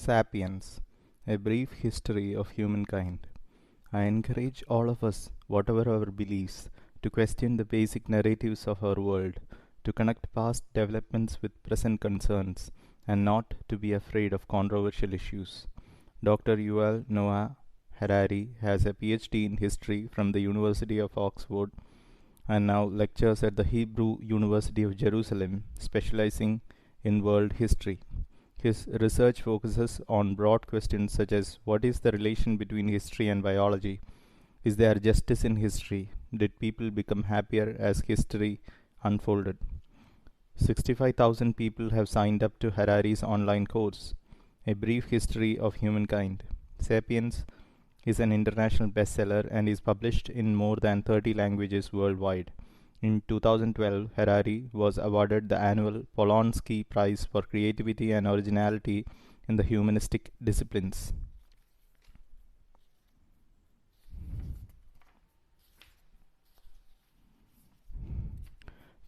Sapiens, a brief history of humankind. I encourage all of us, whatever our beliefs, to question the basic narratives of our world, to connect past developments with present concerns, and not to be afraid of controversial issues. Dr. Yuval Noah Harari has a PhD in history from the University of Oxford and now lectures at the Hebrew University of Jerusalem, specializing in world history. His research focuses on broad questions such as what is the relation between history and biology? Is there justice in history? Did people become happier as history unfolded? 65,000 people have signed up to Harari's online course, A Brief History of Humankind. Sapiens is an international bestseller and is published in more than 30 languages worldwide. In 2012, Harari was awarded the annual Polonsky Prize for Creativity and Originality in the Humanistic Disciplines.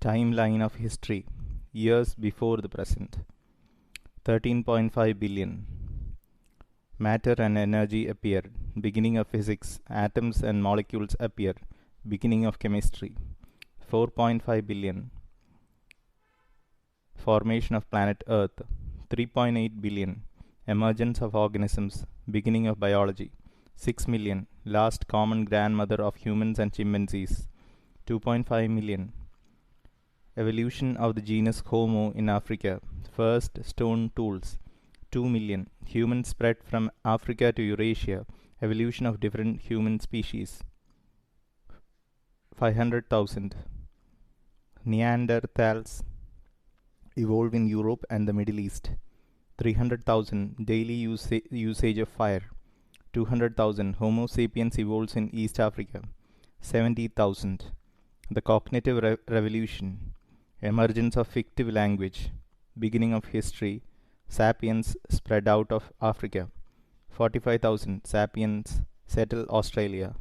Timeline of history. Years before the present. 13.5 billion. Matter and energy appear. Beginning of physics. Atoms and molecules appear. Beginning of chemistry. 4.5 billion. Formation of planet Earth. 3.8 billion. Emergence of organisms. Beginning of biology. 6 million. Last common grandmother of humans and chimpanzees. 2.5 million. Evolution of the genus Homo in Africa. First stone tools. 2 million. Humans spread from Africa to Eurasia. Evolution of different human species. 500,000. Neanderthals evolve in Europe and the Middle East. 300,000. Daily usage of fire. 200,000. Homo sapiens evolves in East Africa. 70,000. The cognitive revolution. Emergence of fictive language. Beginning of history. Sapiens spread out of Africa. 45,000. Sapiens settle Australia.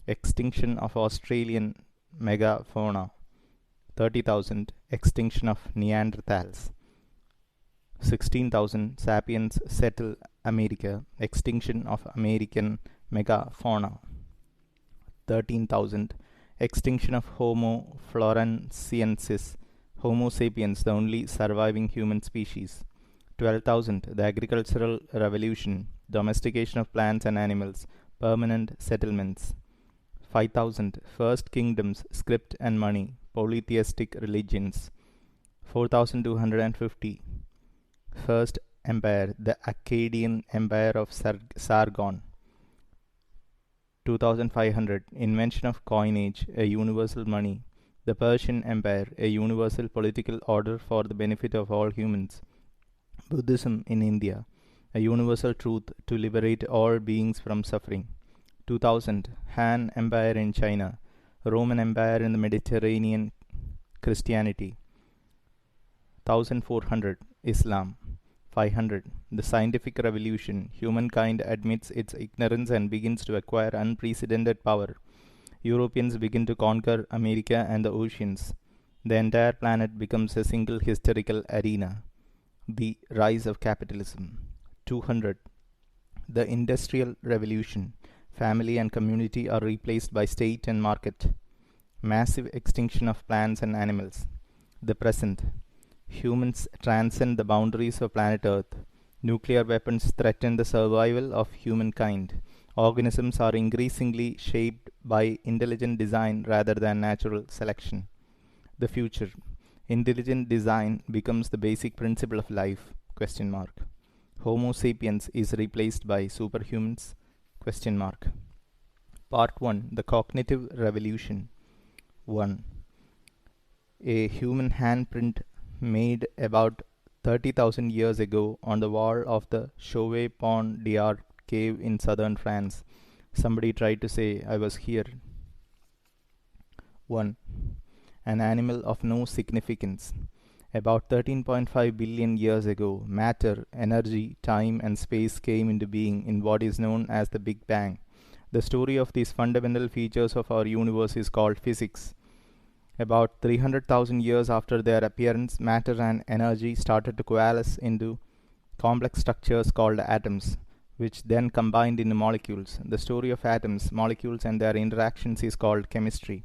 Extinction of Australian megafauna. 30,000. Extinction of Neanderthals. 16,000. Sapiens settle America. Extinction of American megafauna. 13,000. Extinction of Homo floresiensis. Homo sapiens, the only surviving human species. 12,000. The agricultural revolution. Domestication of plants and animals. Permanent settlements. 5,000. First kingdoms, script and money. Polytheistic religions. 4,250. First empire, the Akkadian Empire of Sargon. 2,500. Invention of coinage, a universal money. The Persian Empire, a universal political order for the benefit of all humans. Buddhism in India, a universal truth to liberate all beings from suffering. 2000. Han Empire in China, Roman Empire in the Mediterranean, Christianity. 1400. Islam. 500. The scientific revolution. Humankind admits its ignorance and begins to acquire unprecedented power. Europeans begin to conquer America and the oceans. The entire planet becomes a single historical arena. The rise of capitalism. 200. The Industrial Revolution. Family and community are replaced by state and market. Massive extinction of plants and animals. The present. Humans transcend the boundaries of planet Earth. Nuclear weapons threaten the survival of humankind. Organisms are increasingly shaped by intelligent design rather than natural selection. The future. Intelligent design becomes the basic principle of life? Homo sapiens is replaced by superhumans? Part 1. The Cognitive Revolution. 1. A human handprint made about 30,000 years ago on the wall of the Chauvet Pont d'Art cave in southern France. Somebody tried to say, I was here. 1. An animal of no significance. About 13.5 billion years ago, matter, energy, time, and space came into being in what is known as the Big Bang. The story of these fundamental features of our universe is called physics. About 300,000 years after their appearance, matter and energy started to coalesce into complex structures called atoms, which then combined into molecules. The story of atoms, molecules, and their interactions is called chemistry.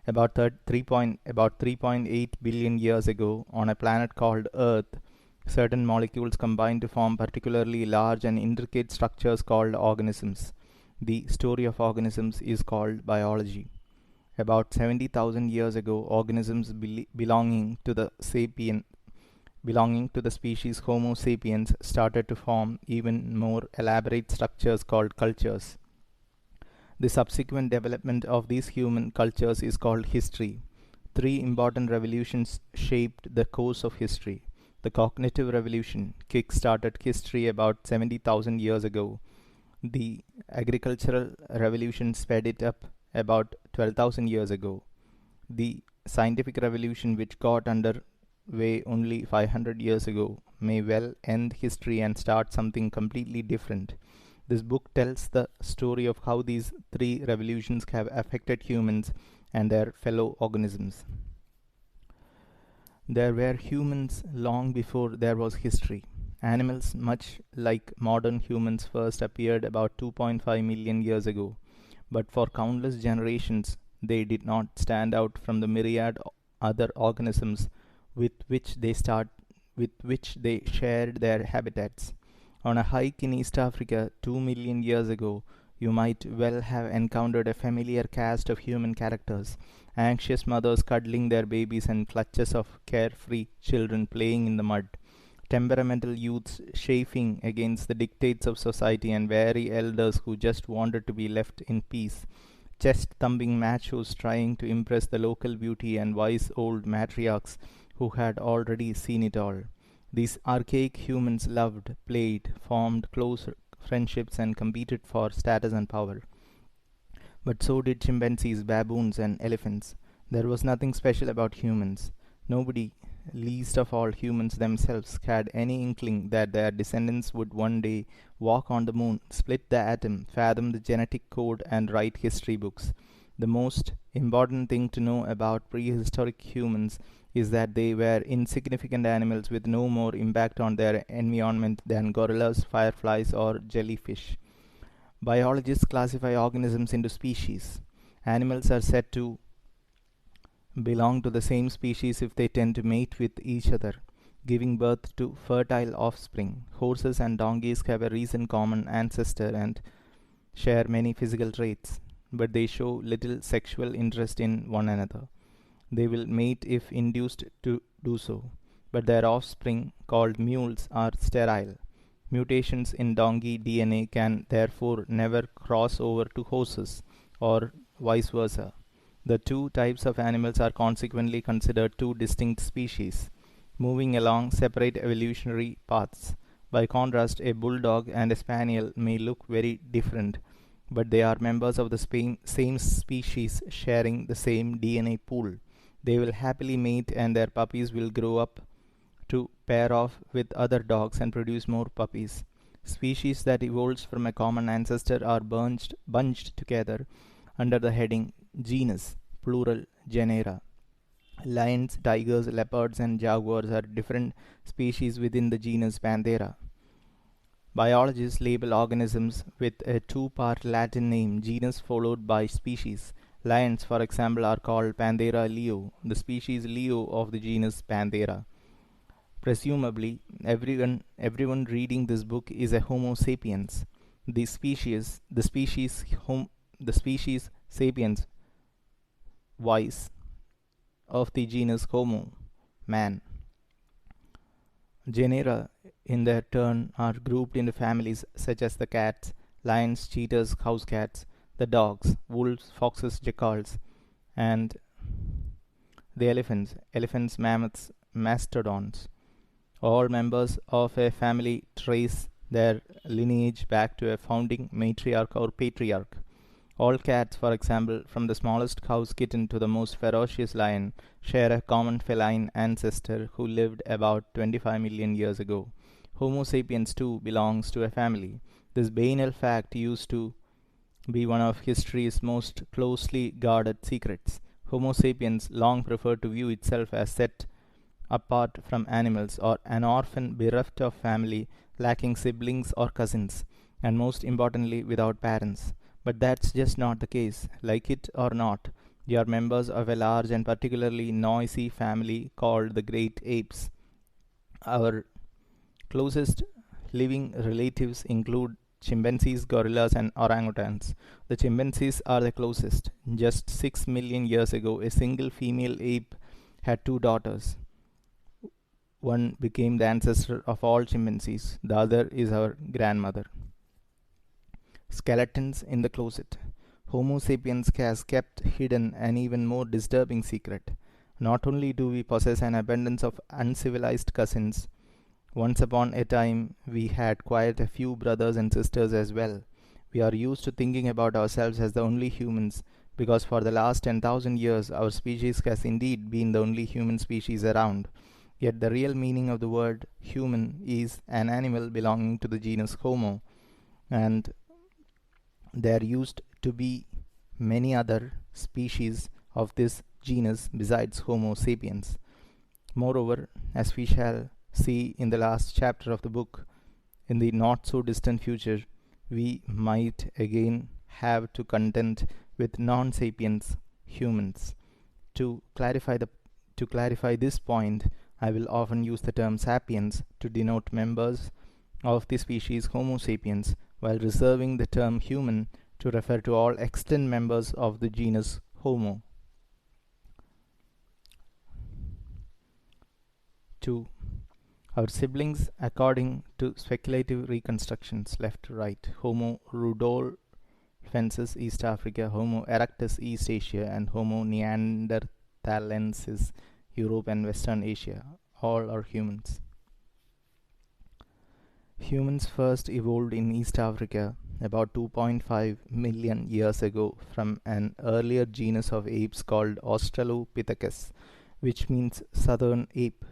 About 3.8 billion years ago, on a planet called Earth, certain molecules combined to form particularly large and intricate structures called organisms. The story of organisms is called biology. About 70,000 years ago, organisms belonging to the species Homo sapiens started to form even more elaborate structures called cultures. The subsequent development of these human cultures is called history. Three important revolutions shaped the course of history. The cognitive revolution kick-started history about 70,000 years ago. The agricultural revolution sped it up about 12,000 years ago. The scientific revolution, which got underway only 500 years ago, may well end history and start something completely different. This book tells the story of how these three revolutions have affected humans and their fellow organisms. There were humans long before there was history. Animals, much like modern humans, first appeared about 2.5 million years ago, but for countless generations they did not stand out from the myriad other organisms with which they shared their habitats. On a hike in East Africa 2 million years ago, you might well have encountered a familiar cast of human characters: anxious mothers cuddling their babies and clutches of carefree children playing in the mud, temperamental youths chafing against the dictates of society, and wary elders who just wanted to be left in peace, chest-thumping machos trying to impress the local beauty, and wise old matriarchs who had already seen it all. These archaic humans loved, played, formed close friendships, and competed for status and power. But so did chimpanzees, baboons, and elephants. There was nothing special about humans. Nobody, least of all humans themselves, had any inkling that their descendants would one day walk on the moon, split the atom, fathom the genetic code, and write history books. The most important thing to know about prehistoric humans is that they were insignificant animals with no more impact on their environment than gorillas, fireflies, or jellyfish. Biologists classify organisms into species. Animals are said to belong to the same species if they tend to mate with each other, giving birth to fertile offspring. Horses and donkeys have a recent common ancestor and share many physical traits, but they show little sexual interest in one another. They will mate if induced to do so, but their offspring, called mules, are sterile. Mutations in donkey DNA can therefore never cross over to horses, or vice versa. The two types of animals are consequently considered two distinct species, moving along separate evolutionary paths. By contrast, a bulldog and a spaniel may look very different, but they are members of the same species sharing the same DNA pool. They will happily mate, and their puppies will grow up to pair off with other dogs and produce more puppies. Species that evolved from a common ancestor are bunched together under the heading genus, plural genera. Lions, tigers, leopards, and jaguars are different species within the genus Panthera. Biologists label organisms with a two-part Latin name, genus followed by species. Lions, for example, are called Panthera leo, the species Leo of the genus Panthera. Presumably, everyone reading this book is a Homo sapiens. The species sapiens, wise, of the genus Homo, man. Genera, in their turn, are grouped into families such as the cats, lions, cheetahs, house cats, the dogs, wolves, foxes, jackals, and the elephants, mammoths, mastodons. All members of a family trace their lineage back to a founding matriarch or patriarch. All cats, for example, from the smallest house kitten to the most ferocious lion, share a common feline ancestor who lived about 25 million years ago. Homo sapiens too belongs to a family. This banal fact used to be one of history's most closely guarded secrets. Homo sapiens long preferred to view itself as set apart from animals, or an orphan bereft of family, lacking siblings or cousins, and most importantly, without parents. But that's just not the case. Like it or not, you are members of a large and particularly noisy family called the Great Apes. Our closest living relatives include chimpanzees, gorillas, and orangutans. The chimpanzees are the closest. Just 6 million years ago, a single female ape had two daughters. One became the ancestor of all chimpanzees, the other is our grandmother. Skeletons in the closet. Homo sapiens has kept hidden an even more disturbing secret. Not only do we possess an abundance of uncivilized cousins, once upon a time we had quite a few brothers and sisters as well. We are used to thinking about ourselves as the only humans because for the last 10,000 years our species has indeed been the only human species around. Yet the real meaning of the word human is an animal belonging to the genus Homo, and there used to be many other species of this genus besides Homo sapiens. Moreover, as we shall see in the last chapter of the book, in the not so distant future, we might again have to contend with non sapiens humans. To clarify, this point, I will often use the term sapiens to denote members of the species Homo sapiens, while reserving the term human to refer to all extant members of the genus Homo. 2. Our siblings, according to speculative reconstructions, left to right: Homo rudolfensis, East Africa; Homo erectus, East Asia; and Homo neanderthalensis, Europe and Western Asia. All are humans. Humans first evolved in East Africa about 2.5 million years ago from an earlier genus of apes called Australopithecus, which means southern ape.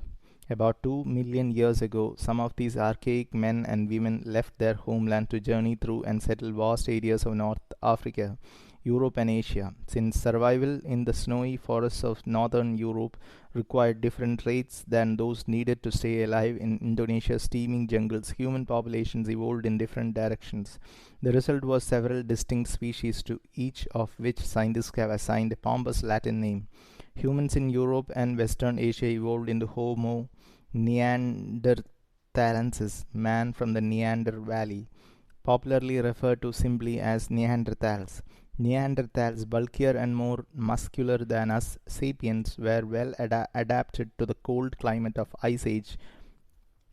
About 2 million years ago, some of these archaic men and women left their homeland to journey through and settle vast areas of North Africa, Europe and Asia. Since survival in the snowy forests of northern Europe required different traits than those needed to stay alive in Indonesia's steaming jungles, human populations evolved in different directions. The result was several distinct species, to each of which scientists have assigned a pompous Latin name. Humans in Europe and Western Asia evolved into Homo neanderthalensis, man from the Neander Valley, popularly referred to simply as Neanderthals. Neanderthals, bulkier and more muscular than us sapiens, were well adapted to the cold climate of Ice Age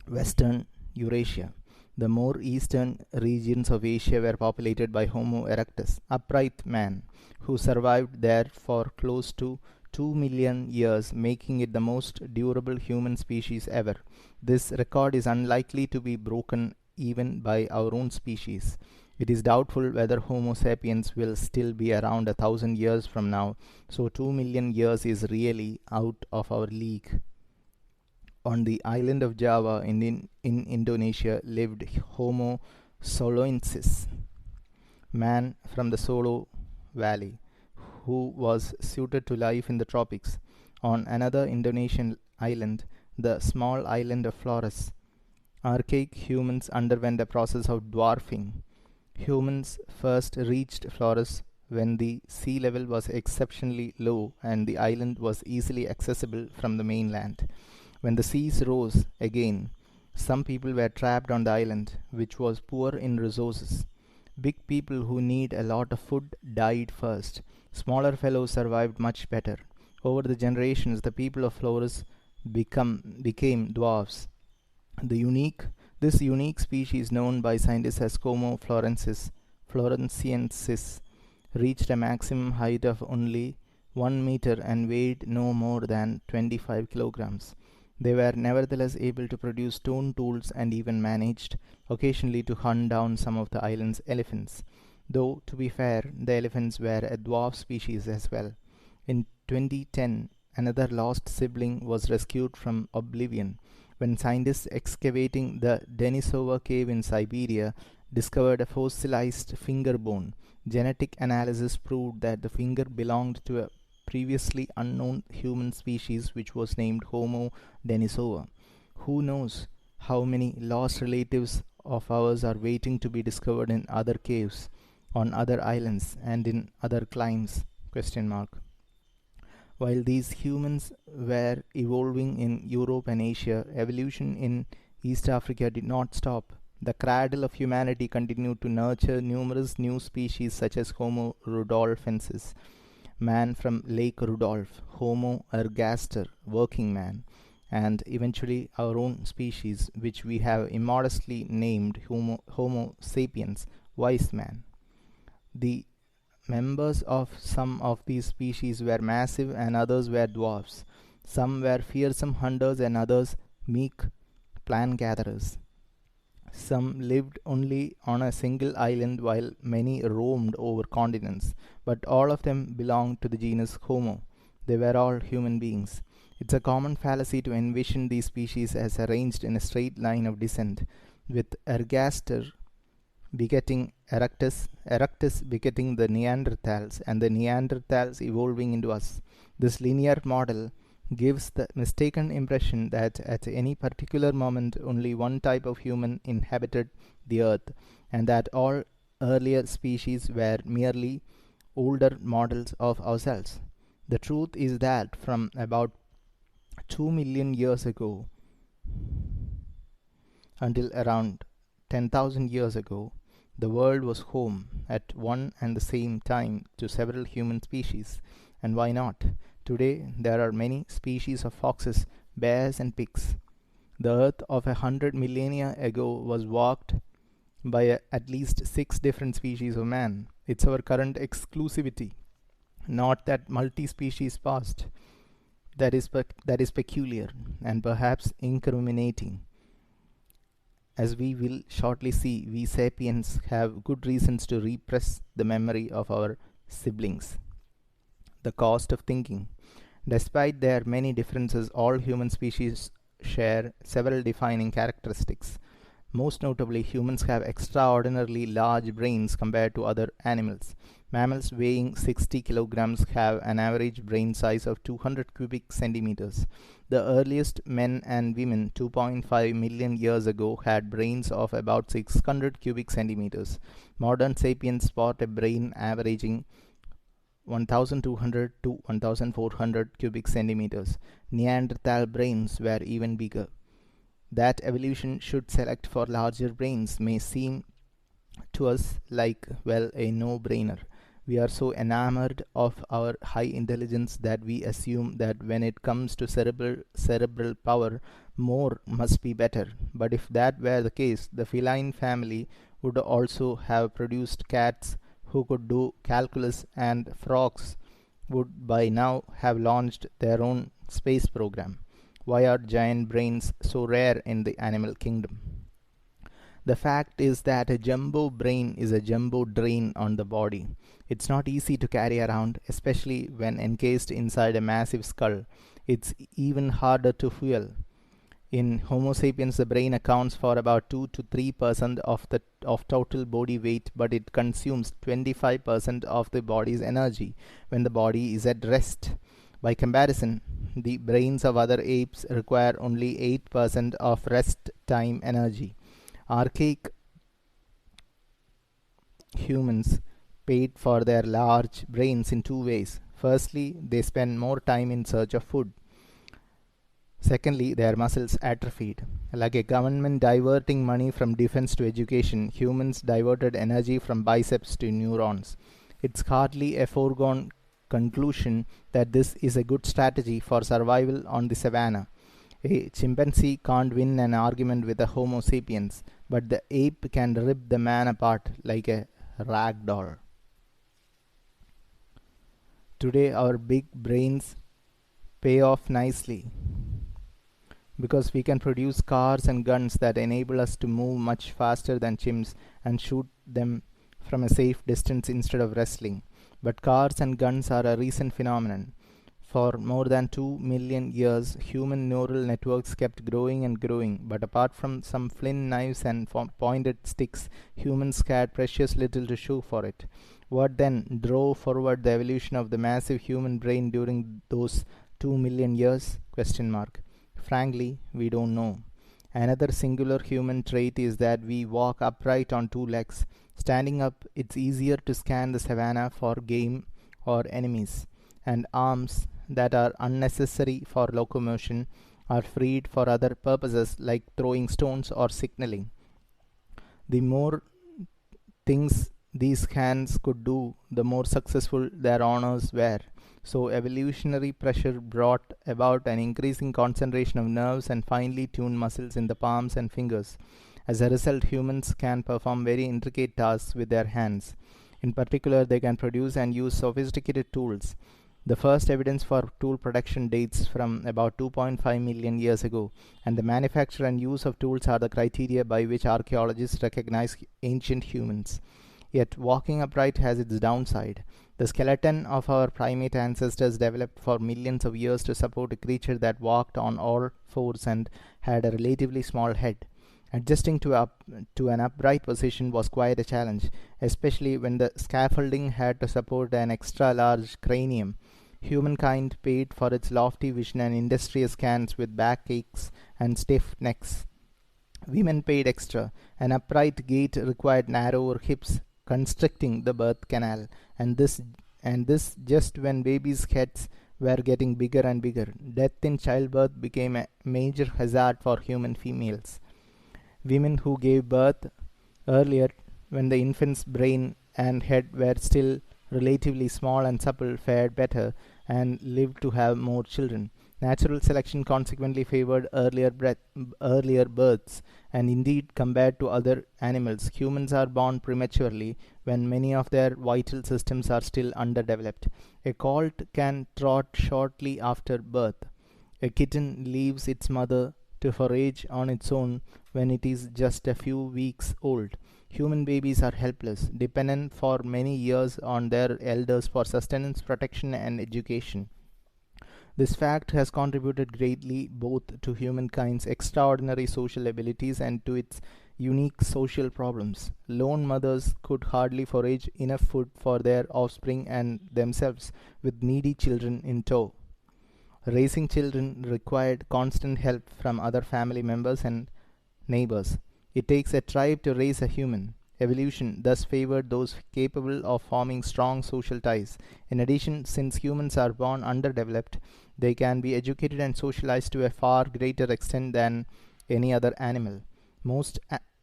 Western Eurasia. The more eastern regions of Asia were populated by Homo erectus, upright man, who survived there for close to 2 million years, making it the most durable human species ever. This record is unlikely to be broken even by our own species. It is doubtful whether Homo sapiens will still be around 1,000 years from now, so 2 million years is really out of our league. On the island of Java in Indonesia lived Homo soloensis, man from the Solo Valley, who was suited to life in the tropics. On another Indonesian island, the small island of Flores, archaic humans underwent a process of dwarfing. Humans first reached Flores when the sea level was exceptionally low and the island was easily accessible from the mainland. When the seas rose again, some people were trapped on the island, which was poor in resources. Big people who need a lot of food died first. Smaller fellows survived much better. Over the generations, the people of Flores became dwarfs. This unique species, known by scientists as Homo floresiensis, reached a maximum height of only 1 meter and weighed no more than 25 kilograms. They were nevertheless able to produce stone tools and even managed occasionally to hunt down some of the island's elephants. Though, to be fair, the elephants were a dwarf species as well. In 2010, another lost sibling was rescued from oblivion when scientists excavating the Denisova cave in Siberia discovered a fossilized finger bone. Genetic analysis proved that the finger belonged to a previously unknown human species which was named Homo denisova. Who knows How many lost relatives of ours are waiting to be discovered in other caves, on other islands, and in other climes? Question mark. While these humans were evolving in Europe and Asia, evolution in East Africa did not stop. The cradle of humanity continued to nurture numerous new species such as Homo rudolfensis, man from Lake Rudolph, Homo ergaster, working man, and eventually our own species, which we have immodestly named Homo sapiens, wise man. The members of some of these species were massive and others were dwarfs. Some were fearsome hunters and others meek plant gatherers. Some lived only on a single island while many roamed over continents, but all of them belonged to the genus Homo. They were all human beings. It's a common fallacy to envision these species as arranged in a straight line of descent, with ergaster begetting Erectus, Erectus begetting the Neanderthals, and the Neanderthals evolving into us. This linear model gives the mistaken impression that at any particular moment only one type of human inhabited the earth, and that all earlier species were merely older models of ourselves. The truth is that from about 2 million years ago until around 10,000 years ago, the world was home at one and the same time to several human species. And why not? Today there are many species of foxes, bears, and pigs. The earth of 100 millennia ago was walked by at least 6 different species of man. It's our current exclusivity, not that multi-species past, that is peculiar and perhaps incriminating. As we will shortly see, we sapiens have good reasons to repress the memory of our siblings. The cost of thinking. Despite their many differences, all human species share several defining characteristics. Most notably, humans have extraordinarily large brains compared to other animals. Mammals weighing 60 kilograms have an average brain size of 200 cubic centimeters. The earliest men and women 2.5 million years ago had brains of about 600 cubic centimeters. Modern sapiens sport a brain averaging 1200 to 1400 cubic centimeters. Neanderthal brains were even bigger. That evolution should select for larger brains may seem to us like, well, a no-brainer. We are so enamored of our high intelligence that we assume that when it comes to cerebral power, more must be better. But if that were the case, the feline family would also have produced cats who could do calculus, and frogs would by now have launched their own space program. Why are giant brains so rare in the animal kingdom? The fact is that a jumbo brain is a jumbo drain on the body. It's not easy to carry around, especially when encased inside a massive skull. It's even harder to fuel. In Homo sapiens, the brain accounts for about 2 to 3% of total body weight, but it consumes 25% of the body's energy when the body is at rest. By comparison, the brains of other apes require only 8% of rest time energy. Archaic humans paid for their large brains in 2 ways. Firstly, they spent more time in search of food. Secondly, their muscles atrophied. Like a government diverting money from defense to education, humans diverted energy from biceps to neurons. It's hardly a foregone conclusion that this is a good strategy for survival on the savannah. A chimpanzee can't win an argument with a Homo sapiens, but the ape can rip the man apart like a rag doll. Today our big brains pay off nicely because we can produce cars and guns that enable us to move much faster than chimps and shoot them from a safe distance instead of wrestling. But cars and guns are a recent phenomenon. For more than 2 million years, human neural networks kept growing and growing, but apart from some flint knives and pointed sticks, humans had precious little to show for it. What then drove forward the evolution of the massive human brain during those 2 million years? Frankly, we don't know. Another singular human trait is that we walk upright on two legs. Standing up, it's easier to scan the savannah for game or enemies, and arms that are unnecessary for locomotion are freed for other purposes like throwing stones or signaling. The more things these hands could do, the more successful their owners were. So, evolutionary pressure brought about an increasing concentration of nerves and finely tuned muscles in the palms and fingers. As a result, humans can perform very intricate tasks with their hands. In particular, they can produce and use sophisticated tools. The first evidence for tool production dates from about 2.5 million years ago, and the manufacture and use of tools are the criteria by which archaeologists recognize ancient humans. Yet, walking upright has its downside. The skeleton of our primate ancestors developed for millions of years to support a creature that walked on all fours and had a relatively small head. Adjusting to an upright position was quite a challenge, especially when the scaffolding had to support an extra large cranium. Humankind paid for its lofty vision and industrious hands with backaches and stiff necks. Women paid extra. An upright gait required narrower hips, constricting the birth canal, and this just when babies' heads were getting bigger and bigger. Death in childbirth became a major hazard for human females. Women who gave birth earlier, when the infant's brain and head were still relatively small and supple, fared better and lived to have more children. Natural selection consequently favored earlier births, and indeed, compared to other animals, humans are born prematurely when many of their vital systems are still underdeveloped. A colt can trot shortly after birth. A kitten leaves its mother to forage on its own when it is just a few weeks old. Human babies are helpless, dependent for many years on their elders for sustenance, protection, and education. This fact has contributed greatly both to humankind's extraordinary social abilities and to its unique social problems. Lone mothers could hardly forage enough food for their offspring and themselves, with needy children in tow. Raising children required constant help from other family members and neighbors. It takes a tribe to raise a human. Evolution thus favored those capable of forming strong social ties. In addition, since humans are born underdeveloped, they can be educated and socialized to a far greater extent than any other animal. Most,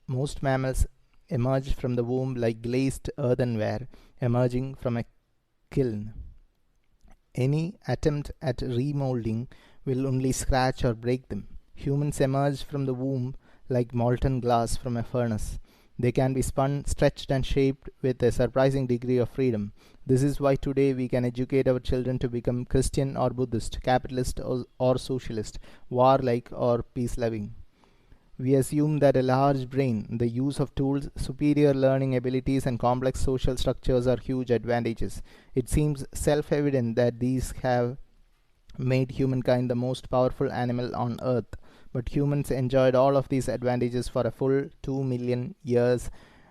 most mammals emerge from the womb like glazed earthenware emerging from a kiln. Any attempt at remolding will only scratch or break them. Humans emerge from the womb like molten glass from a furnace. They can be spun, stretched, and shaped with a surprising degree of freedom. This is why today we can educate our children to become Christian or Buddhist, capitalist or socialist, warlike or peace loving. We assume that a large brain, the use of tools, superior learning abilities, and complex social structures are huge advantages. It seems self evident that these have made humankind the most powerful animal on earth. But humans enjoyed all of these advantages for a full 2 million years,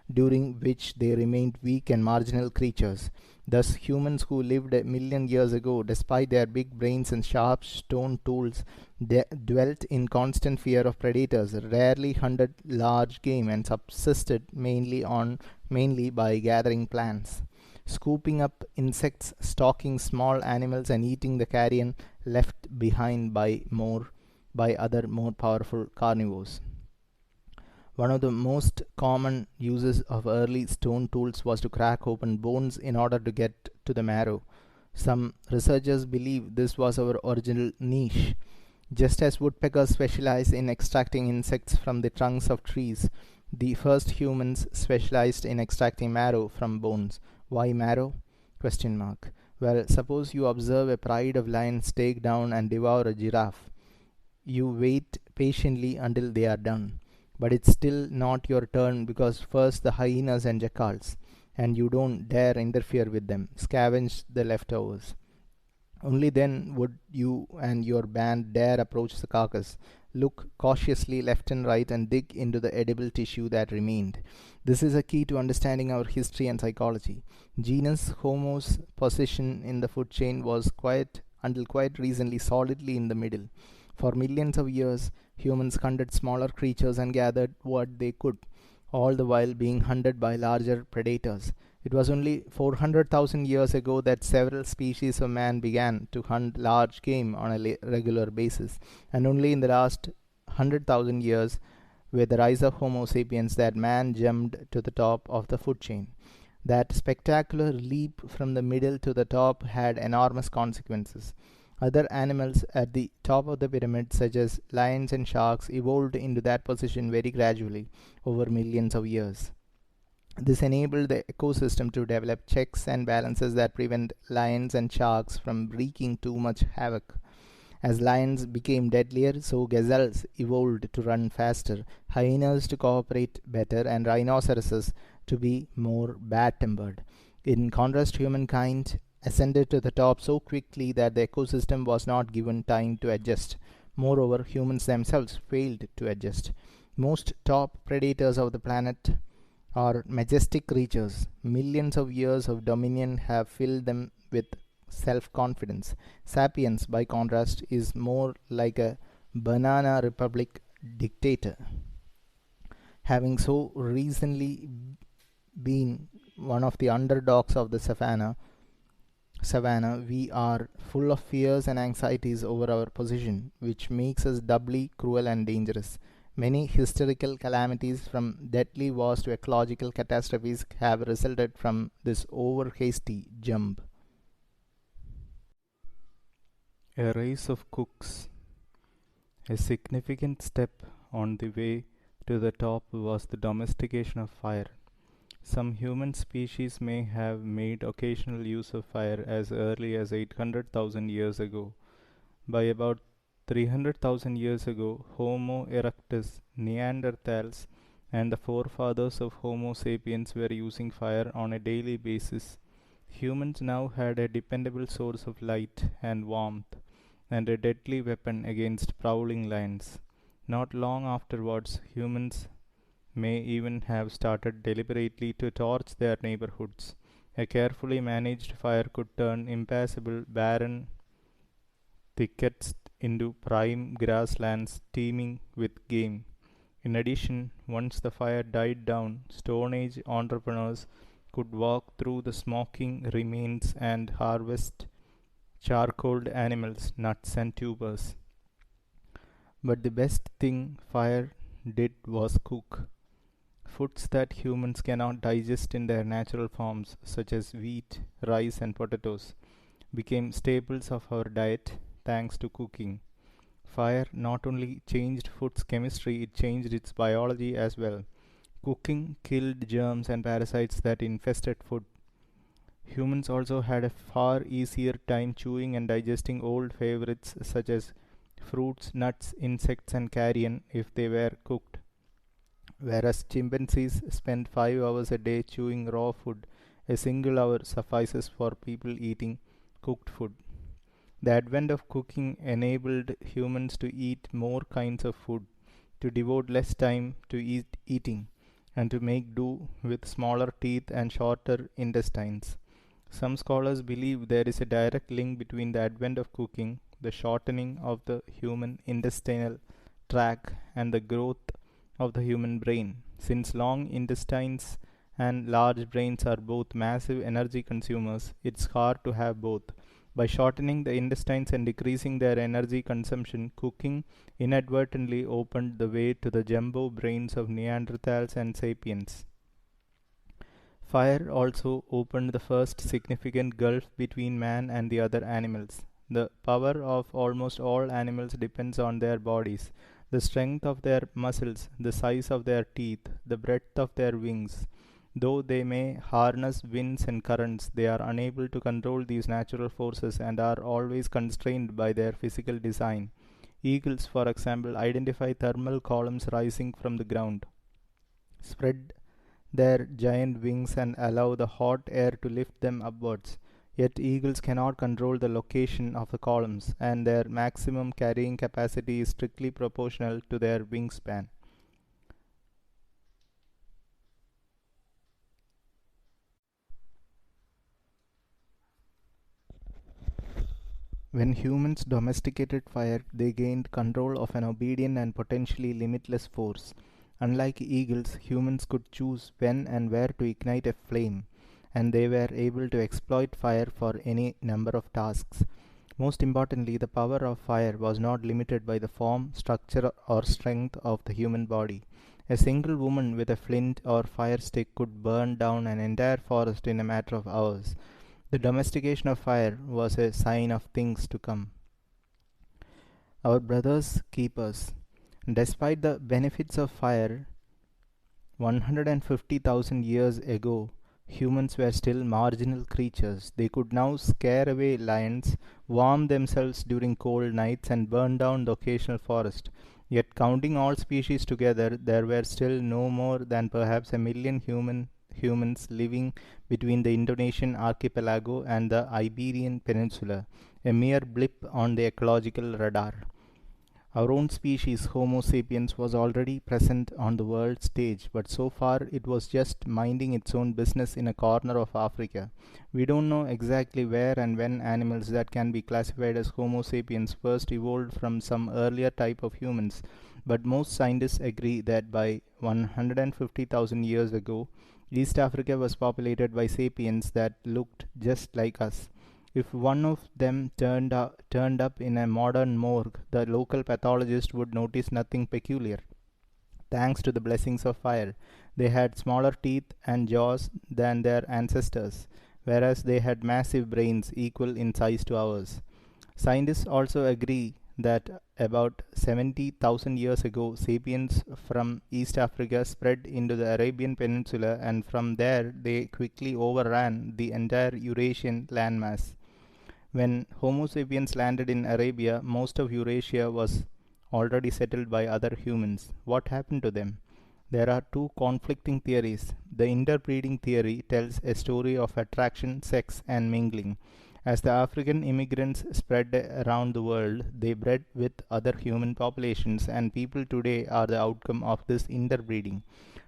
during which they remained weak and marginal creatures. Thus, humans who lived a million years ago, despite their big brains and sharp stone tools, dwelt in constant fear of predators, rarely hunted large game, and subsisted mainly by gathering plants, scooping up insects, stalking small animals, and eating the carrion left behind by other more powerful carnivores. One of the most common uses of early stone tools was to crack open bones in order to get to the marrow. Some researchers believe this was our original niche. Just as woodpeckers specialized in extracting insects from the trunks of trees, the first humans specialized in extracting marrow from bones. Why marrow? Question mark. Well, suppose you observe a pride of lions take down and devour a giraffe. You wait patiently until they are done. But it's still not your turn because first the hyenas and jackals, and you don't dare interfere with them, scavenge the leftovers. Only then would you and your band dare approach the carcass, look cautiously left and right, and dig into the edible tissue that remained. This is a key to understanding our history and psychology. Genus Homo's position in the food chain was until quite recently solidly in the middle. For millions of years, humans hunted smaller creatures and gathered what they could, all the while being hunted by larger predators. It was only 400,000 years ago that several species of man began to hunt large game on a regular basis, and only in the last 100,000 years, with the rise of Homo sapiens, that man jumped to the top of the food chain. That spectacular leap from the middle to the top had enormous consequences. Other animals at the top of the pyramid, such as lions and sharks, evolved into that position very gradually over millions of years. This enabled the ecosystem to develop checks and balances that prevent lions and sharks from wreaking too much havoc. As lions became deadlier, so gazelles evolved to run faster, hyenas to cooperate better, and rhinoceroses to be more bad tempered. In contrast, humankind ascended to the top so quickly that the ecosystem was not given time to adjust. Moreover, humans themselves failed to adjust. Most top predators of the planet are majestic creatures. Millions of years of dominion have filled them with self confidence. Sapiens, by contrast, is more like a banana republic dictator. Having so recently been one of the underdogs of the savannah, we are full of fears and anxieties over our position, which makes us doubly cruel and dangerous. Many historical calamities, from deadly wars to ecological catastrophes, have resulted from this over hasty jump. A race of cooks. A significant step on the way to the top was the domestication of fire. Some human species may have made occasional use of fire as early as 800,000 years ago. By about 300,000 years ago, Homo erectus, Neanderthals, and the forefathers of Homo sapiens were using fire on a daily basis. Humans now had a dependable source of light and warmth, and a deadly weapon against prowling lions. Not long afterwards, humans may even have started deliberately to torch their neighborhoods. A carefully managed fire could turn impassable, barren thickets into prime grasslands teeming with game. In addition, once the fire died down, Stone Age entrepreneurs could walk through the smoking remains and harvest charcoaled animals, nuts, and tubers. But the best thing fire did was cook. Foods that humans cannot digest in their natural forms, such as wheat, rice, and potatoes, became staples of our diet thanks to cooking. Fire not only changed food's chemistry, it changed its biology as well. Cooking killed germs and parasites that infested food. Humans also had a far easier time chewing and digesting old favorites such as fruits, nuts, insects, and carrion if they were cooked. Whereas chimpanzees spend 5 hours a day chewing raw food, a single hour suffices for people eating cooked food. The advent of cooking enabled humans to eat more kinds of food, to devote less time to eating, and to make do with smaller teeth and shorter intestines. Some scholars believe there is a direct link between the advent of cooking, the shortening of the human intestinal tract, and the growth of the human brain. Since long intestines and large brains are both massive energy consumers, it's hard to have both. By shortening the intestines and decreasing their energy consumption, cooking inadvertently opened the way to the jumbo brains of Neanderthals and sapiens. Fire also opened the first significant gulf between man and the other animals. The power of almost all animals depends on their bodies, the strength of their muscles, the size of their teeth, the breadth of their wings. Though they may harness winds and currents, they are unable to control these natural forces and are always constrained by their physical design. Eagles, for example, identify thermal columns rising from the ground, spread their giant wings, and allow the hot air to lift them upwards. Yet eagles cannot control the location of the columns, and their maximum carrying capacity is strictly proportional to their wingspan. When humans domesticated fire, they gained control of an obedient and potentially limitless force. Unlike eagles, humans could choose when and where to ignite a flame, and they were able to exploit fire for any number of tasks. Most importantly, the power of fire was not limited by the form, structure, or strength of the human body. A single woman with a flint or fire stick could burn down an entire forest in a matter of hours. The domestication of fire was a sign of things to come. Our brothers keepers. Despite the benefits of fire, 150,000 years ago, humans were still marginal creatures. They could now scare away lions, warm themselves during cold nights, and burn down the occasional forest. Yet, counting all species together, there were still no more than perhaps a million humans living between the Indonesian archipelago and the Iberian Peninsula, a mere blip on the ecological radar. Our own species, Homo sapiens, was already present on the world stage, but so far it was just minding its own business in a corner of Africa. We don't know exactly where and when animals that can be classified as Homo sapiens first evolved from some earlier type of humans, but most scientists agree that by 150,000 years ago, East Africa was populated by sapiens that looked just like us. If one of them turned up in a modern morgue, the local pathologist would notice nothing peculiar. Thanks to the blessings of fire, they had smaller teeth and jaws than their ancestors, whereas they had massive brains equal in size to ours. Scientists also agree that about 70,000 years ago, sapiens from East Africa spread into the Arabian Peninsula, and from there they quickly overran the entire Eurasian landmass. When Homo sapiens landed in Arabia, most of Eurasia was already settled by other humans. What happened to them? There are two conflicting theories. The interbreeding theory tells a story of attraction, sex, and mingling. As the African immigrants spread around the world, they bred with other human populations, and people today are the outcome of this interbreeding.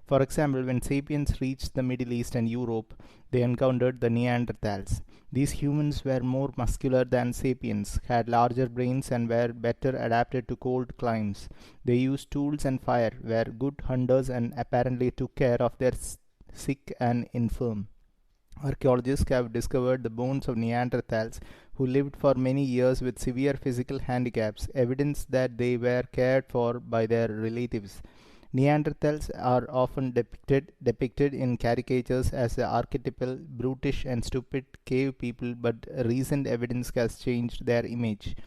For example, when sapiens reached the Middle East and Europe, they encountered the Neanderthals. These humans were more muscular than sapiens, had larger brains, and were better adapted to cold climes. They used tools and fire, were good hunters, and apparently took care of their sick and infirm. Archaeologists have discovered the bones of Neanderthals who lived for many years with severe physical handicaps, evidence that they were cared for by their relatives. Neanderthals are often depicted in caricatures as the archetypal brutish and stupid cave people, but recent evidence has changed their image.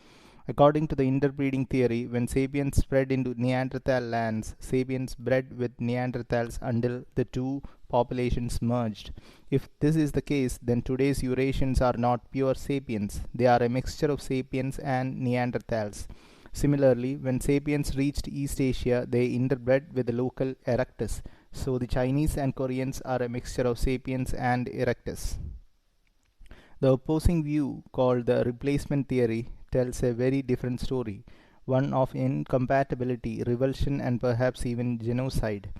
According to the interbreeding theory, when sapiens spread into Neanderthal lands, sapiens bred with Neanderthals until the two populations merged. If this is the case, then today's Eurasians are not pure sapiens. They are a mixture of sapiens and Neanderthals. Similarly, when sapiens reached East Asia, they interbred with the local erectus. So the Chinese and Koreans are a mixture of sapiens and erectus. The opposing view, called the replacement theory, tells a very different story, one of incompatibility, revulsion, and perhaps even genocide.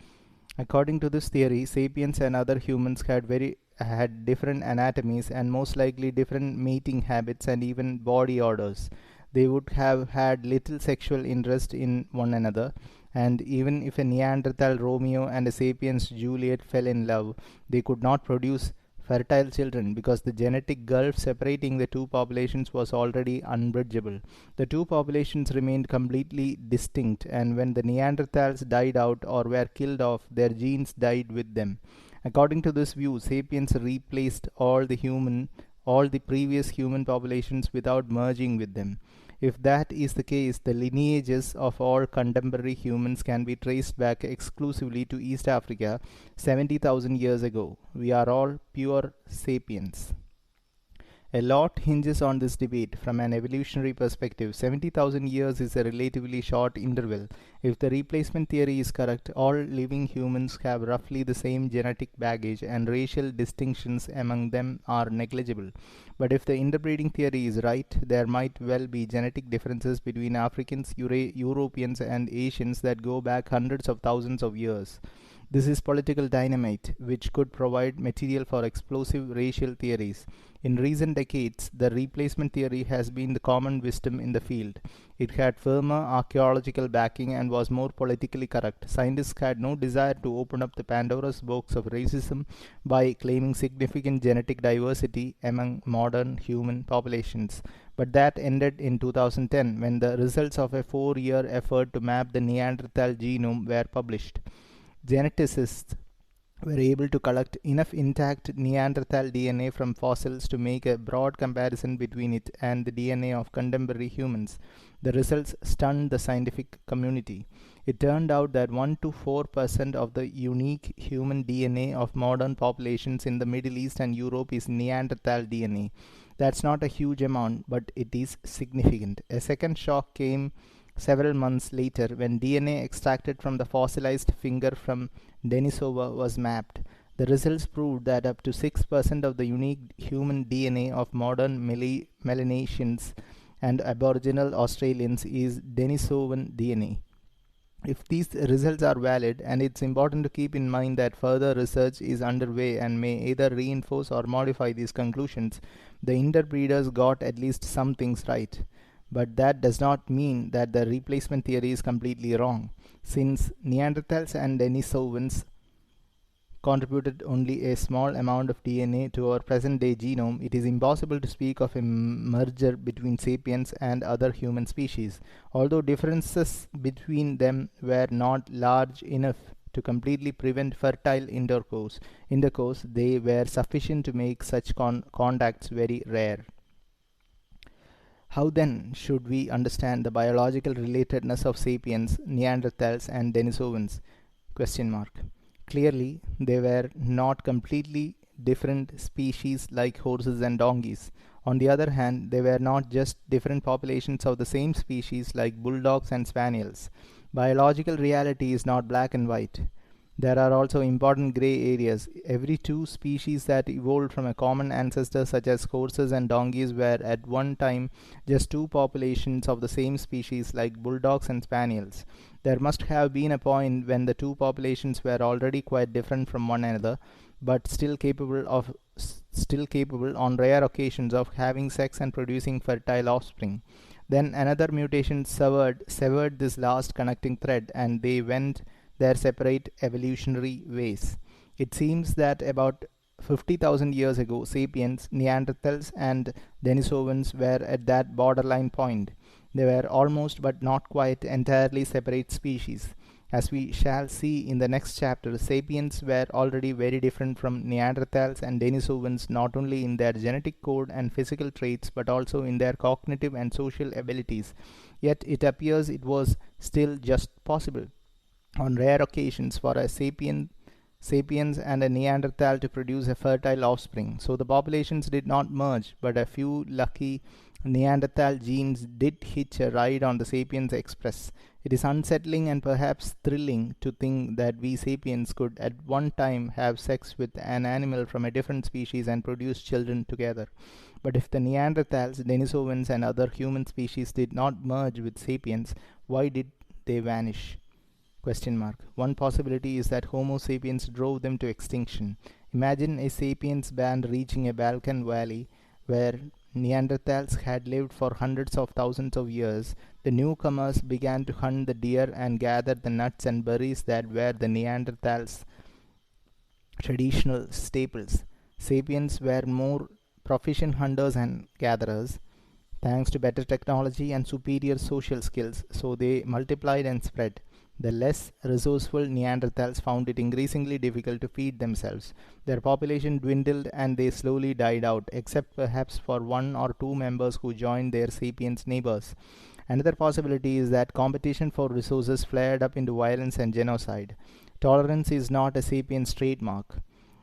According to this theory, sapiens and other humans had different anatomies and most likely different mating habits and even body odors. They would have had little sexual interest in one another, and even if a Neanderthal Romeo and a sapiens Juliet fell in love, they could not produce fertile children because the genetic gulf separating the two populations was already unbridgeable. The two populations remained completely distinct, and when the Neanderthals died out or were killed off, their genes died with them. According to this view, sapiens replaced all the previous human populations without merging with them. If that is the case, the lineages of all contemporary humans can be traced back exclusively to East Africa 70,000 years ago. We are all pure sapiens. A lot hinges on this debate. From an evolutionary perspective, 70,000 years is a relatively short interval. If the replacement theory is correct, all living humans have roughly the same genetic baggage and racial distinctions among them are negligible. But if the interbreeding theory is right, there might well be genetic differences between Africans, Europeans, and Asians that go back hundreds of thousands of years. This is political dynamite, which could provide material for explosive racial theories. In recent decades, the replacement theory has been the common wisdom in the field. It had firmer archaeological backing and was more politically correct. Scientists had no desire to open up the Pandora's box of racism by claiming significant genetic diversity among modern human populations. But that ended in 2010 when the results of a 4-year effort to map the Neanderthal genome were published. Geneticists were able to collect enough intact Neanderthal DNA from fossils to make a broad comparison between it and the DNA of contemporary humans. The results stunned the scientific community. It turned out that 1 to 4% of the unique human DNA of modern populations in the Middle East and Europe is Neanderthal DNA. That's not a huge amount, but it is significant. A second shock came several months later when DNA extracted from the fossilized finger from Denisova was mapped. The results proved that up to 6% of the unique human DNA of modern Melanesians and Aboriginal Australians is Denisovan DNA. If these results are valid, and it's important to keep in mind that further research is underway and may either reinforce or modify these conclusions, the interbreeders got at least some things right. But that does not mean that the replacement theory is completely wrong. Since Neanderthals and Denisovans contributed only a small amount of DNA to our present-day genome, it is impossible to speak of a merger between sapiens and other human species. Although differences between them were not large enough to completely prevent fertile intercourse, they were sufficient to make such contacts very rare. How then should we understand the biological relatedness of sapiens, Neanderthals and Denisovans? Clearly, they were not completely different species like horses and donkeys. On the other hand, they were not just different populations of the same species like bulldogs and spaniels. Biological reality is not black and white. There are also important gray areas. Every two species that evolved from a common ancestor, such as horses and donkeys, were at one time just two populations of the same species like bulldogs and spaniels. There must have been a point when the two populations were already quite different from one another, but still capable on rare occasions of having sex and producing fertile offspring. Then another mutation severed this last connecting thread, and they went their separate evolutionary ways. It seems that about 50,000 years ago, sapiens, Neanderthals, and Denisovans were at that borderline point. They were almost but not quite entirely separate species. As we shall see in the next chapter, sapiens were already very different from Neanderthals and Denisovans not only in their genetic code and physical traits but also in their cognitive and social abilities. Yet it appears it was still just possible on rare occasions for a sapiens and a Neanderthal to produce a fertile offspring. So the populations did not merge, but a few lucky Neanderthal genes did hitch a ride on the sapiens express. It is unsettling and perhaps thrilling to think that we sapiens could at one time have sex with an animal from a different species and produce children together. But if the Neanderthals, Denisovans, and other human species did not merge with sapiens, why did they vanish? One possibility is that Homo sapiens drove them to extinction. Imagine a sapiens band reaching a Balkan valley where Neanderthals had lived for hundreds of thousands of years. The newcomers began to hunt the deer and gather the nuts and berries that were the Neanderthals' traditional staples. Sapiens were more proficient hunters and gatherers, thanks to better technology and superior social skills, so they multiplied and spread. The less resourceful Neanderthals found it increasingly difficult to feed themselves. Their population dwindled and they slowly died out, except perhaps for one or two members who joined their sapiens neighbors. Another possibility is that competition for resources flared up into violence and genocide. Tolerance is not a sapiens trademark.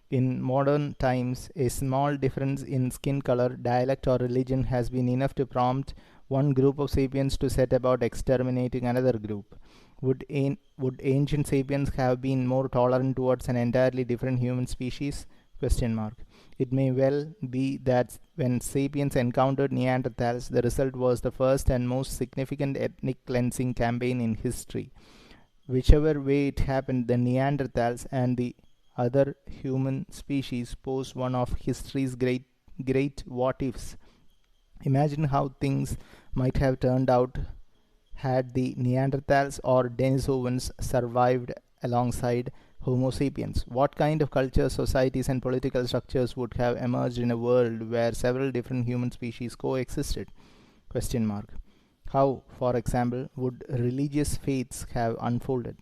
In modern times, a small difference in skin color, dialect, or religion has been enough to prompt one group of sapiens to set about exterminating another group. Would ancient sapiens have been more tolerant towards an entirely different human species? It may well be that when sapiens encountered Neanderthals, the result was the first and most significant ethnic cleansing campaign in history. Whichever way it happened, the Neanderthals and the other human species pose one of history's great what ifs. Imagine how things might have turned out had the Neanderthals or Denisovans survived alongside Homo sapiens. What kind of cultures, societies, and political structures would have emerged in a world where several different human species coexisted? Question mark. How, for example, would religious faiths have unfolded?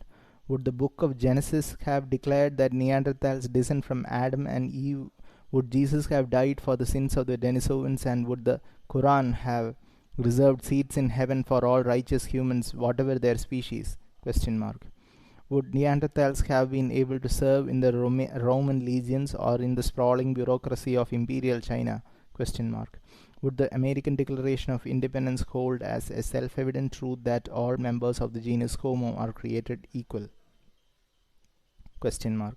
Would the book of Genesis have declared that Neanderthals descend from Adam and Eve? Would Jesus have died for the sins of the Denisovans, and would the Quran have reserved seats in heaven for all righteous humans, whatever their species? Question mark. Would Neanderthals have been able to serve in the Roman legions or in the sprawling bureaucracy of imperial China? Question mark. Would the American Declaration of Independence hold as a self-evident truth that all members of the genus Homo are created equal? Question mark.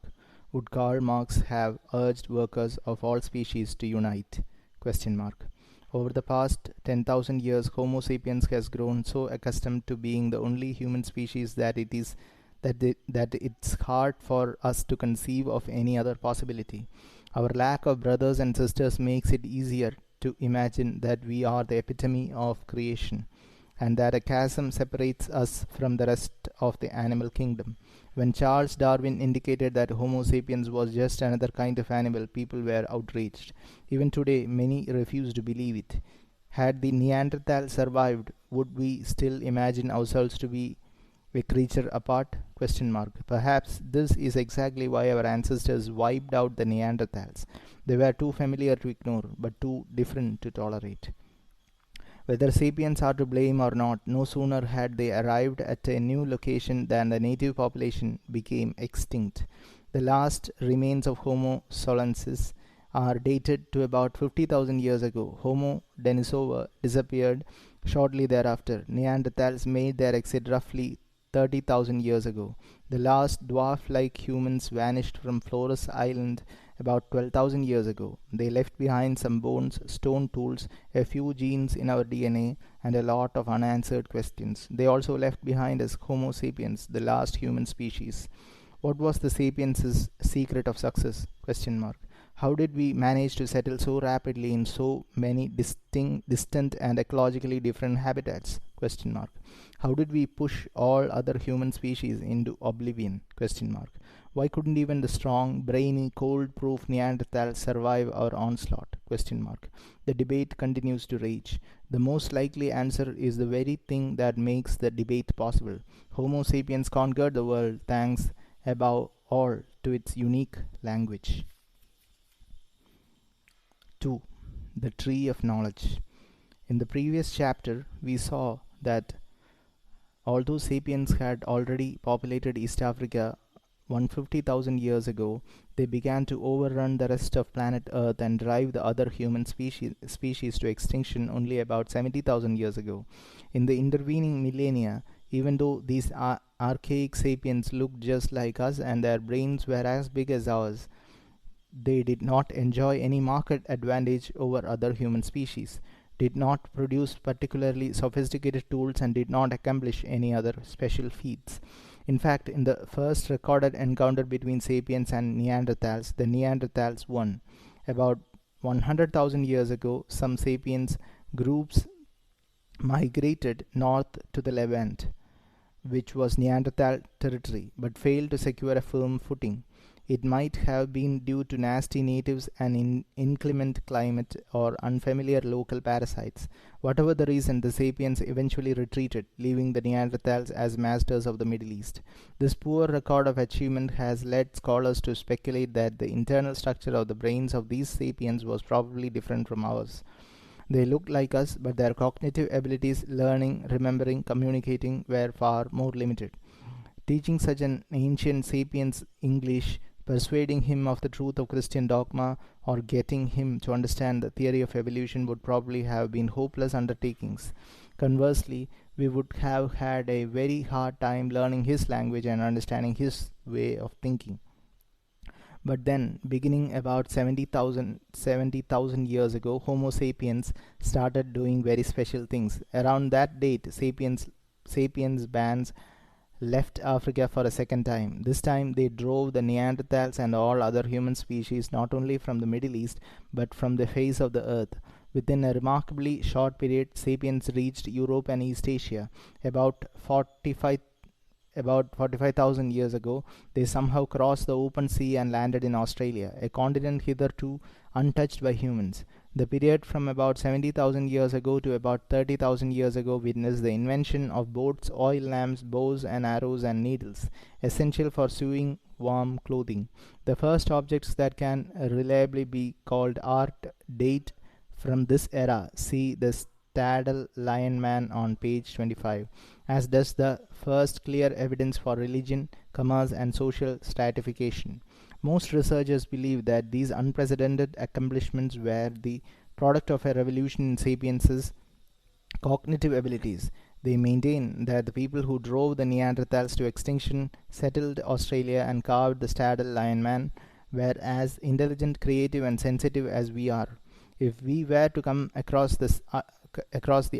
Would Karl Marx have urged workers of all species to unite? Question mark. Over the past 10,000 years, Homo sapiens has grown so accustomed to being the only human species that it's hard for us to conceive of any other possibility. Our lack of brothers and sisters makes it easier to imagine that we are the epitome of creation, and that a chasm separates us from the rest of the animal kingdom. When Charles Darwin indicated that Homo sapiens was just another kind of animal, people were outraged. Even today, many refuse to believe it. Had the Neanderthal survived, would we still imagine ourselves to be a creature apart? Question mark. Perhaps this is exactly why our ancestors wiped out the Neanderthals. They were too familiar to ignore, but too different to tolerate. Whether sapiens are to blame or not, no sooner had they arrived at a new location than the native population became extinct. The last remains of Homo solensis are dated to about 50,000 years ago. Homo denisova disappeared shortly thereafter. Neanderthals made their exit roughly 30,000 years ago. The last dwarf-like humans vanished from Flores Island about 12,000 years ago. They left behind some bones, stone tools, a few genes in our DNA, and a lot of unanswered questions. They also left behind us Homo sapiens, the last human species. What was the sapiens' secret of success? Question mark. How did we manage to settle so rapidly in so many distant and ecologically different habitats? Question mark. How did we push all other human species into oblivion? Question mark. Why couldn't even the strong, brainy, cold-proof Neanderthal survive our onslaught? Question mark. The debate continues to rage. The most likely answer is the very thing that makes the debate possible. Homo sapiens conquered the world thanks above all to its unique language. 2. The Tree of Knowledge. In the previous chapter, we saw that although sapiens had already populated East Africa 150,000 years ago, they began to overrun the rest of planet Earth and drive the other human species to extinction only about 70,000 years ago. In the intervening millennia, even though these archaic sapiens looked just like us and their brains were as big as ours, they did not enjoy any market advantage over other human species, did not produce particularly sophisticated tools, and did not accomplish any other special feats. In fact, in the first recorded encounter between sapiens and Neanderthals, the Neanderthals won. About 100,000 years ago, some sapiens groups migrated north to the Levant, which was Neanderthal territory, but failed to secure a firm footing. It might have been due to nasty natives, an inclement climate, or unfamiliar local parasites. Whatever the reason, the sapiens eventually retreated, leaving the Neanderthals as masters of the Middle East. This poor record of achievement has led scholars to speculate that the internal structure of the brains of these sapiens was probably different from ours. They looked like us, but their cognitive abilities, learning, remembering, communicating, were far more limited. Teaching such an ancient sapiens English, persuading him of the truth of Christian dogma, or getting him to understand the theory of evolution would probably have been hopeless undertakings. Conversely, we would have had a very hard time learning his language and understanding his way of thinking. But then, beginning about 70,000 years ago, Homo sapiens started doing very special things. Around that date, sapiens bands left Africa for a second time. This time they drove the Neanderthals and all other human species not only from the Middle East but from the face of the earth. Within a remarkably short period, sapiens reached Europe and East Asia. About 45,000 years ago, they somehow crossed the open sea and landed in Australia, a continent hitherto untouched by humans. The period from about 70,000 years ago to about 30,000 years ago witnessed the invention of boats, oil lamps, bows and arrows, and needles, essential for sewing warm clothing. The first objects that can reliably be called art date from this era. See the Staddle Lion Man on page 25, as does the first clear evidence for religion, commerce, and social stratification. Most researchers believe that these unprecedented accomplishments were the product of a revolution in sapiens' cognitive abilities. They maintain that the people who drove the Neanderthals to extinction, settled Australia, and carved the Staddle Lion Man were as intelligent, creative, and sensitive as we are. If we were to come across the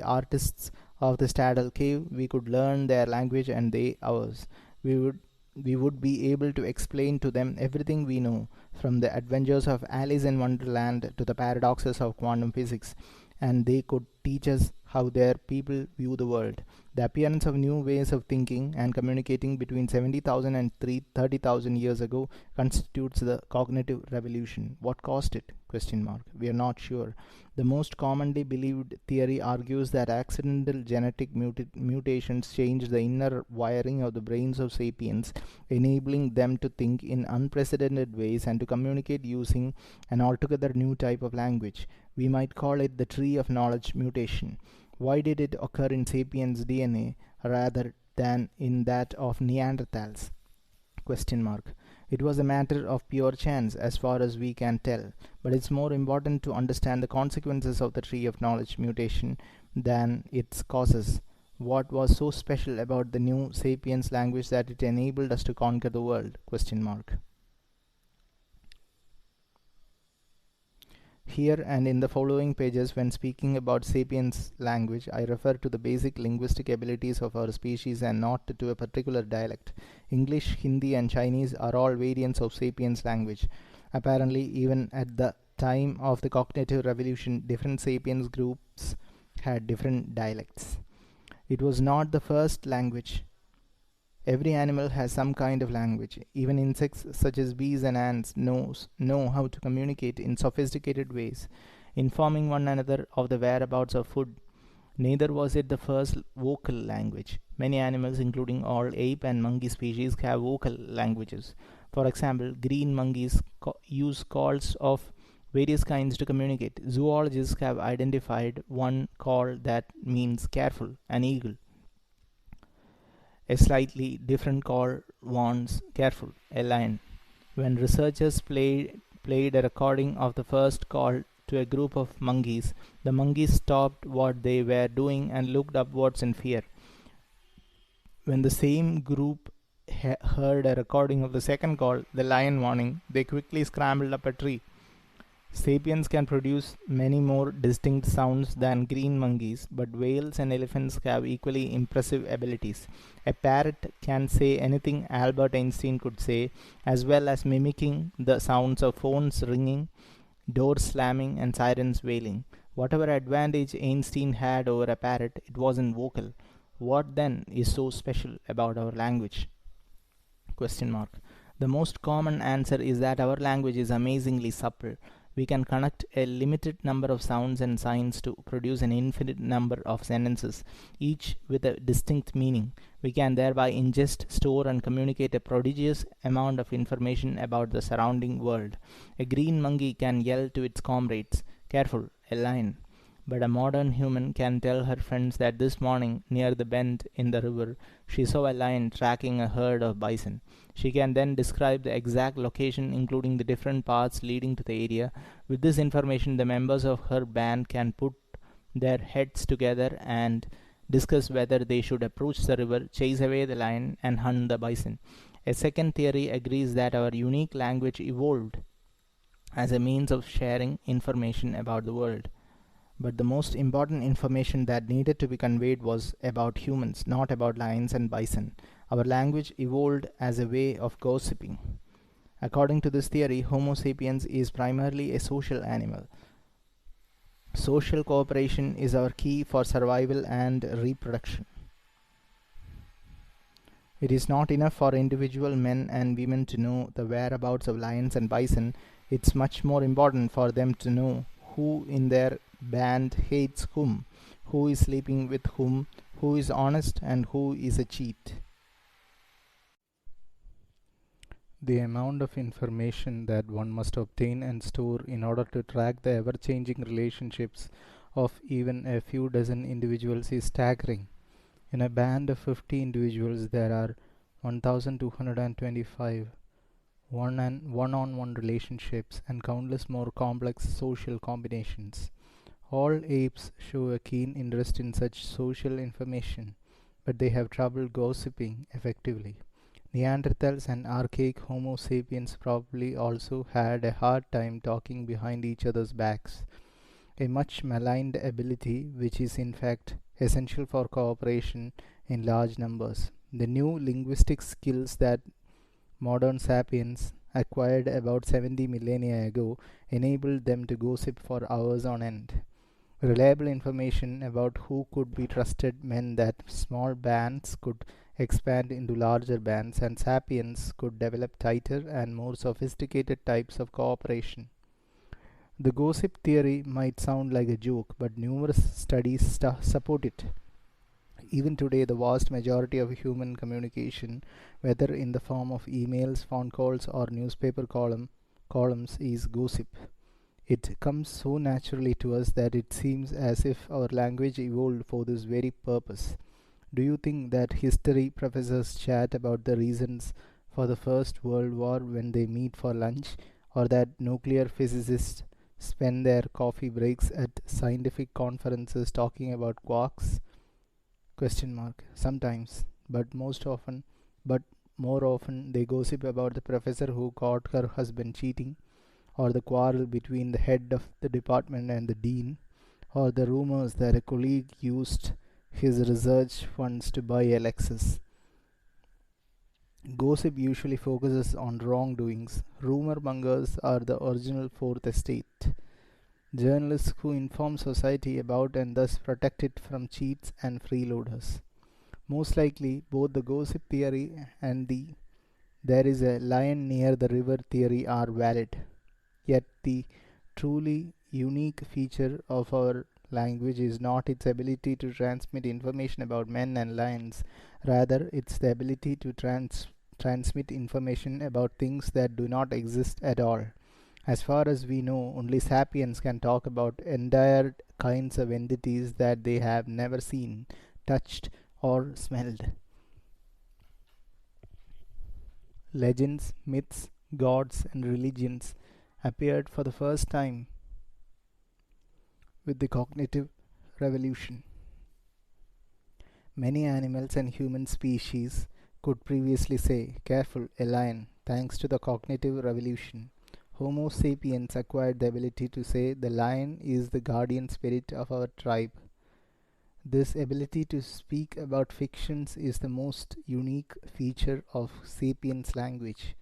artists of the Staddle Cave, we could learn their language and they ours. We would we would be able to explain to them everything we know, from the adventures of Alice in Wonderland to the paradoxes of quantum physics, and they could teach us how their people view the world. The appearance of new ways of thinking and communicating between 70,000 and 30,000 years ago constitutes the cognitive revolution. What caused it? Question mark. We are not sure. The most commonly believed theory argues that accidental genetic mutations changed the inner wiring of the brains of sapiens, enabling them to think in unprecedented ways and to communicate using an altogether new type of language. We might call it the tree of knowledge mutation. Why did it occur in sapiens' DNA rather than in that of Neanderthals? Question mark. It was a matter of pure chance as far as we can tell, but it's more important to understand the consequences of the tree of knowledge mutation than its causes. What was so special about the new sapiens language that it enabled us to conquer the world? Question mark. Here and in the following pages, when speaking about sapiens language, I refer to the basic linguistic abilities of our species and not to a particular dialect. English, Hindi, and Chinese are all variants of sapiens language. Apparently, even at the time of the cognitive revolution, different sapiens groups had different dialects. It was not the first language. Every animal has some kind of language. Even insects such as bees and ants know how to communicate in sophisticated ways, informing one another of the whereabouts of food. Neither was it the first vocal language. Many animals, including all ape and monkey species, have vocal languages. For example, green monkeys use calls of various kinds to communicate. Zoologists have identified one call that means careful, an eagle. A slightly different call warns careful, a lion. When researchers played a recording of the first call to a group of monkeys, the monkeys stopped what they were doing and looked upwards in fear. When the same group heard a recording of the second call, the lion warning, they quickly scrambled up a tree. Sapiens can produce many more distinct sounds than green monkeys, but whales and elephants have equally impressive abilities. A parrot can say anything Albert Einstein could say, as well as mimicking the sounds of phones ringing, doors slamming, and sirens wailing. Whatever advantage Einstein had over a parrot, it wasn't vocal. What then is so special about our language? Question mark. The most common answer is that our language is amazingly supple. We can connect a limited number of sounds and signs to produce an infinite number of sentences, each with a distinct meaning. We can thereby ingest, store, and communicate a prodigious amount of information about the surrounding world. A green monkey can yell to its comrades, "Careful, a lion." But a modern human can tell her friends that this morning, near the bend in the river, she saw a lion tracking a herd of bison. She can then describe the exact location, including the different paths leading to the area. With this information, the members of her band can put their heads together and discuss whether they should approach the river, chase away the lion, and hunt the bison. A second theory agrees that our unique language evolved as a means of sharing information about the world. But the most important information that needed to be conveyed was about humans, not about lions and bison. Our language evolved as a way of gossiping. According to this theory, Homo sapiens is primarily a social animal. Social cooperation is our key for survival and reproduction. It is not enough for individual men and women to know the whereabouts of lions and bison. It's much more important for them to know who in their band hates whom, who is sleeping with whom, who is honest and who is a cheat. The amount of information that one must obtain and store in order to track the ever-changing relationships of even a few dozen individuals is staggering. In a band of 50 individuals, there are 1,225 one-on-one relationships and countless more complex social combinations. All apes show a keen interest in such social information, but they have trouble gossiping effectively. Neanderthals and archaic Homo sapiens probably also had a hard time talking behind each other's backs, a much maligned ability which is in fact essential for cooperation in large numbers. The new linguistic skills that modern sapiens acquired about 70 millennia ago enabled them to gossip for hours on end. Reliable information about who could be trusted meant that small bands could expand into larger bands and sapiens could develop tighter and more sophisticated types of cooperation. The gossip theory might sound like a joke, but numerous studies support it. Even today, the vast majority of human communication, whether in the form of emails, phone calls, or newspaper columns, is gossip. It comes so naturally to us that it seems as if our language evolved for this very purpose. Do you think that history professors chat about the reasons for the First World War when they meet for lunch, or that nuclear physicists spend their coffee breaks at scientific conferences talking about quarks? Question mark. Sometimes, but more often they gossip about the professor who caught her husband cheating, or the quarrel between the head of the department and the dean, or the rumors that a colleague used his research funds to buy a Lexus. Gossip usually focuses on wrongdoings. Rumor mongers are the original fourth estate. Journalists who inform society about and thus protect it from cheats and freeloaders. Most likely, both the gossip theory and the there is a lion near the river theory are valid. Yet the truly unique feature of our language is not its ability to transmit information about men and lions, rather, it's the ability to transmit information about things that do not exist at all. As far as we know, only sapiens can talk about entire kinds of entities that they have never seen, touched, or smelled. Legends, myths, gods, and religions appeared for the first time with the cognitive revolution. Many animals and human species could previously say, "Careful, a lion," thanks to the cognitive revolution. Homo sapiens acquired the ability to say, "The lion is the guardian spirit of our tribe." This ability to speak about fictions is the most unique feature of sapiens language.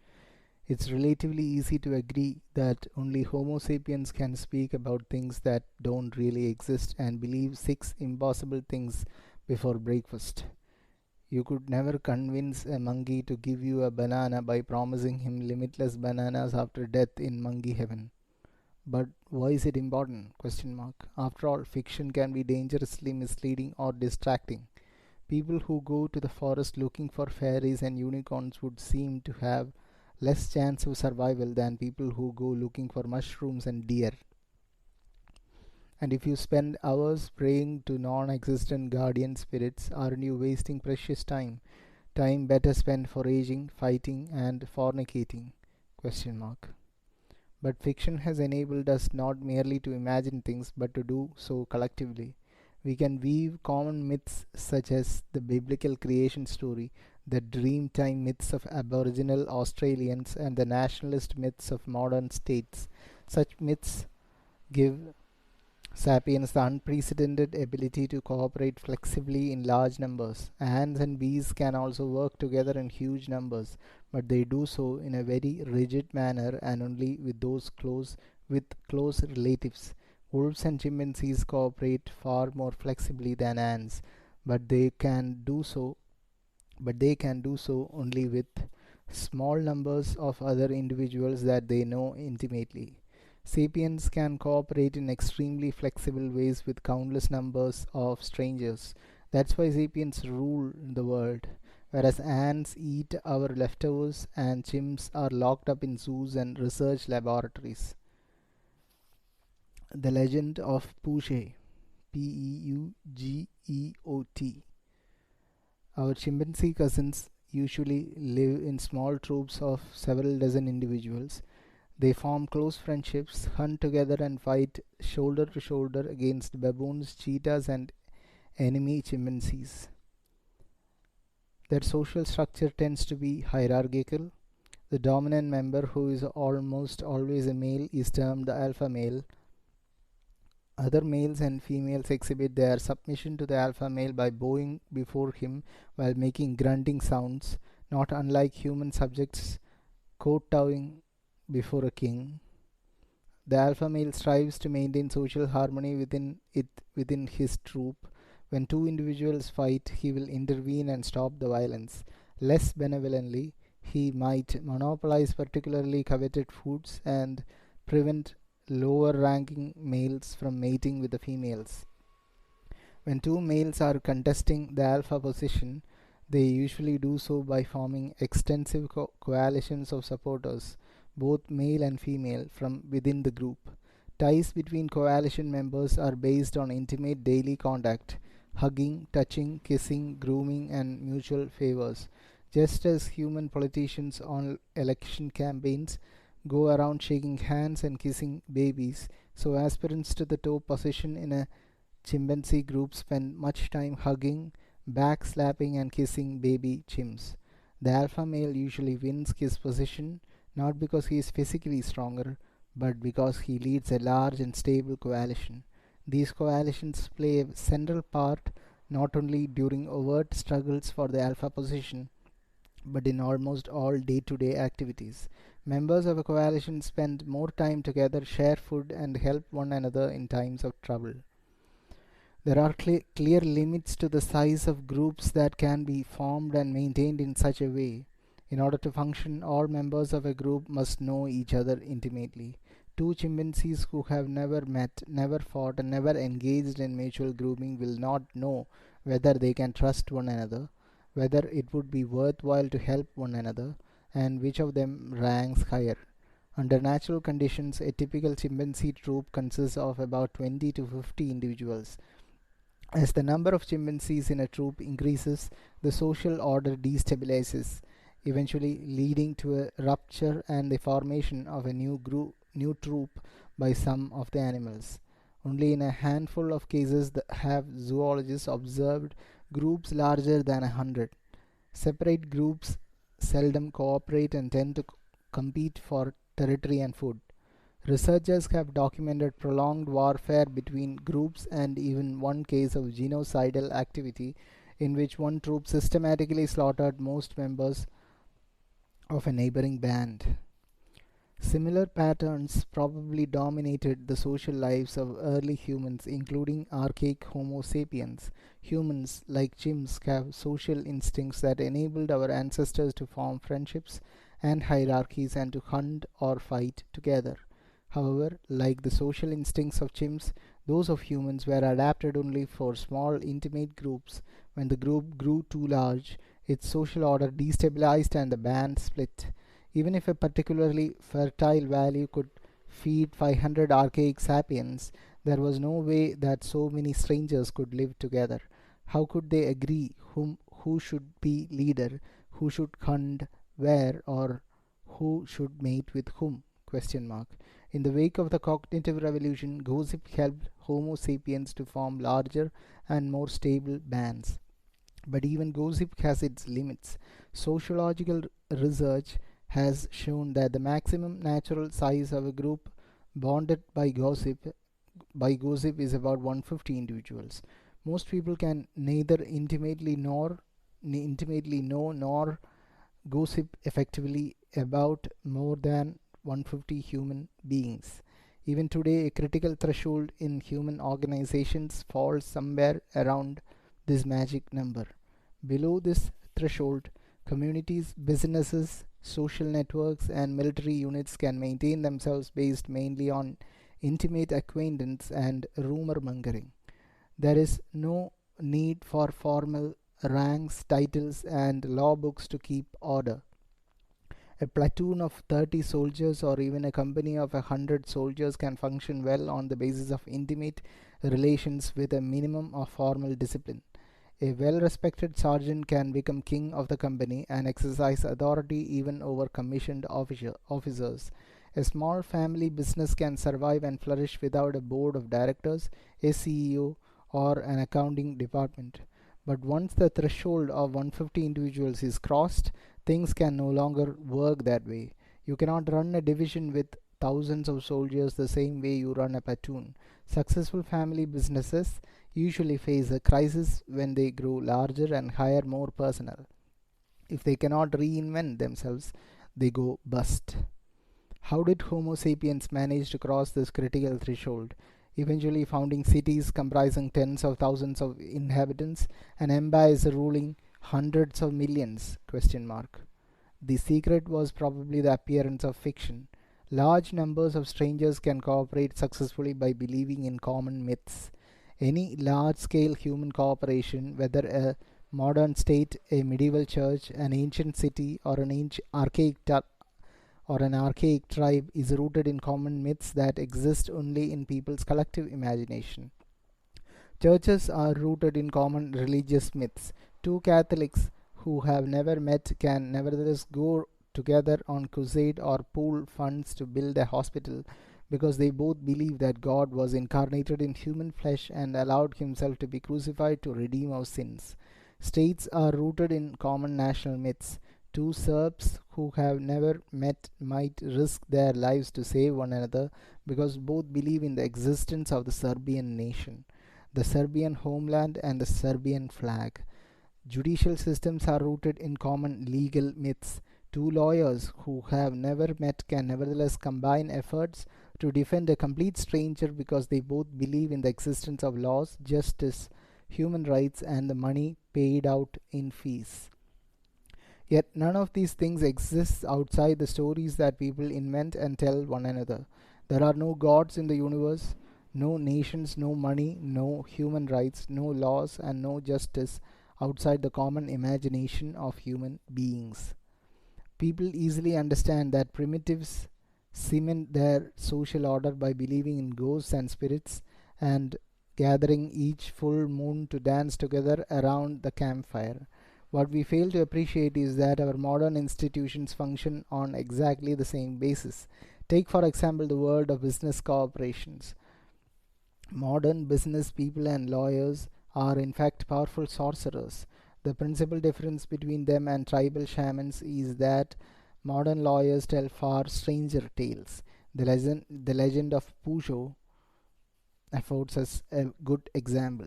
It's relatively easy to agree that only Homo sapiens can speak about things that don't really exist and believe 6 impossible things before breakfast. You could never convince a monkey to give you a banana by promising him limitless bananas after death in monkey heaven. But why is it important? Question mark. After all, fiction can be dangerously misleading or distracting. People who go to the forest looking for fairies and unicorns would seem to have less chance of survival than people who go looking for mushrooms and deer. And if you spend hours praying to non-existent guardian spirits, aren't you wasting precious time? Time better spent foraging, fighting, and fornicating? Question mark. But fiction has enabled us not merely to imagine things, but to do so collectively. We can weave common myths such as the biblical creation story, the Dreamtime myths of Aboriginal Australians, and the nationalist myths of modern states. Such myths give Sapiens, the unprecedented ability to cooperate flexibly in large numbers. Ants and bees can also work together in huge numbers, but they do so in a very rigid manner and only with those close relatives. Wolves and chimpanzees cooperate far more flexibly than ants, but they can do so only with small numbers of other individuals that they know intimately. Sapiens can cooperate in extremely flexible ways with countless numbers of strangers. That's why sapiens rule the world. Whereas ants eat our leftovers and chimps are locked up in zoos and research laboratories. The legend of Puget, Peugeot. Our chimpanzee cousins usually live in small troops of several dozen individuals. They form close friendships, hunt together, and fight shoulder to shoulder against baboons, cheetahs, and enemy chimpanzees. Their social structure tends to be hierarchical. The dominant member, who is almost always a male, is termed the alpha male. Other males and females exhibit their submission to the alpha male by bowing before him while making grunting sounds, not unlike human subjects kowtowing before a king. The alpha male strives to maintain social harmony within his troop. When two individuals fight, he will intervene and stop the violence. Less benevolently, he might monopolize particularly coveted foods and prevent lower ranking males from mating with the females. When two males are contesting the alpha position, they usually do so by forming extensive coalitions of supporters, both male and female, from within the group. Ties between coalition members are based on intimate daily contact, hugging, touching, kissing, grooming, and mutual favors. Just as human politicians on election campaigns go around shaking hands and kissing babies, so aspirants to the top position in a chimpanzee group spend much time hugging, backslapping, and kissing baby chimps. The alpha male usually wins his position not because he is physically stronger, but because he leads a large and stable coalition. These coalitions play a central part not only during overt struggles for the alpha position, but in almost all day to day activities. Members of a coalition spend more time together, share food, and help one another in times of trouble. There are clear limits to the size of groups that can be formed and maintained in such a way. In order to function, all members of a group must know each other intimately. Two chimpanzees who have never met, never fought, and never engaged in mutual grooming will not know whether they can trust one another, whether it would be worthwhile to help one another, and which of them ranks higher. Under natural conditions, a typical chimpanzee troop consists of about 20 to 50 individuals. As the number of chimpanzees in a troop increases, the social order destabilizes, eventually leading to a rupture and the formation of a new troop by some of the animals. Only in a handful of cases have zoologists observed groups larger than 100. Separate groups seldom cooperate and tend to compete for territory and food. Researchers have documented prolonged warfare between groups and even one case of genocidal activity in which one troop systematically slaughtered most members of a neighboring band. Similar patterns probably dominated the social lives of early humans, including archaic Homo sapiens. Humans, like chimps, have social instincts that enabled our ancestors to form friendships and hierarchies and to hunt or fight together. However, like the social instincts of chimps, those of humans were adapted only for small, intimate groups. When the group grew too large, its social order destabilized and the band split. Even if a particularly fertile valley could feed 500 archaic sapiens, there was no way that so many strangers could live together. How could they agree who should be leader, who should hunt where, or who should mate with whom? Question mark. In the wake of the cognitive revolution, gossip helped Homo sapiens to form larger and more stable bands. But even gossip has its limits. Sociological research has shown that the maximum natural size of a group bonded by gossip by gossip is about 150 individuals. Most people can neither intimately know nor gossip effectively about more than 150 human beings. Even today, a critical threshold in human organizations falls somewhere around this magic number. Below this threshold, communities, businesses, social networks, and military units can maintain themselves based mainly on intimate acquaintance and rumor mongering. There is no need for formal ranks, titles, and law books to keep order. A platoon of 30 soldiers or even a company of 100 soldiers can function well on the basis of intimate relations with a minimum of formal discipline. A well respected sergeant can become king of the company and exercise authority even over commissioned officers. A small family business can survive and flourish without a board of directors, a CEO, or an accounting department. But once the threshold of 150 individuals is crossed, things can no longer work that way. You cannot run a division with thousands of soldiers the same way you run a platoon. Successful family businesses usually face a crisis when they grow larger and hire more personnel. If they cannot reinvent themselves, they go bust. How did Homo sapiens manage to cross this critical threshold, eventually founding cities comprising tens of thousands of inhabitants and empires ruling hundreds of millions? Question mark. The secret was probably the appearance of fiction. Large numbers of strangers can cooperate successfully by believing in common myths. Any large scale human cooperation, whether a modern state, a medieval church, an ancient city, or an archaic tribe, is rooted in common myths that exist only in people's collective imagination. Churches are rooted in common religious myths. Two Catholics who have never met can nevertheless go together on crusade or pool funds to build a hospital because they both believe that God was incarnated in human flesh and allowed himself to be crucified to redeem our sins. States are rooted in common national myths. Two Serbs who have never met might risk their lives to save one another because both believe in the existence of the Serbian nation, the Serbian homeland, and the Serbian flag. Judicial systems are rooted in common legal myths. Two lawyers who have never met can nevertheless combine efforts to defend a complete stranger because they both believe in the existence of laws, justice, human rights, and the money paid out in fees. Yet none of these things exists outside the stories that people invent and tell one another. There are no gods in the universe, no nations, no money, no human rights, no laws, and no justice outside the common imagination of human beings. People easily understand that primitives cement their social order by believing in ghosts and spirits and gathering each full moon to dance together around the campfire. What we fail to appreciate is that our modern institutions function on exactly the same basis. Take, for example, the world of business corporations. Modern business people and lawyers are in fact powerful sorcerers. The principal difference between them and tribal shamans is that modern lawyers tell far stranger tales. The legend of Peugeot affords us a good example.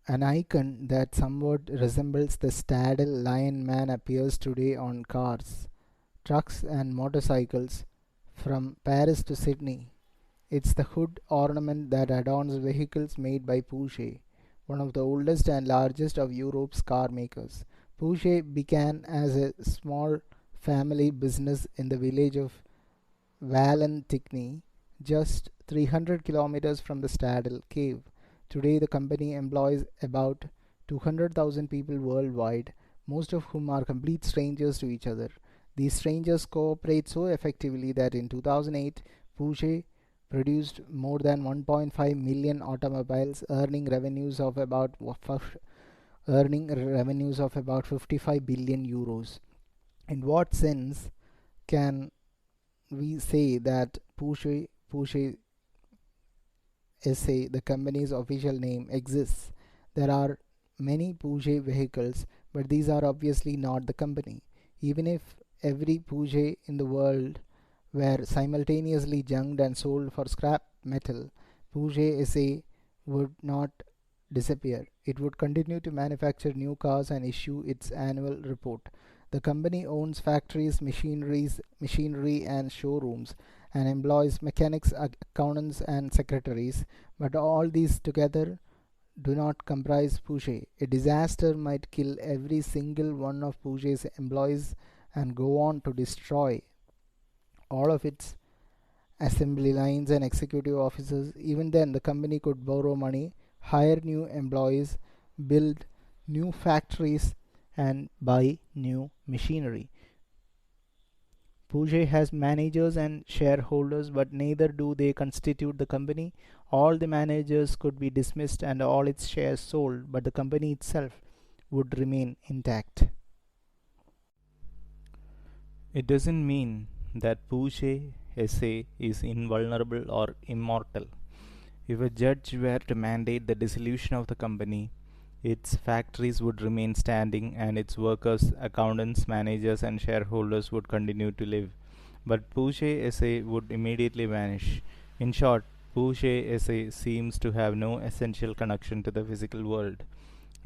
An icon that somewhat resembles the Staddle Lion Man appears today on cars, trucks, and motorcycles from Paris to Sydney. It's the hood ornament that adorns vehicles made by Porsche, one of the oldest and largest of Europe's car makers. Porsche began as a small family business in the village of Valentigney, just 300 kilometers from the Staddle Cave. Today, the company employs about 200,000 people worldwide, most of whom are complete strangers to each other. These strangers cooperate so effectively that in 2008, Porsche produced more than 1.5 million automobiles, earning revenues of about 55 billion euros. In what sense can we say that Porsche SA, the company's official name, exists? There are many Porsche vehicles, but these are obviously not the company. Even if every Porsche in the world were simultaneously junked and sold for scrap metal, Peugeot SA would not disappear. It would continue to manufacture new cars and issue its annual report. The company owns factories, machinery and showrooms and employs mechanics, accountants and secretaries, but all these together do not comprise Peugeot. A disaster might kill every single one of Peugeot's employees and go on to destroy all of its assembly lines and executive officers. Even then, the company could borrow money, hire new employees, build new factories, and buy new machinery. Peugeot has managers and shareholders, but neither do they constitute the company. All the managers could be dismissed and all its shares sold, but the company itself would remain intact. It doesn't mean that Peugeot SA is invulnerable or immortal. If a judge were to mandate the dissolution of the company, its factories would remain standing and its workers, accountants, managers, and shareholders would continue to live. But Peugeot SA would immediately vanish. In short, Peugeot SA seems to have no essential connection to the physical world.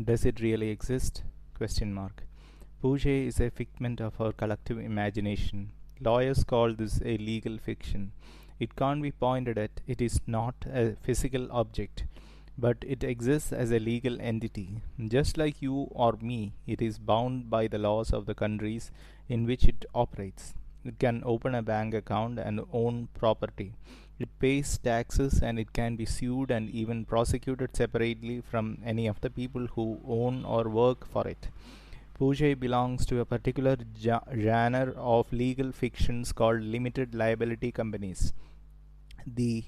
Does it really exist? Question mark. Peugeot is a figment of our collective imagination. Lawyers call this a legal fiction. It can't be pointed at, it is not a physical object, but it exists as a legal entity. Just like you or me, it is bound by the laws of the countries in which it operates. It can open a bank account and own property. It pays taxes and it can be sued and even prosecuted separately from any of the people who own or work for it. Peugeot belongs to a particular genre of legal fictions called limited liability companies. The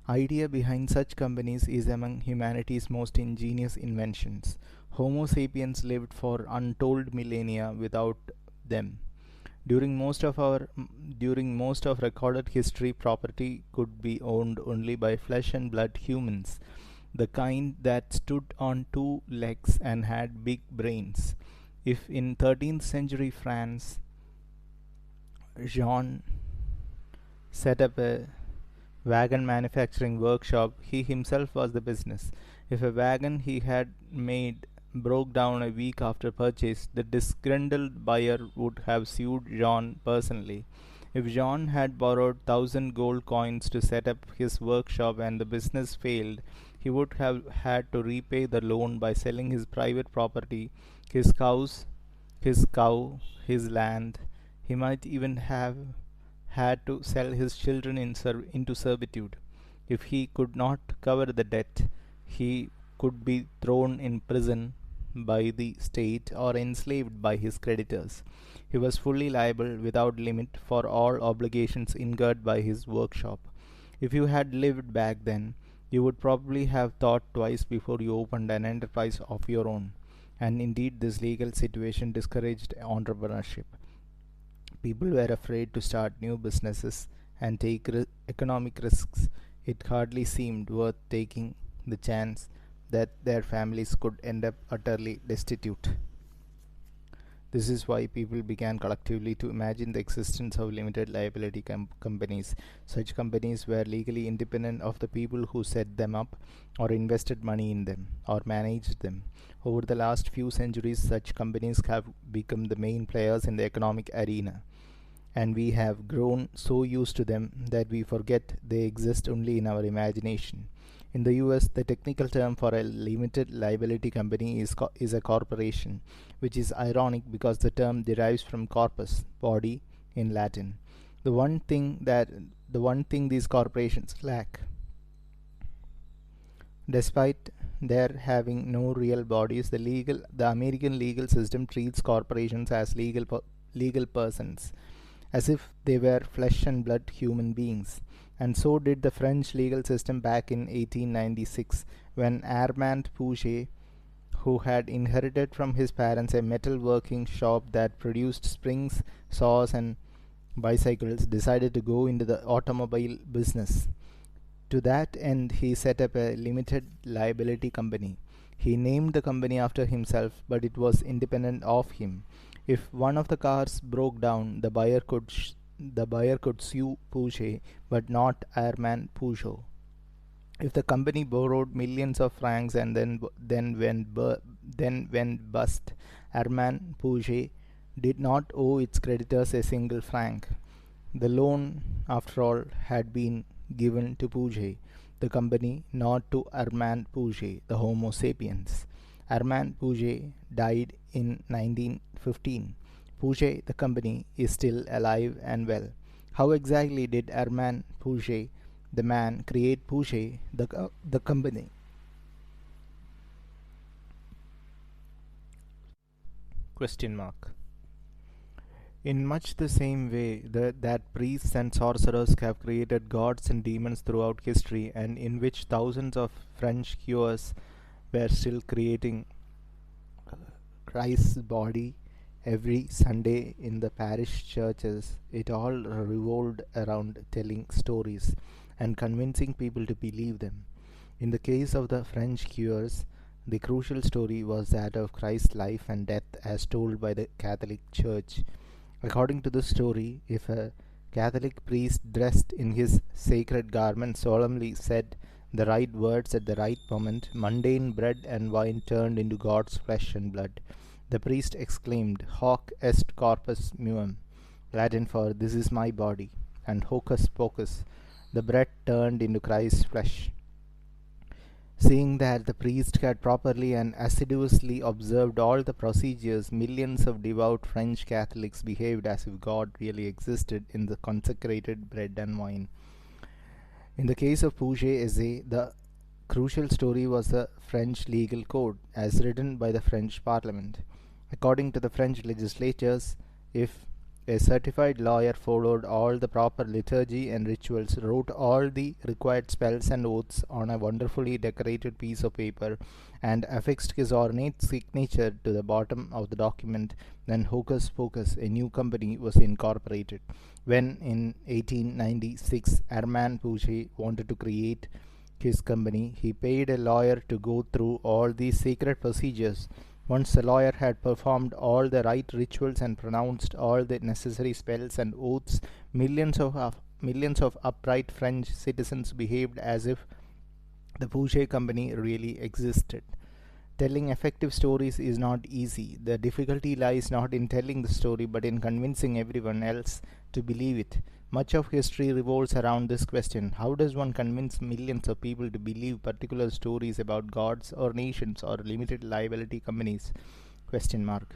idea behind such companies is among humanity's most ingenious inventions. Homo sapiens lived for untold millennia without them. During most of our during most of recorded history, property could be owned only by flesh and blood humans, the kind that stood on two legs and had big brains. If in 13th century France, Jean set up a wagon manufacturing workshop, he himself was the business. If a wagon he had made broke down a week after purchase, the disgruntled buyer would have sued Jean personally. If Jean had borrowed 1,000 gold coins to set up his workshop and the business failed, he would have had to repay the loan by selling his private property, his cows, his cow, his land. He might even have had to sell his children into servitude. If he could not cover the debt, he could be thrown in prison by the state or enslaved by his creditors. He was fully liable without limit for all obligations incurred by his workshop. If you had lived back then, you would probably have thought twice before you opened an enterprise of your own. And indeed, this legal situation discouraged entrepreneurship. People were afraid to start new businesses and take economic risks. It hardly seemed worth taking the chance that their families could end up utterly destitute. This is why people began collectively to imagine the existence of limited liability companies. Such companies were legally independent of the people who set them up, or invested money in them, or managed them. Over the last few centuries, such companies have become the main players in the economic arena, and we have grown so used to them that we forget they exist only in our imagination. In the US, the technical term for a limited liability company is a corporation, which is ironic because the term derives from corpus, body, in Latin. The one thing these corporations lack, despite their having no real bodies, the American legal system treats corporations as legal persons, as if they were flesh and blood human beings. And so did the French legal system back in 1896, when Armand Peugeot, who had inherited from his parents a metal working shop that produced springs, saws, and bicycles, decided to go into the automobile business. To that end, he set up a limited liability company. He named the company after himself, but it was independent of him. If one of the cars broke down, the buyer could the buyer could sue Pouget, but not Armand Peugeot. If the company borrowed millions of francs and then went bust, Armand Pouget did not owe its creditors a single franc. The loan, after all, had been given to Pouget, the company, not to Armand Pouget, the Homo sapiens. Armand Pouget died in 1915. Pouget, the company, is still alive and well. How exactly did Armand Pouget, the man, create Pouget, the company? Question mark. In much the same way that priests and sorcerers have created gods and demons throughout history, and in which thousands of French cures were still creating Christ's body every Sunday in the parish churches, it all revolved around telling stories and convincing people to believe them. In the case of the French cures, the crucial story was that of Christ's life and death as told by the Catholic Church. According to the story, if a Catholic priest dressed in his sacred garment solemnly said the right words at the right moment, mundane bread and wine turned into God's flesh and blood. The priest exclaimed, Hoc est corpus meum, Latin for this is my body, and hocus pocus, the bread turned into Christ's flesh. Seeing that the priest had properly and assiduously observed all the procedures, millions of devout French Catholics behaved as if God really existed in the consecrated bread and wine. In the case of Pouget Essay, the crucial story was the French legal code, as written by the French Parliament. According to the French legislatures, if a certified lawyer followed all the proper liturgy and rituals, wrote all the required spells and oaths on a wonderfully decorated piece of paper, and affixed his ornate signature to the bottom of the document, then hocus pocus, a new company was incorporated. When in 1896 Armand Pouget wanted to create his company, he paid a lawyer to go through all these secret procedures. Once the lawyer had performed all the right rituals and pronounced all the necessary spells and oaths, millions of upright French citizens behaved as if the Pouget company really existed. Telling effective stories is not easy. The difficulty lies not in telling the story but in convincing everyone else to believe it. Much of history revolves around this question. How does one convince millions of people to believe particular stories about gods or nations or limited liability companies? Question mark.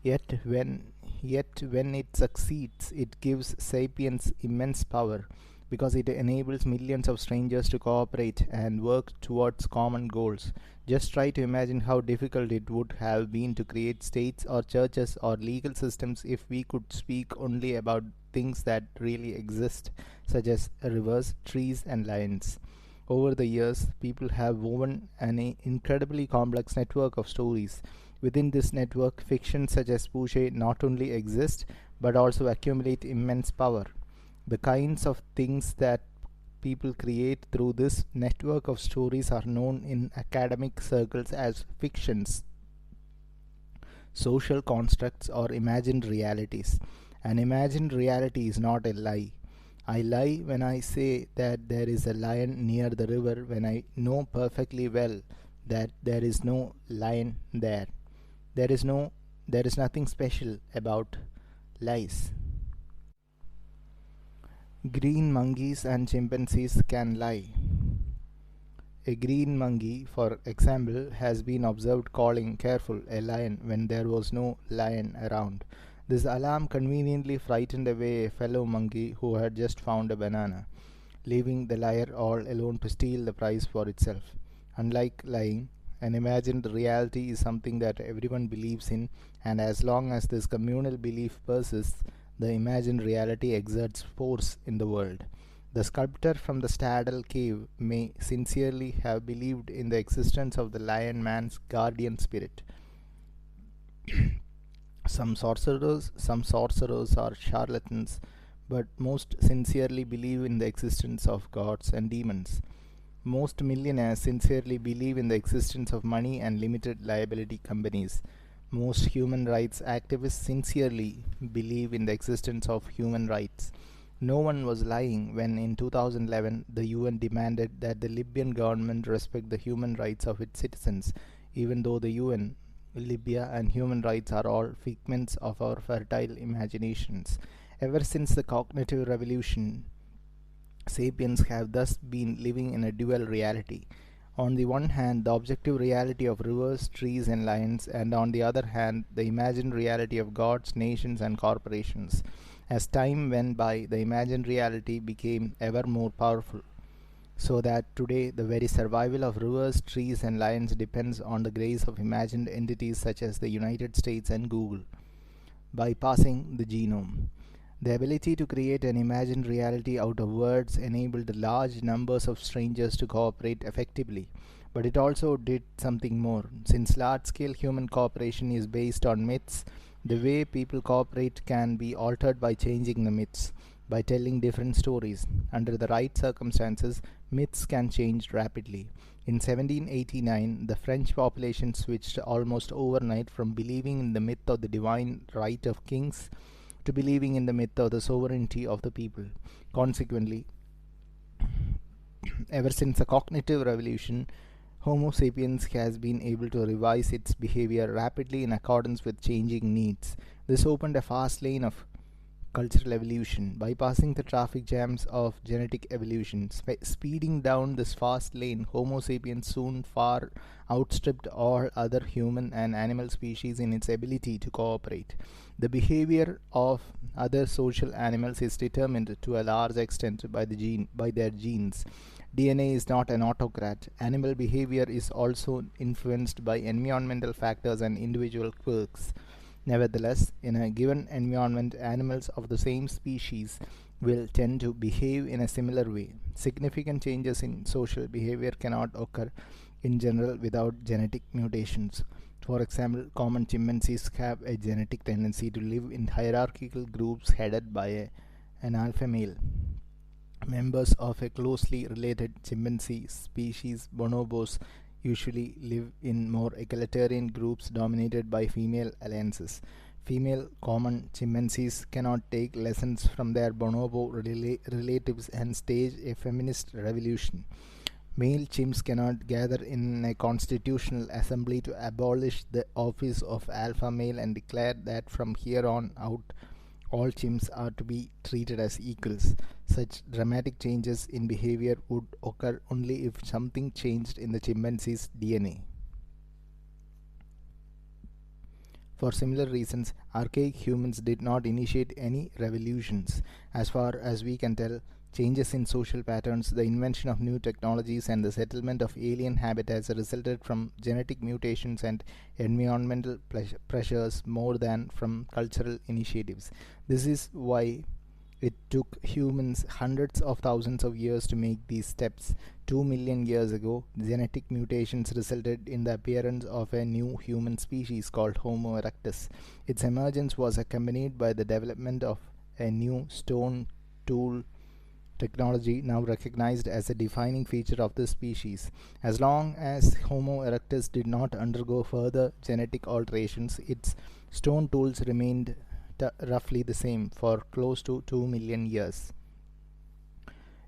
Yet when it succeeds, it gives sapiens immense power because it enables millions of strangers to cooperate and work towards common goals. Just try to imagine how difficult it would have been to create states or churches or legal systems if we could speak only about things that really exist, such as rivers, trees, and lions. Over the years, people have woven an incredibly complex network of stories. Within this network, fictions such as Pouget not only exist but also accumulate immense power. The kinds of things that people create through this network of stories are known in academic circles as fictions, social constructs, or imagined realities. An imagined reality is not a lie. I lie when I say that there is a lion near the river when I know perfectly well that there is no lion there. There is no there is nothing special about lies. Green monkeys and chimpanzees can lie. A green monkey, for example, has been observed calling "careful" a lion when there was no lion around. This alarm conveniently frightened away a fellow monkey who had just found a banana, leaving the liar all alone to steal the prize for itself. Unlike lying, an imagined reality is something that everyone believes in, and as long as this communal belief persists, the imagined reality exerts force in the world. The sculptor from the Stadel cave may sincerely have believed in the existence of the lion man's guardian spirit. Some sorcerers are charlatans, but most sincerely believe in the existence of gods and demons. Most millionaires sincerely believe in the existence of money and limited liability companies. Most human rights activists sincerely believe in the existence of human rights. No one was lying when in 2011 the UN demanded that the Libyan government respect the human rights of its citizens, even though the UN, Libya, and human rights are all figments of our fertile imaginations. Ever since the cognitive revolution, sapiens have thus been living in a dual reality. On the one hand, the objective reality of rivers, trees, and lions, and on the other hand, the imagined reality of gods, nations, and corporations. As time went by, the imagined reality became ever more powerful, so that today the very survival of rivers, trees, and lions depends on the grace of imagined entities such as the United States and Google. Bypassing the genome. The ability to create an imagined reality out of words enabled large numbers of strangers to cooperate effectively. But it also did something more. Since large scale human cooperation is based on myths, the way people cooperate can be altered by changing the myths, by telling different stories. Under the right circumstances, myths can change rapidly. In 1789, the French population switched almost overnight from believing in the myth of the divine right of kings to believing in the myth of the sovereignty of the people. Consequently, ever since the cognitive revolution, Homo sapiens has been able to revise its behavior rapidly in accordance with changing needs. This opened a fast lane of cultural evolution, bypassing the traffic jams of genetic evolution. Speeding down this fast lane, Homo sapiens soon far outstripped all other human and animal species in its ability to cooperate. The behavior of other social animals is determined to a large extent by their genes. DNA is not an autocrat. Animal behavior is also influenced by environmental factors and individual quirks. Nevertheless, in a given environment, animals of the same species will tend to behave in a similar way. Significant changes in social behavior cannot occur in general without genetic mutations. For example, common chimpanzees have a genetic tendency to live in hierarchical groups headed by an alpha male. Members of a closely related chimpanzee species, bonobos, usually live in more egalitarian groups dominated by female alliances. Female common chimpanzees cannot take lessons from their bonobo relatives and stage a feminist revolution. Male chimps cannot gather in a constitutional assembly to abolish the office of alpha male and declare that from here on out all chimps are to be treated as equals. Such dramatic changes in behavior would occur only if something changed in the chimpanzee's DNA. For similar reasons, archaic humans did not initiate any revolutions. As far as we can tell, changes in social patterns, the invention of new technologies, and the settlement of alien habitats resulted from genetic mutations and environmental pressures more than from cultural initiatives. This is why it took humans hundreds of thousands of years to make these steps. 2 million years ago, genetic mutations resulted in the appearance of a new human species called Homo erectus. Its emergence was accompanied by the development of a new stone tool technology now recognized as a defining feature of this species. As long as Homo erectus did not undergo further genetic alterations, its stone tools remained roughly the same for close to 2 million years.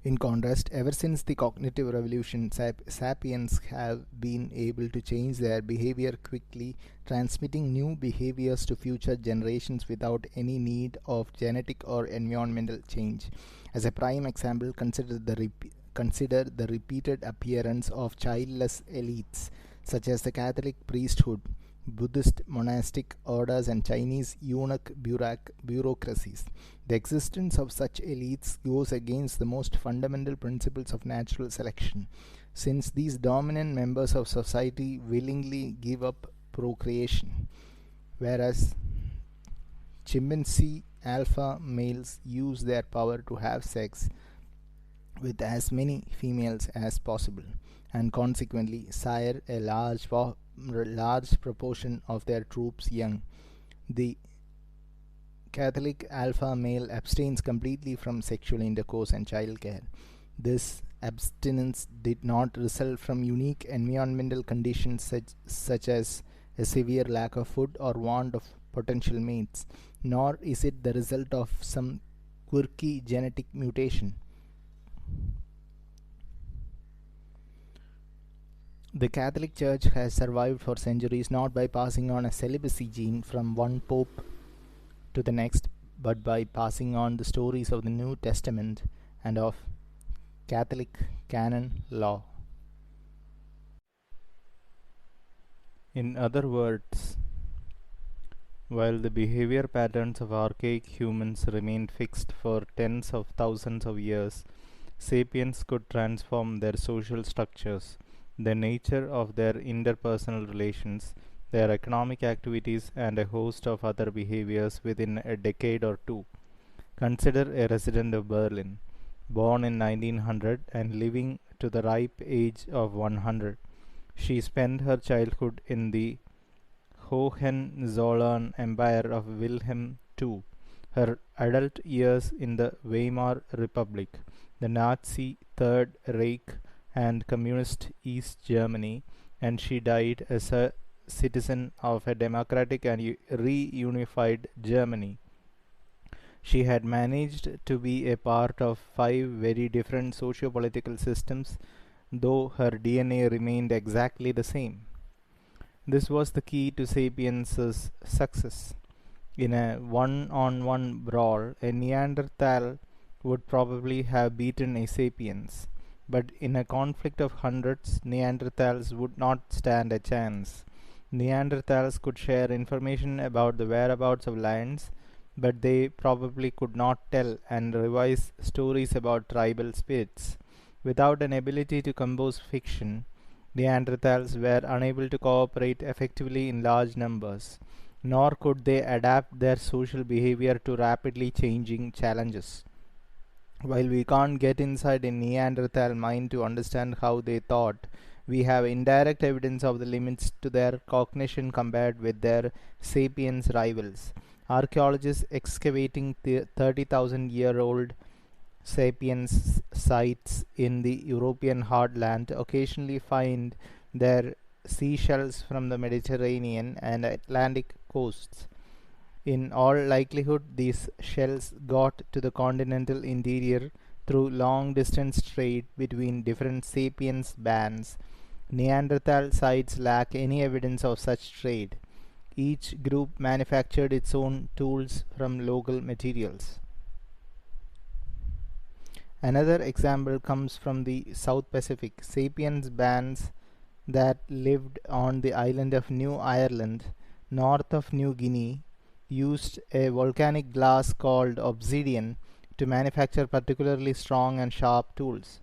In contrast, ever since the cognitive revolution, sapiens have been able to change their behavior quickly, transmitting new behaviors to future generations without any need of genetic or environmental change. As a prime example, consider the repeated appearance of childless elites, such as the Catholic priesthood, Buddhist monastic orders, and Chinese eunuch bureaucracies. The existence of such elites goes against the most fundamental principles of natural selection, since these dominant members of society willingly give up procreation, whereas chimpanzee alpha males use their power to have sex with as many females as possible, and consequently sire a large proportion of their troops young. The Catholic alpha male abstains completely from sexual intercourse and childcare. This abstinence did not result from unique environmental conditions such as a severe lack of food, or want of potential mates, nor is it the result of some quirky genetic mutation. The Catholic Church has survived for centuries not by passing on a celibacy gene from one pope to the next, but by passing on the stories of the New Testament and of Catholic canon law. In other words, while the behavior patterns of archaic humans remained fixed for tens of thousands of years, sapiens could transform their social structures, the nature of their interpersonal relations, their economic activities, and a host of other behaviors within a decade or two. Consider a resident of Berlin, born in 1900 and living to the ripe age of 100. She spent her childhood in the Hohenzollern Empire of Wilhelm II, her adult years in the Weimar Republic, the Nazi Third Reich, and Communist East Germany, and she died as a citizen of a democratic and reunified Germany. She had managed to be a part of five very different socio-political systems, though her DNA remained exactly the same. This was the key to Sapiens' success. In a one-on-one brawl, a Neanderthal would probably have beaten a Sapiens, but in a conflict of hundreds, Neanderthals would not stand a chance. Neanderthals could share information about the whereabouts of lions, but they probably could not tell and revise stories about tribal spirits. Without an ability to compose fiction, Neanderthals were unable to cooperate effectively in large numbers, nor could they adapt their social behavior to rapidly changing challenges. While we can't get inside a Neanderthal mind to understand how they thought, we have indirect evidence of the limits to their cognition compared with their sapiens rivals. Archaeologists excavating 30,000-year-old sapiens sites in the European heartland occasionally find their seashells from the Mediterranean and Atlantic coasts. In all likelihood, these shells got to the continental interior through long distance trade between different sapiens bands. Neanderthal sites lack any evidence of such trade. Each group manufactured its own tools from local materials. Another example comes from the South Pacific. Sapiens bands that lived on the island of New Ireland, north of New Guinea, used a volcanic glass called obsidian to manufacture particularly strong and sharp tools.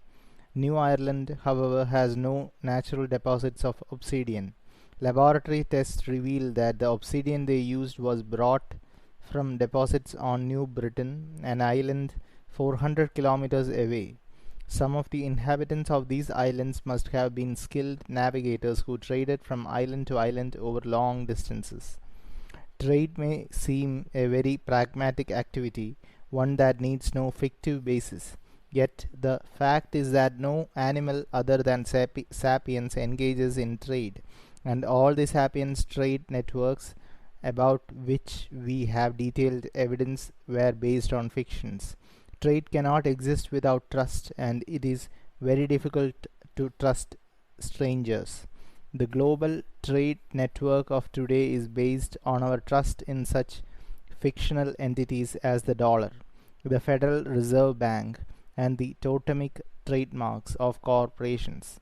New Ireland, however, has no natural deposits of obsidian. Laboratory tests reveal that the obsidian they used was brought from deposits on New Britain, an island 400 kilometers away. Some of the inhabitants of these islands must have been skilled navigators who traded from island to island over long distances. Trade may seem a very pragmatic activity, one that needs no fictive basis. Yet the fact is that no animal other than sapiens engages in trade, and all the sapiens trade networks about which we have detailed evidence were based on fictions. Trade cannot exist without trust, and it is very difficult to trust strangers. The global trade network of today is based on our trust in such fictional entities as the dollar, the Federal Reserve Bank, and the totemic trademarks of corporations.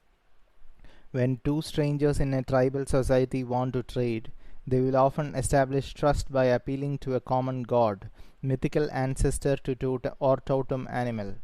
When two strangers in a tribal society want to trade, they will often establish trust by appealing to a common god, mythical ancestor or totem animal.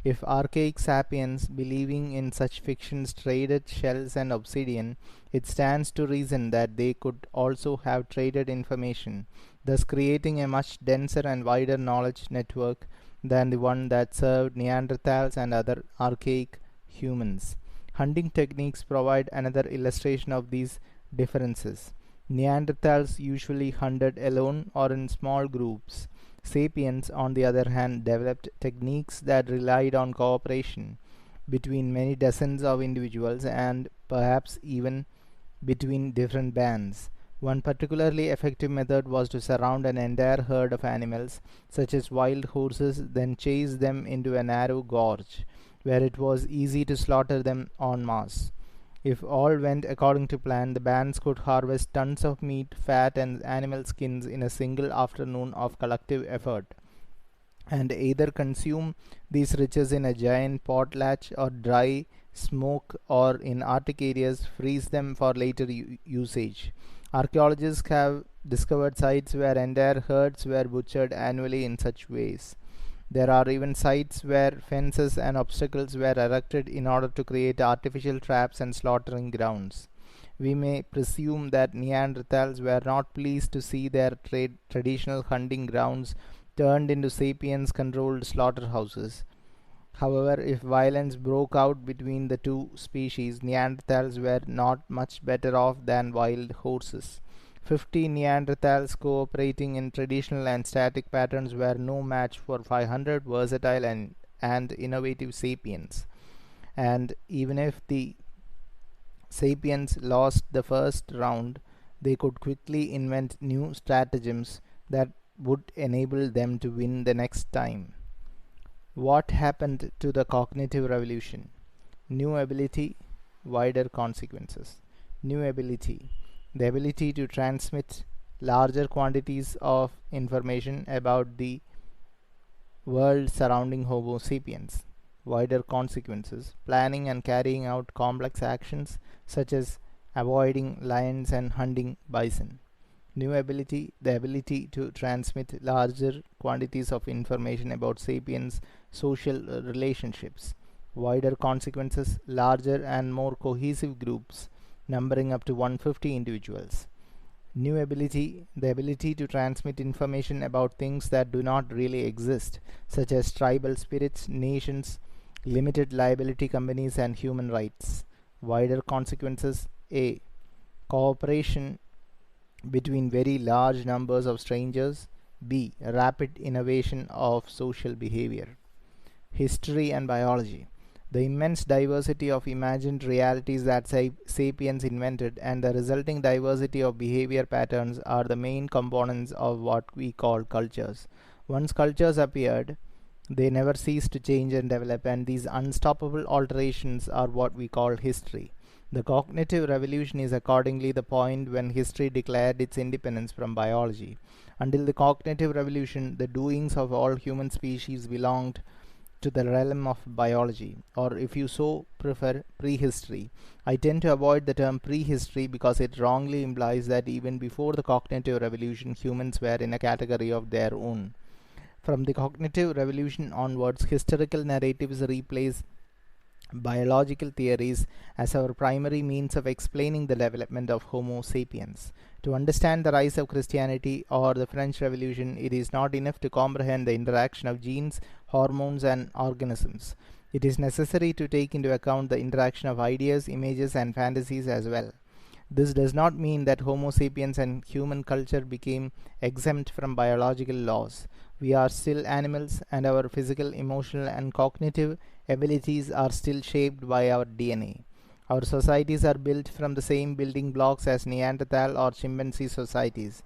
If archaic sapiens believing in such fictions traded shells and obsidian, it stands to reason that they could also have traded information, thus creating a much denser and wider knowledge network than the one that served Neanderthals and other archaic humans. Hunting techniques provide another illustration of these differences. Neanderthals usually hunted alone or in small groups. Sapiens, on the other hand, developed techniques that relied on cooperation between many dozens of individuals and perhaps even between different bands. One particularly effective method was to surround an entire herd of animals, such as wild horses, then chase them into a narrow gorge, where it was easy to slaughter them en masse. If all went according to plan, the bands could harvest tons of meat, fat, and animal skins in a single afternoon of collective effort, and either consume these riches in a giant potlatch or dry, smoke, or in Arctic areas freeze them for later usage. Archaeologists have discovered sites where entire herds were butchered annually in such ways. There are even sites where fences and obstacles were erected in order to create artificial traps and slaughtering grounds. We may presume that Neanderthals were not pleased to see their traditional hunting grounds turned into sapiens controlled slaughterhouses. However, if violence broke out between the two species, Neanderthals were not much better off than wild horses. 50 Neanderthals cooperating in traditional and static patterns were no match for 500 versatile and innovative sapiens. And even if the sapiens lost the first round, they could quickly invent new stratagems that would enable them to win the next time. What happened to the cognitive revolution? New ability, wider consequences. New ability, the ability to transmit larger quantities of information about the world surrounding Homo sapiens. Wider consequences, planning and carrying out complex actions such as avoiding lions and hunting bison. New ability, the ability to transmit larger quantities of information about sapiens' social relationships. Wider consequences, larger and more cohesive groups numbering up to 150 individuals. New ability, the ability to transmit information about things that do not really exist, such as tribal spirits, nations, limited liability companies, and human rights. Wider consequences, A. Cooperation between very large numbers of strangers. B. Rapid innovation of social behavior. History and biology. The immense diversity of imagined realities that sapiens invented and the resulting diversity of behavior patterns are the main components of what we call cultures. Once cultures appeared, they never cease to change and develop, and these unstoppable alterations are what we call history. The cognitive revolution is accordingly the point when history declared its independence from biology. Until the cognitive revolution, the doings of all human species belonged to the realm of biology, or if you so prefer, prehistory. I tend to avoid the term prehistory because it wrongly implies that even before the cognitive revolution, humans were in a category of their own. From the cognitive revolution onwards, historical narratives replace biological theories as our primary means of explaining the development of Homo sapiens. To understand the rise of Christianity or the French Revolution, it is not enough to comprehend the interaction of genes, hormones, and organisms. It is necessary to take into account the interaction of ideas, images, and fantasies as well. This does not mean that Homo sapiens and human culture became exempt from biological laws. We are still animals, and our physical, emotional, and cognitive abilities are still shaped by our DNA. Our societies are built from the same building blocks as Neanderthal or chimpanzee societies,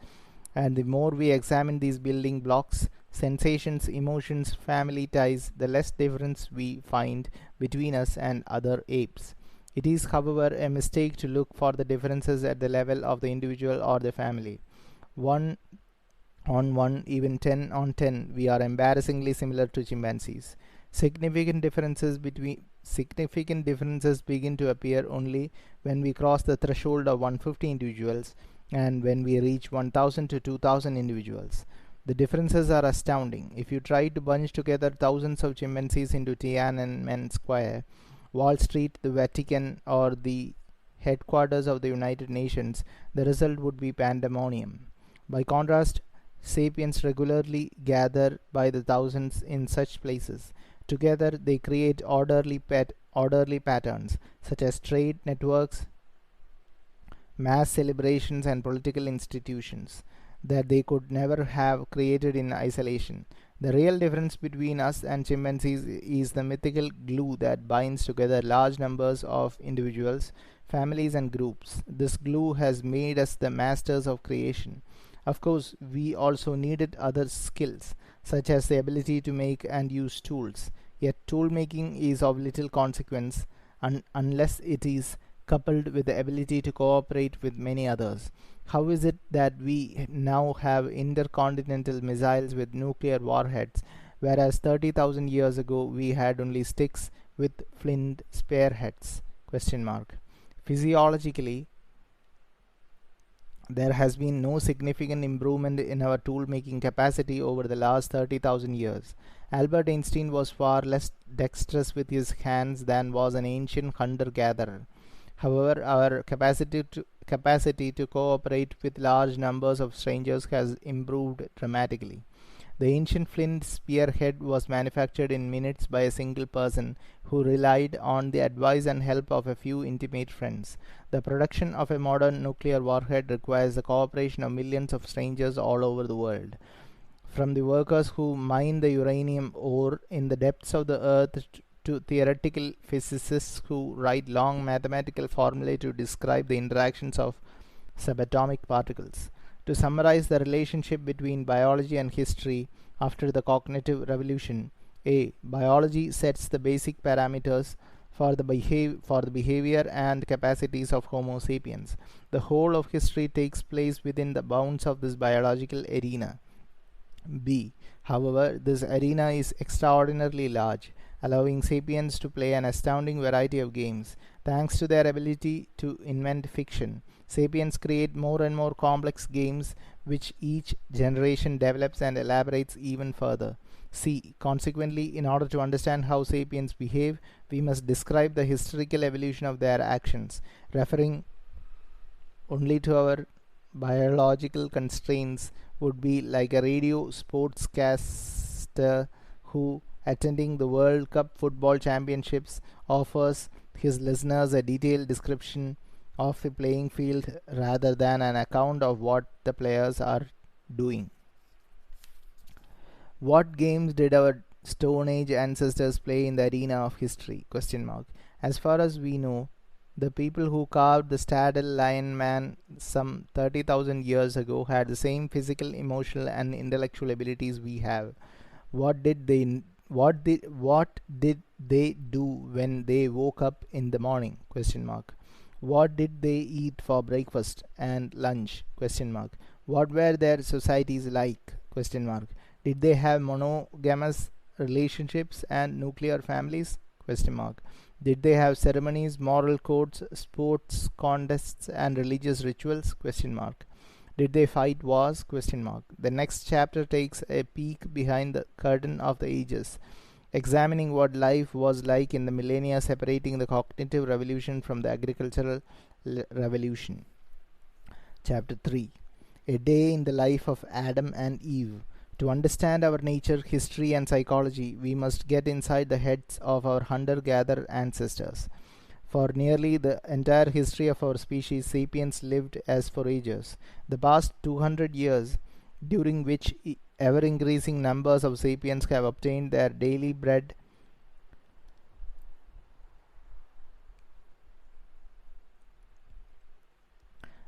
and the more we examine these building blocks, sensations, emotions, family ties, the less difference we find between us and other apes. It is, however, a mistake to look for the differences at the level of the individual or the family. 1 on 1, even 10 on 10, we are embarrassingly similar to chimpanzees. Significant differences begin to appear only when we cross the threshold of 150 individuals and when we reach 1000 to 2000 individuals. The differences are astounding. If you try to bunch together thousands of chimpanzees into Tiananmen Square, Wall Street, the Vatican, or the headquarters of the United Nations, the result would be pandemonium. By contrast, sapiens regularly gather by the thousands in such places. Together, they create orderly patterns, such as trade networks, mass celebrations, and political institutions, that they could never have created in isolation. The real difference between us and chimpanzees is the mythical glue that binds together large numbers of individuals, families, and groups. This glue has made us the masters of creation. Of course, we also needed other skills, such as the ability to make and use tools. Yet, tool making is of little consequence unless it is coupled with the ability to cooperate with many others. How is it that we now have intercontinental missiles with nuclear warheads, whereas 30,000 years ago we had only sticks with flint spearheads? Question mark. Physiologically, there has been no significant improvement in our tool making capacity over the last 30,000 years. Albert Einstein was far less dexterous with his hands than was an ancient hunter gatherer. However, our capacity to cooperate with large numbers of strangers has improved dramatically. The ancient flint spearhead was manufactured in minutes by a single person who relied on the advice and help of a few intimate friends. The production of a modern nuclear warhead requires the cooperation of millions of strangers all over the world. From the workers who mine the uranium ore in the depths of the earth to theoretical physicists who write long mathematical formulae to describe the interactions of subatomic particles. To summarize the relationship between biology and history after the cognitive revolution, A. Biology sets the basic parameters for the behavior and capacities of Homo sapiens. The whole of history takes place within the bounds of this biological arena. B. However, this arena is extraordinarily large, allowing sapiens to play an astounding variety of games. Thanks to their ability to invent fiction, sapiens create more and more complex games which each generation develops and elaborates even further. C. Consequently, in order to understand how sapiens behave, we must describe the historical evolution of their actions. Referring only to our biological constraints would be like a radio sportscaster who, attending the World Cup football championships, offers his listeners a detailed description of the playing field rather than an account of what the players are doing. What games did our Stone Age ancestors play in the arena of history? Question mark. As far as we know, the people who carved the Stadel Lion Man some 30,000 years ago had the same physical, emotional, and intellectual abilities we have. What did they what did they do when they woke up in the morning? Question mark. What did they eat for breakfast and lunch? Question mark. What were their societies like? Question mark. Did they have monogamous relationships and nuclear families? Question mark. Did they have ceremonies, moral codes, sports contests, and religious rituals? Question mark. Did they fight wars? Question mark. The next chapter takes a peek behind the curtain of the ages, examining what life was like in the millennia separating the cognitive revolution from the agricultural revolution. Chapter 3. A day in the life of Adam and Eve. To understand our nature, history, and psychology, we must get inside the heads of our hunter gatherer ancestors. For nearly the entire history of our species, sapiens lived as foragers. The past 200 years, during which ever increasing numbers of sapiens have obtained their daily bread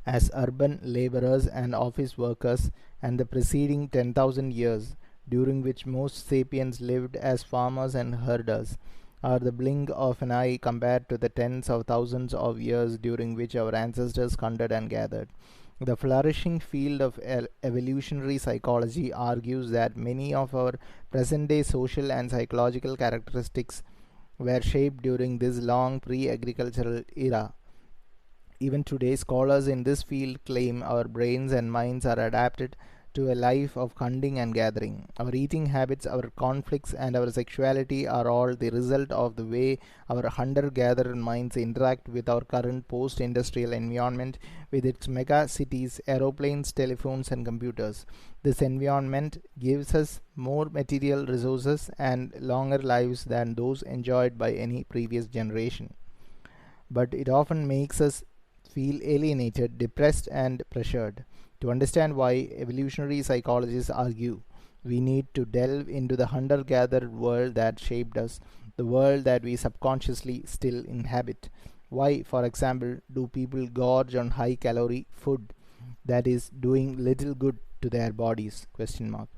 as urban laborers and office workers, and the preceding 10,000 years, during which most sapiens lived as farmers and herders, are the blink of an eye compared to the tens of thousands of years during which our ancestors hunted and gathered. The flourishing field of evolutionary psychology argues that many of our present day social and psychological characteristics were shaped during this long pre agricultural era. Even today, scholars in this field claim our brains and minds are adapted to a life of hunting and gathering. Our eating habits, our conflicts, and our sexuality are all the result of the way our hunter gatherer minds interact with our current post industrial environment with its mega cities, aeroplanes, telephones, and computers. This environment gives us more material resources and longer lives than those enjoyed by any previous generation. But it often makes us feel alienated, depressed, and pressured. To understand why, evolutionary psychologists argue we need to delve into the hunter gatherer world that shaped us, the world that we subconsciously still inhabit. Why, for example, do people gorge on high calorie food that is doing little good to their bodies? Question mark.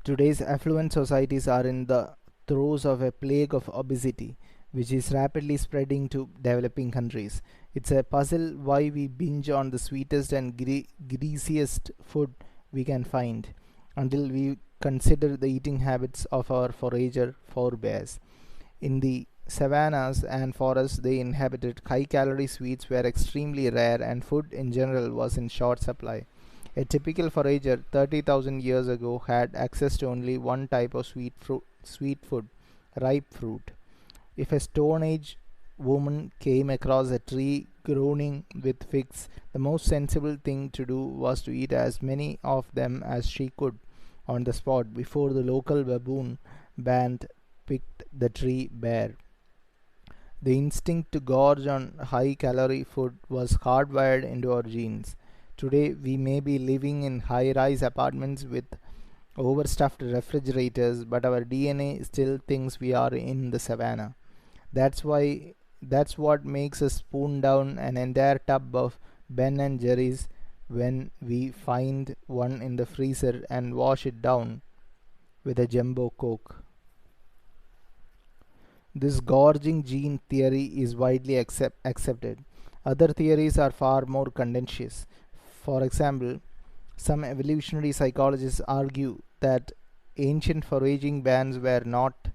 Today's affluent societies are in the throes of a plague of obesity, which is rapidly spreading to developing countries. It's a puzzle why we binge on the sweetest and greasiest food we can find, until we consider the eating habits of our forager forebears. In the savannas and forests they inhabited, high calorie sweets were extremely rare and food in general was in short supply. A typical forager 30,000 years ago had access to only one type of sweet food, ripe fruit. If a Stone Age woman came across a tree groaning with figs, the most sensible thing to do was to eat as many of them as she could on the spot before the local baboon band picked the tree bare. The instinct to gorge on high calorie food was hardwired into our genes. Today, we may be living in high rise apartments with overstuffed refrigerators, but our DNA still thinks we are in the savannah. That's what makes us spoon down an entire tub of Ben and Jerry's when we find one in the freezer and wash it down with a jumbo coke. This gorging gene theory is widely accepted. Other theories are far more contentious. For example, some evolutionary psychologists argue that ancient foraging bands were not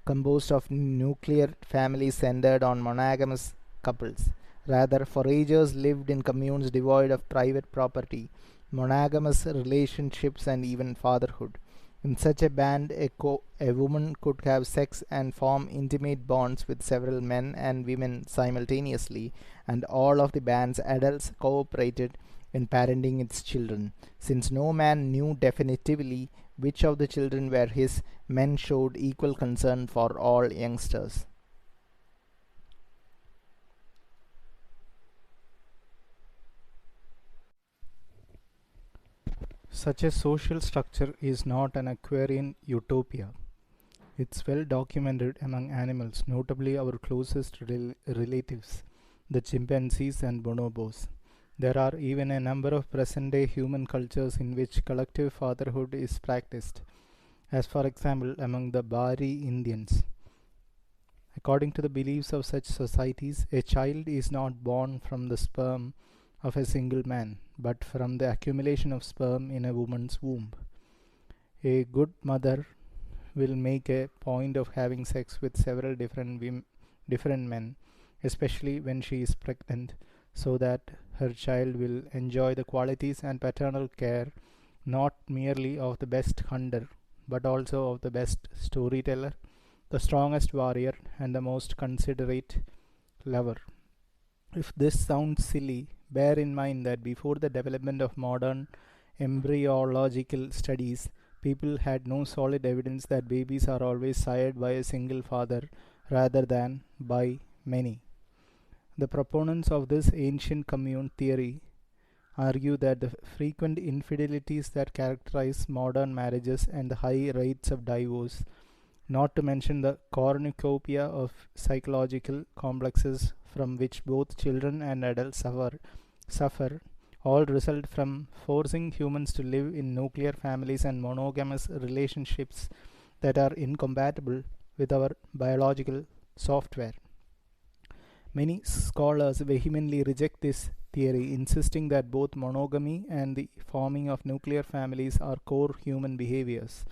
composed of nuclear families centered on monogamous couples. Rather, foragers lived in communes devoid of private property, monogamous relationships, and even fatherhood. In such a band, a woman could have sex and form intimate bonds with several men and women simultaneously, and all of the band's adults cooperated in parenting its children. Since no man knew definitively which of the children were his, men showed equal concern for all youngsters. Such a social structure is not an Aquarian utopia. It's well documented among animals, notably our closest relatives, the chimpanzees and bonobos. There are even a number of present day human cultures in which collective fatherhood is practiced, as for example among the Bari Indians. According to the beliefs of such societies, a child is not born from the sperm of a single man, but from the accumulation of sperm in a woman's womb. A good mother will make a point of having sex with several different men, especially when she is pregnant, so that her child will enjoy the qualities and paternal care not merely of the best hunter, but also of the best storyteller, the strongest warrior, and the most considerate lover. If this sounds silly, bear in mind that before the development of modern embryological studies, people had no solid evidence that babies are always sired by a single father rather than by many. The proponents of this ancient commune theory argue that the frequent infidelities that characterize modern marriages and the high rates of divorce, not to mention the cornucopia of psychological complexes from which both children and adults suffer, all result from forcing humans to live in nuclear families and monogamous relationships that are incompatible with our biological software. Many scholars vehemently reject this theory, insisting that both monogamy and the forming of nuclear families are core human behaviors.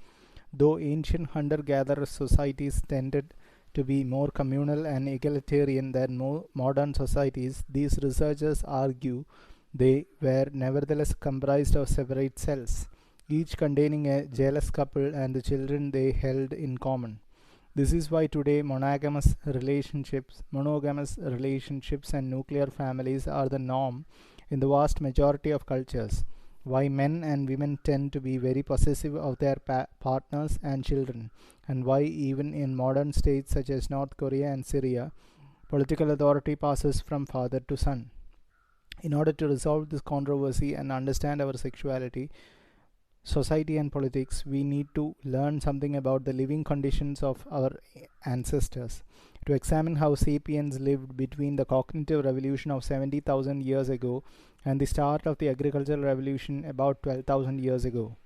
Though ancient hunter gatherer societies tended to be more communal and egalitarian than modern societies, these researchers argue they were nevertheless comprised of separate cells, each containing a jealous couple and the children they held in common. This is why today monogamous relationships and nuclear families are the norm in the vast majority of cultures. Why men and women tend to be very possessive of their partners and children, and why even in modern states such as North Korea and Syria, political authority passes from father to son. In order to resolve this controversy and understand our sexuality, society and politics, we need to learn something about the living conditions of our ancestors. To examine how sapiens lived between the cognitive revolution of 70,000 years ago and the start of the agricultural revolution about 12,000 years ago.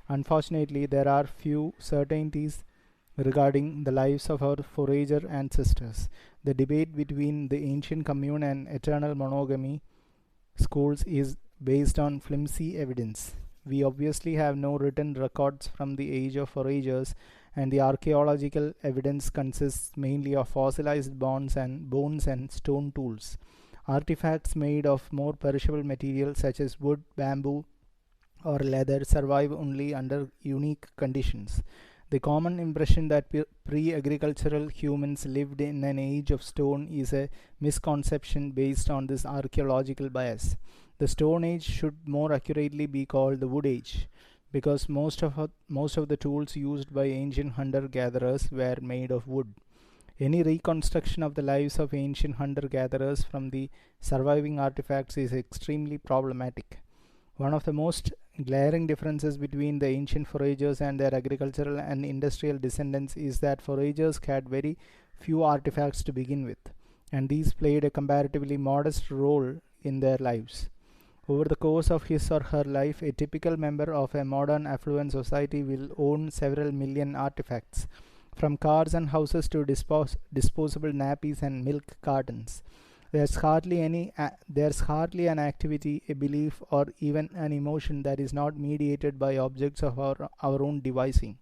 Unfortunately, there are few certainties regarding the lives of our forager ancestors. The debate between the ancient commune and eternal monogamy schools is based on flimsy evidence. We obviously have no written records from the age of foragers, and the archaeological evidence consists mainly of fossilized bones and stone tools. Artifacts made of more perishable materials such as wood, bamboo, or leather survive only under unique conditions. The common impression that pre agricultural humans lived in an age of stone is a misconception based on this archaeological bias. The Stone Age should more accurately be called the Wood Age because most of the tools used by ancient hunter gatherers were made of wood. Any reconstruction of the lives of ancient hunter gatherers from the surviving artifacts is extremely problematic. One of the most glaring differences between the ancient foragers and their agricultural and industrial descendants is that foragers had very few artifacts to begin with, and these played a comparatively modest role in their lives. Over the course of his or her life, a typical member of a modern affluent society will own several million artifacts, from cars and houses to disposable nappies and milk cartons. There's hardly an activity, a belief, or even an emotion that is not mediated by objects of our own devising.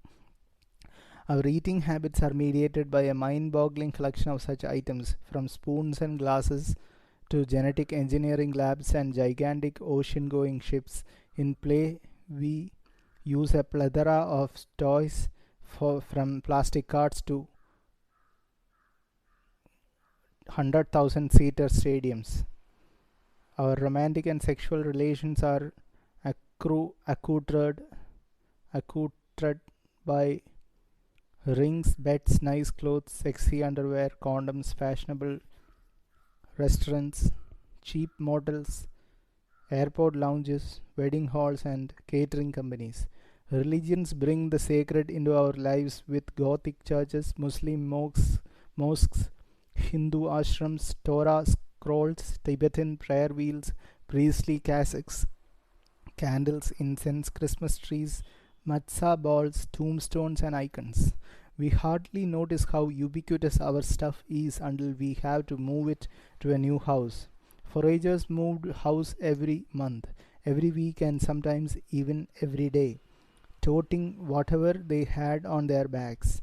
Our eating habits are mediated by a mind-boggling collection of such items, from spoons and glasses to genetic engineering labs and gigantic ocean-going ships. In play, we use a plethora of toys, from plastic carts to 100,000-seater stadiums. Our romantic and sexual relations are accoutred by rings, beds, nice clothes, sexy underwear, condoms, fashionable restaurants, cheap motels, airport lounges, wedding halls, and catering companies. Religions bring the sacred into our lives with Gothic churches, Muslim mosques, Hindu ashrams, Torah scrolls, Tibetan prayer wheels, priestly cassocks, candles, incense, Christmas trees, matzah balls, tombstones, and icons. We hardly notice how ubiquitous our stuff is until we have to move it to a new house. Foragers moved house every month, every week, and sometimes even every day, toting whatever they had on their backs.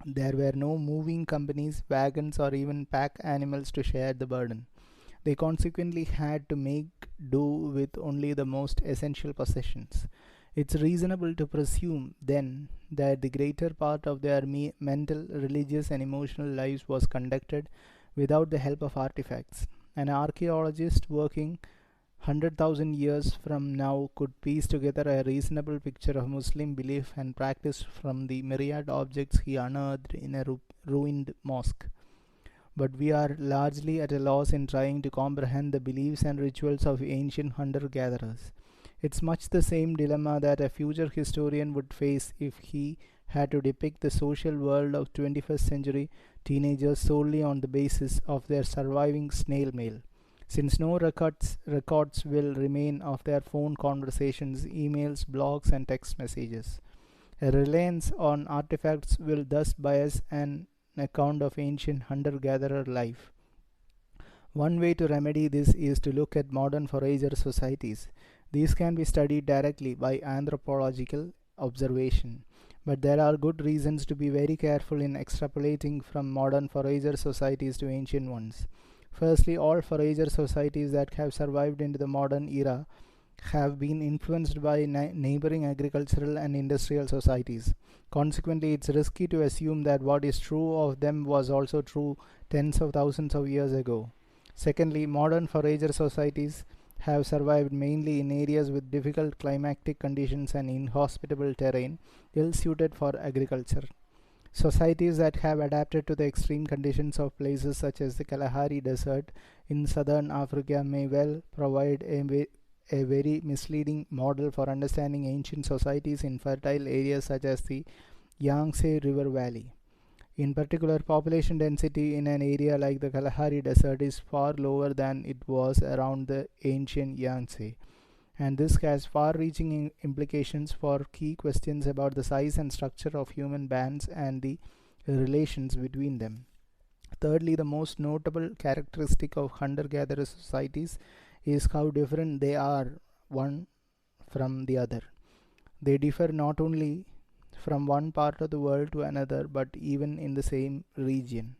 There were no moving companies, wagons, or even pack animals to share the burden. They consequently had to make do with only the most essential possessions. It's reasonable to presume, then, that the greater part of their mental, religious, and emotional lives was conducted without the help of artifacts. An archaeologist working 100,000 years from now could piece together a reasonable picture of Muslim belief and practice from the myriad objects he unearthed in a ruined mosque. But we are largely at a loss in trying to comprehend the beliefs and rituals of ancient hunter gatherers. It's much the same dilemma that a future historian would face if he had to depict the social world of 21st century teenagers solely on the basis of their surviving snail mail. Since no records will remain of their phone conversations, emails, blogs, and text messages. A reliance on artifacts will thus bias an account of ancient hunter-gatherer life. One way to remedy this is to look at modern forager societies. These can be studied directly by anthropological observation, but there are good reasons to be very careful in extrapolating from modern forager societies to ancient ones. Firstly, all forager societies that have survived into the modern era have been influenced by neighboring agricultural and industrial societies. Consequently, it's risky to assume that what is true of them was also true tens of thousands of years ago. Secondly, modern forager societies have survived mainly in areas with difficult climatic conditions and inhospitable terrain, ill suited for agriculture. Societies that have adapted to the extreme conditions of places such as the Kalahari Desert in southern Africa may well provide a very misleading model for understanding ancient societies in fertile areas such as the Yangtze River Valley. In particular, population density in an area like the Kalahari Desert is far lower than it was around the ancient Yangtze, and this has far reaching implications for key questions about the size and structure of human bands and the relations between them. Thirdly, the most notable characteristic of hunter gatherer societies is how different they are one from the other. They differ not only from one part of the world to another but even in the same region.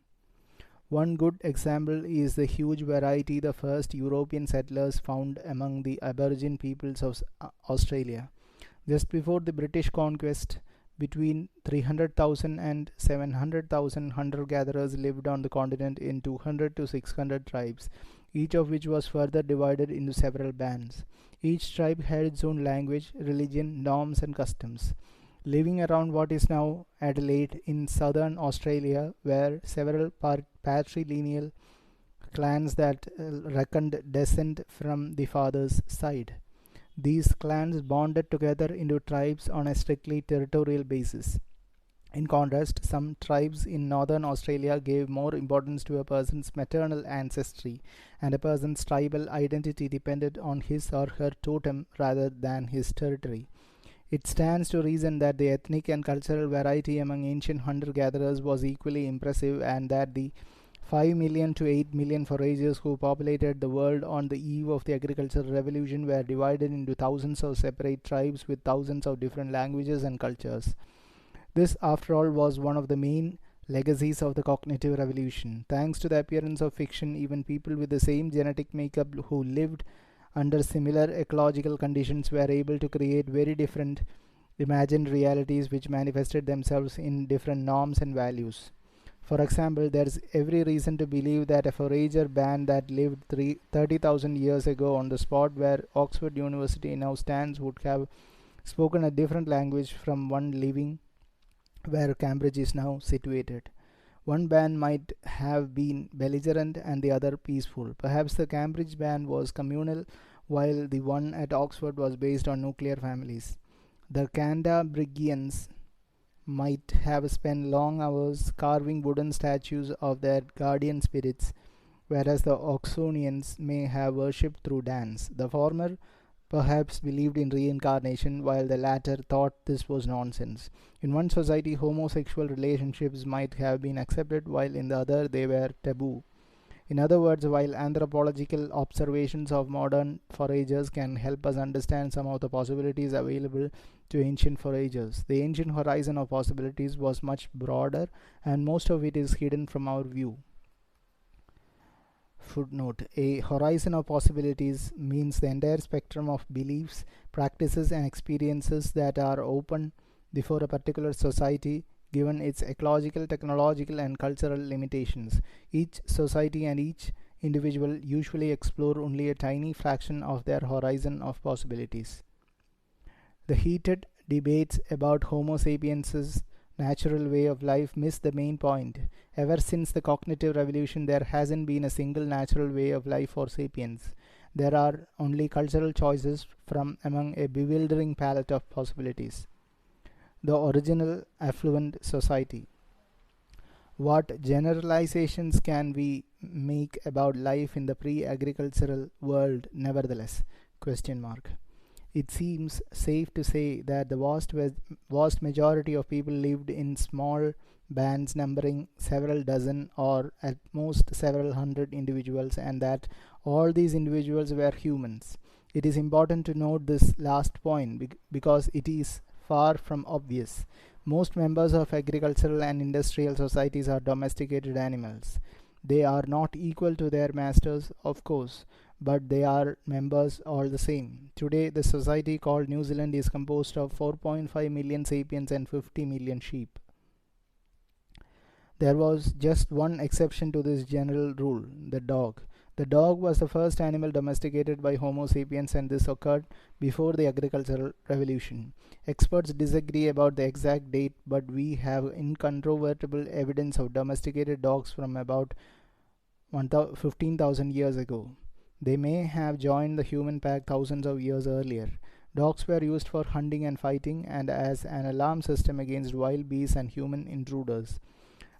One good example is the huge variety the first European settlers found among the Aboriginal peoples of Australia. Just before the British conquest, between 300,000 and 700,000 hunter gatherers lived on the continent in 200 to 600 tribes, each of which was further divided into several bands. Each tribe had its own language, religion, norms, and customs. Living around what is now Adelaide in southern Australia were several patrilineal clans that reckoned descent from the father's side. These clans bonded together into tribes on a strictly territorial basis. In contrast, some tribes in northern Australia gave more importance to a person's maternal ancestry, and a person's tribal identity depended on his or her totem rather than his territory. It stands to reason that the ethnic and cultural variety among ancient hunter gatherers was equally impressive, and that the 5 million to 8 million foragers who populated the world on the eve of the agricultural revolution were divided into thousands of separate tribes with thousands of different languages and cultures. This, after all, was one of the main legacies of the cognitive revolution. Thanks to the appearance of fiction, even people with the same genetic makeup who lived under similar ecological conditions were able to create very different imagined realities which manifested themselves in different norms and values. For example, there is every reason to believe that a forager band that lived 30,000 years ago on the spot where Oxford University now stands would have spoken a different language from one living where Cambridge is now situated. One band might have been belligerent and the other peaceful. Perhaps the Cambridge band was communal, while the one at Oxford was based on nuclear families. The Cantabrigians might have spent long hours carving wooden statues of their guardian spirits, whereas the Oxonians may have worshipped through dance. The former perhaps believed in reincarnation, while the latter thought this was nonsense. In one society, homosexual relationships might have been accepted, while in the other they were taboo. In other words, while anthropological observations of modern foragers can help us understand some of the possibilities available to ancient foragers, the ancient horizon of possibilities was much broader, and most of it is hidden from our view. Footnote: a horizon of possibilities means the entire spectrum of beliefs, practices, and experiences that are open before a particular society given its ecological, technological, and cultural limitations. Each society and each individual usually explore only a tiny fraction of their horizon of possibilities. The heated debates about Homo sapiens' natural way of life miss the main point. Ever since the cognitive revolution, there hasn't been a single natural way of life for sapiens. There are only cultural choices from among a bewildering palette of possibilities. The original affluent society. What generalizations can we make about life in the pre-agricultural world nevertheless? Question mark. It seems safe to say that the vast majority of people lived in small bands numbering several dozen or at most several hundred individuals, and that all these individuals were humans. It is important to note this last point because it is far from obvious. Most members of agricultural and industrial societies are domesticated animals. They are not equal to their masters, of course, but they are members all the same. Today, the society called New Zealand is composed of 4.5 million sapiens and 50 million sheep. There was just one exception to this general rule: the dog. The dog was the first animal domesticated by Homo sapiens, and this occurred before the agricultural revolution. Experts disagree about the exact date, but we have incontrovertible evidence of domesticated dogs from about 15,000 years ago. They may have joined the human pack thousands of years earlier. Dogs were used for hunting and fighting and as an alarm system against wild beasts and human intruders.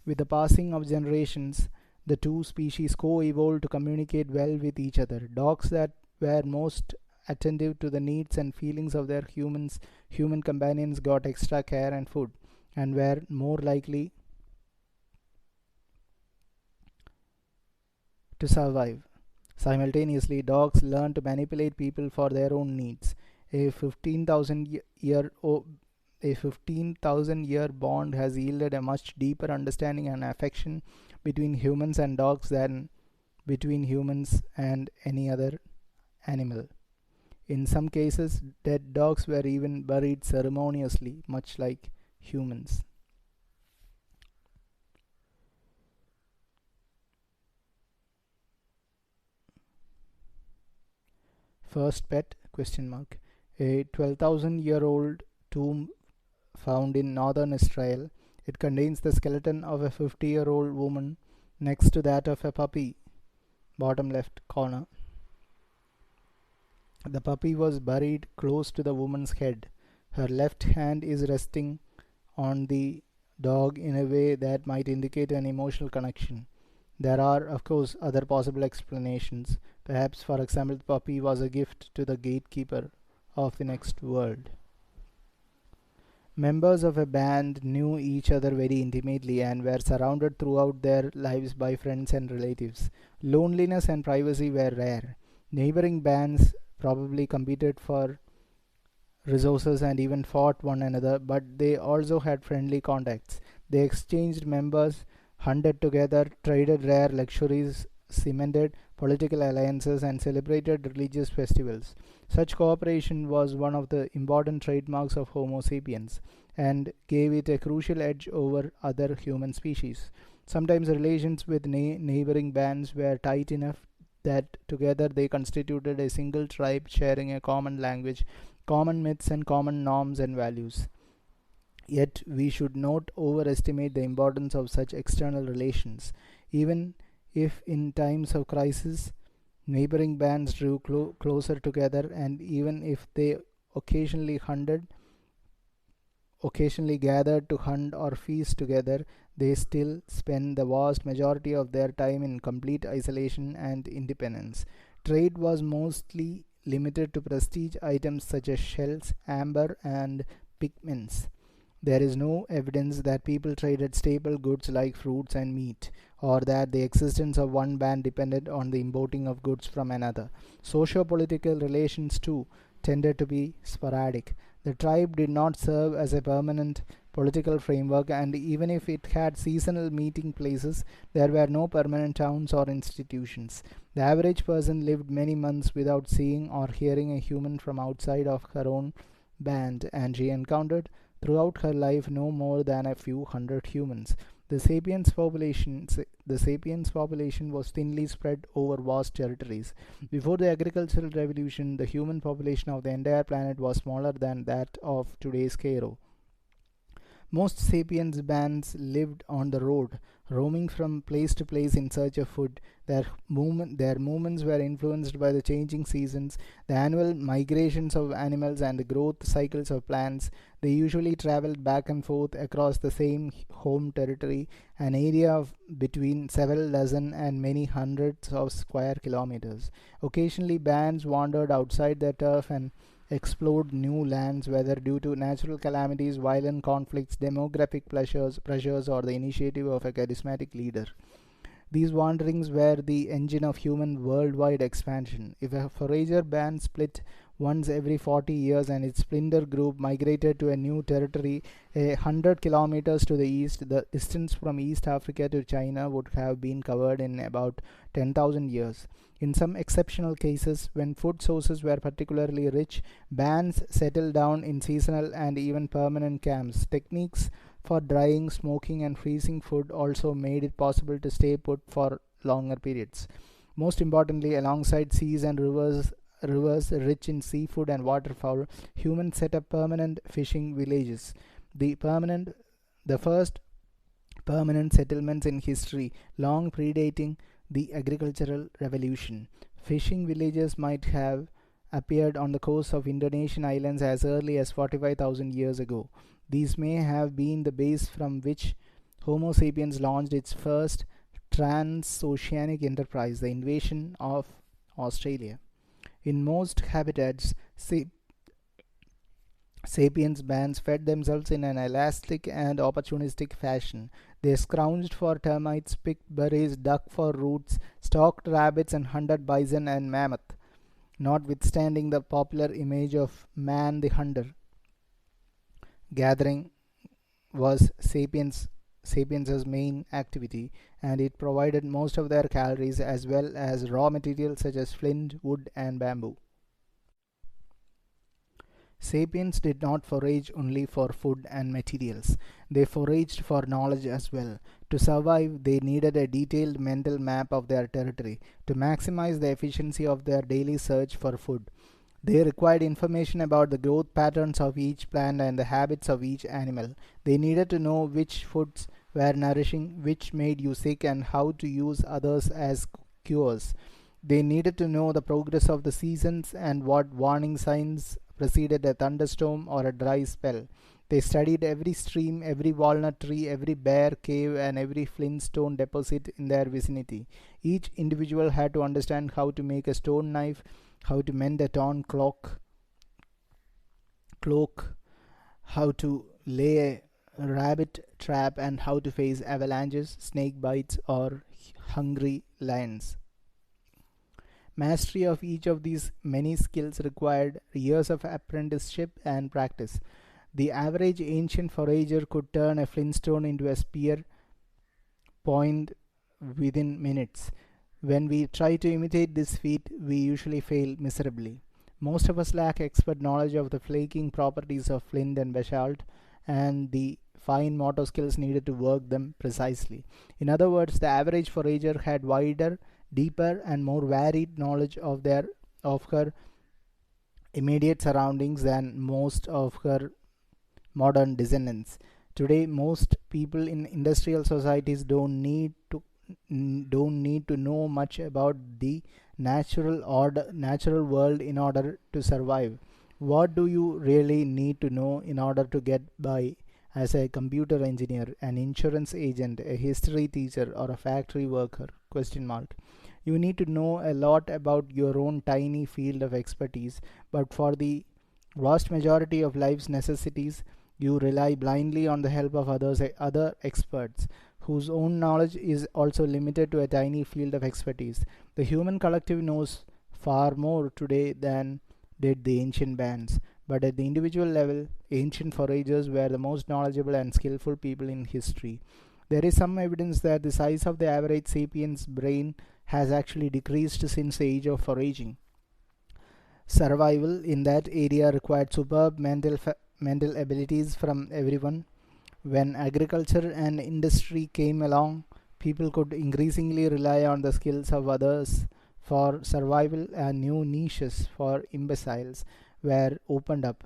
With the passing of generations, the two species co evolved to communicate well with each other. Dogs that were most attentive to the needs and feelings of their human companions got extra care and food and were more likely to survive. Simultaneously, dogs learn to manipulate people for their own needs. A 15,000 year bond has yielded a much deeper understanding and affection between humans and dogs than between humans and any other animal. In some cases, dead dogs were even buried ceremoniously, much like humans. First pet? Question mark. A 12,000-year-old tomb found in northern Israel. It contains the skeleton of a 50-year-old woman next to that of a puppy. Bottom left corner. The puppy was buried close to the woman's head. Her left hand is resting on the dog in a way that might indicate an emotional connection. There are, of course, other possible explanations. Perhaps, for example, the puppy was a gift to the gatekeeper of the next world. Members of a band knew each other very intimately and were surrounded throughout their lives by friends and relatives. Loneliness and privacy were rare. Neighboring bands probably competed for resources and even fought one another, but they also had friendly contacts. They exchanged members, hunted together, traded rare luxuries, cemented political alliances, and celebrated religious festivals. Such cooperation was one of the important trademarks of Homo sapiens and gave it a crucial edge over other human species. Sometimes relations with neighboring bands were tight enough that together they constituted a single tribe sharing a common language, common myths, and common norms and values. Yet we should not overestimate the importance of such external relations. Even if in times of crisis neighboring bands drew closer together, and even if they occasionally gathered to hunt or feast together, they still spent the vast majority of their time in complete isolation and independence. Trade was mostly limited to prestige items such as shells, amber, and pigments. There is no evidence that people traded staple goods like fruits and meat, or that the existence of one band depended on the importing of goods from another. Socio-political relations, too, tended to be sporadic. The tribe did not serve as a permanent political framework, and even if it had seasonal meeting places, there were no permanent towns or institutions. The average person lived many months without seeing or hearing a human from outside of her own band, and she encountered throughout her life no more than a few hundred humans. The sapiens population was thinly spread over vast territories. Before the agricultural revolution, the human population of the entire planet was smaller than that of today's Cairo. Most sapiens bands lived on the road, roaming from place to place in search of food. Their movements were influenced by the changing seasons, the annual migrations of animals, and the growth cycles of plants. They usually traveled back and forth across the same home territory, an area of between several dozen and many hundreds of square kilometers. Occasionally, bands wandered outside their turf and explored new lands, whether due to natural calamities, violent conflicts, demographic pressures, or the initiative of a charismatic leader. These wanderings were the engine of human worldwide expansion. If a forager band split once every 40 years and its splinter group migrated to a new territory 100 kilometers to the east, the distance from East Africa to China would have been covered in about 10,000 years. In some exceptional cases, when food sources were particularly rich, bands settled down in seasonal and even permanent camps. Techniques for drying, smoking, and freezing food also made it possible to stay put for longer periods. Most importantly, alongside seas and rivers rich in seafood and waterfowl, humans set up permanent fishing villages. The first permanent settlements in history, long predating the agricultural revolution. Fishing villages might have appeared on the coast of Indonesian islands as early as 45,000 years ago. These may have been the base from which Homo sapiens launched its first transoceanic enterprise, the invasion of Australia. In most habitats, sapiens bands fed themselves in an elastic and opportunistic fashion. They scrounged for termites, picked berries, dug for roots, stalked rabbits, and hunted bison and mammoth. Notwithstanding the popular image of man the hunter, gathering was sapiens' main activity, and it provided most of their calories as well as raw materials such as flint, wood, and bamboo. Sapiens did not forage only for food and materials, they foraged for knowledge as well. To survive, they needed a detailed mental map of their territory to maximize the efficiency of their daily search for food. They required information about the growth patterns of each plant and the habits of each animal. They needed to know which foods were nourishing, which made you sick, and how to use others as cures. They needed to know the progress of the seasons and what warning signs preceded a thunderstorm or a dry spell. They studied every stream, every walnut tree, every bear cave, and every flintstone deposit in their vicinity. Each individual had to understand how to make a stone knife, how to mend a torn cloak, how to lay a rabbit trap, and how to face avalanches, snake bites, or hungry lions. Mastery of each of these many skills required years of apprenticeship and practice. The average ancient forager could turn a flintstone into a spear point within minutes. When we try to imitate this feat, we usually fail miserably. Most of us lack expert knowledge of the flaking properties of flint and basalt and the fine motor skills needed to work them precisely. In other words, the average forager had wider, deeper, and more varied knowledge of her immediate surroundings than most of her modern descendants. Today, most people in industrial societies don't need to know much about the natural world in order to survive. What do you really need to know in order to get by as a computer engineer, an insurance agent, a history teacher, or a factory worker? Question mark. You need to know a lot about your own tiny field of expertise, but for the vast majority of life's necessities, you rely blindly on the help of other experts whose own knowledge is also limited to a tiny field of expertise. The human collective knows far more today than did the ancient bands, but at the individual level, ancient foragers were the most knowledgeable and skillful people in history. There is some evidence that the size of the average sapiens brain has actually decreased since the age of foraging. Survival in that area required superb mental abilities from everyone. When agriculture and industry came along, people could increasingly rely on the skills of others for survival, and new niches for imbeciles were opened up.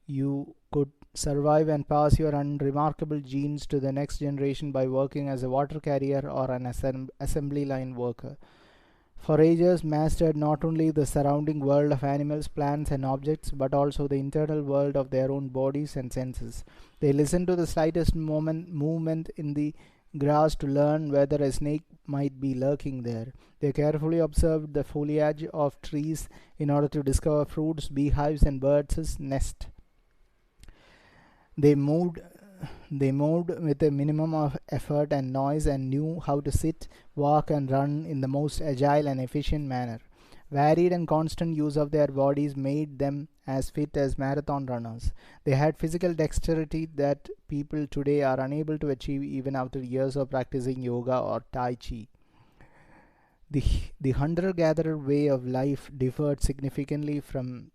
You could survive and pass your unremarkable genes to the next generation by working as a water carrier or an assembly line worker. Foragers mastered not only the surrounding world of animals, plants, and objects, but also the internal world of their own bodies and senses. They listened to the slightest movement in the grass to learn whether a snake might be lurking there. They carefully observed the foliage of trees in order to discover fruits, beehives, and birds' nests. They moved they moved with a minimum of effort and noise and knew how to sit, walk, and run in the most agile and efficient manner. Varied and constant use of their bodies made them as fit as marathon runners. They had physical dexterity that people today are unable to achieve even after years of practicing yoga or Tai Chi. The, the hunter gatherer way of life differed significantly from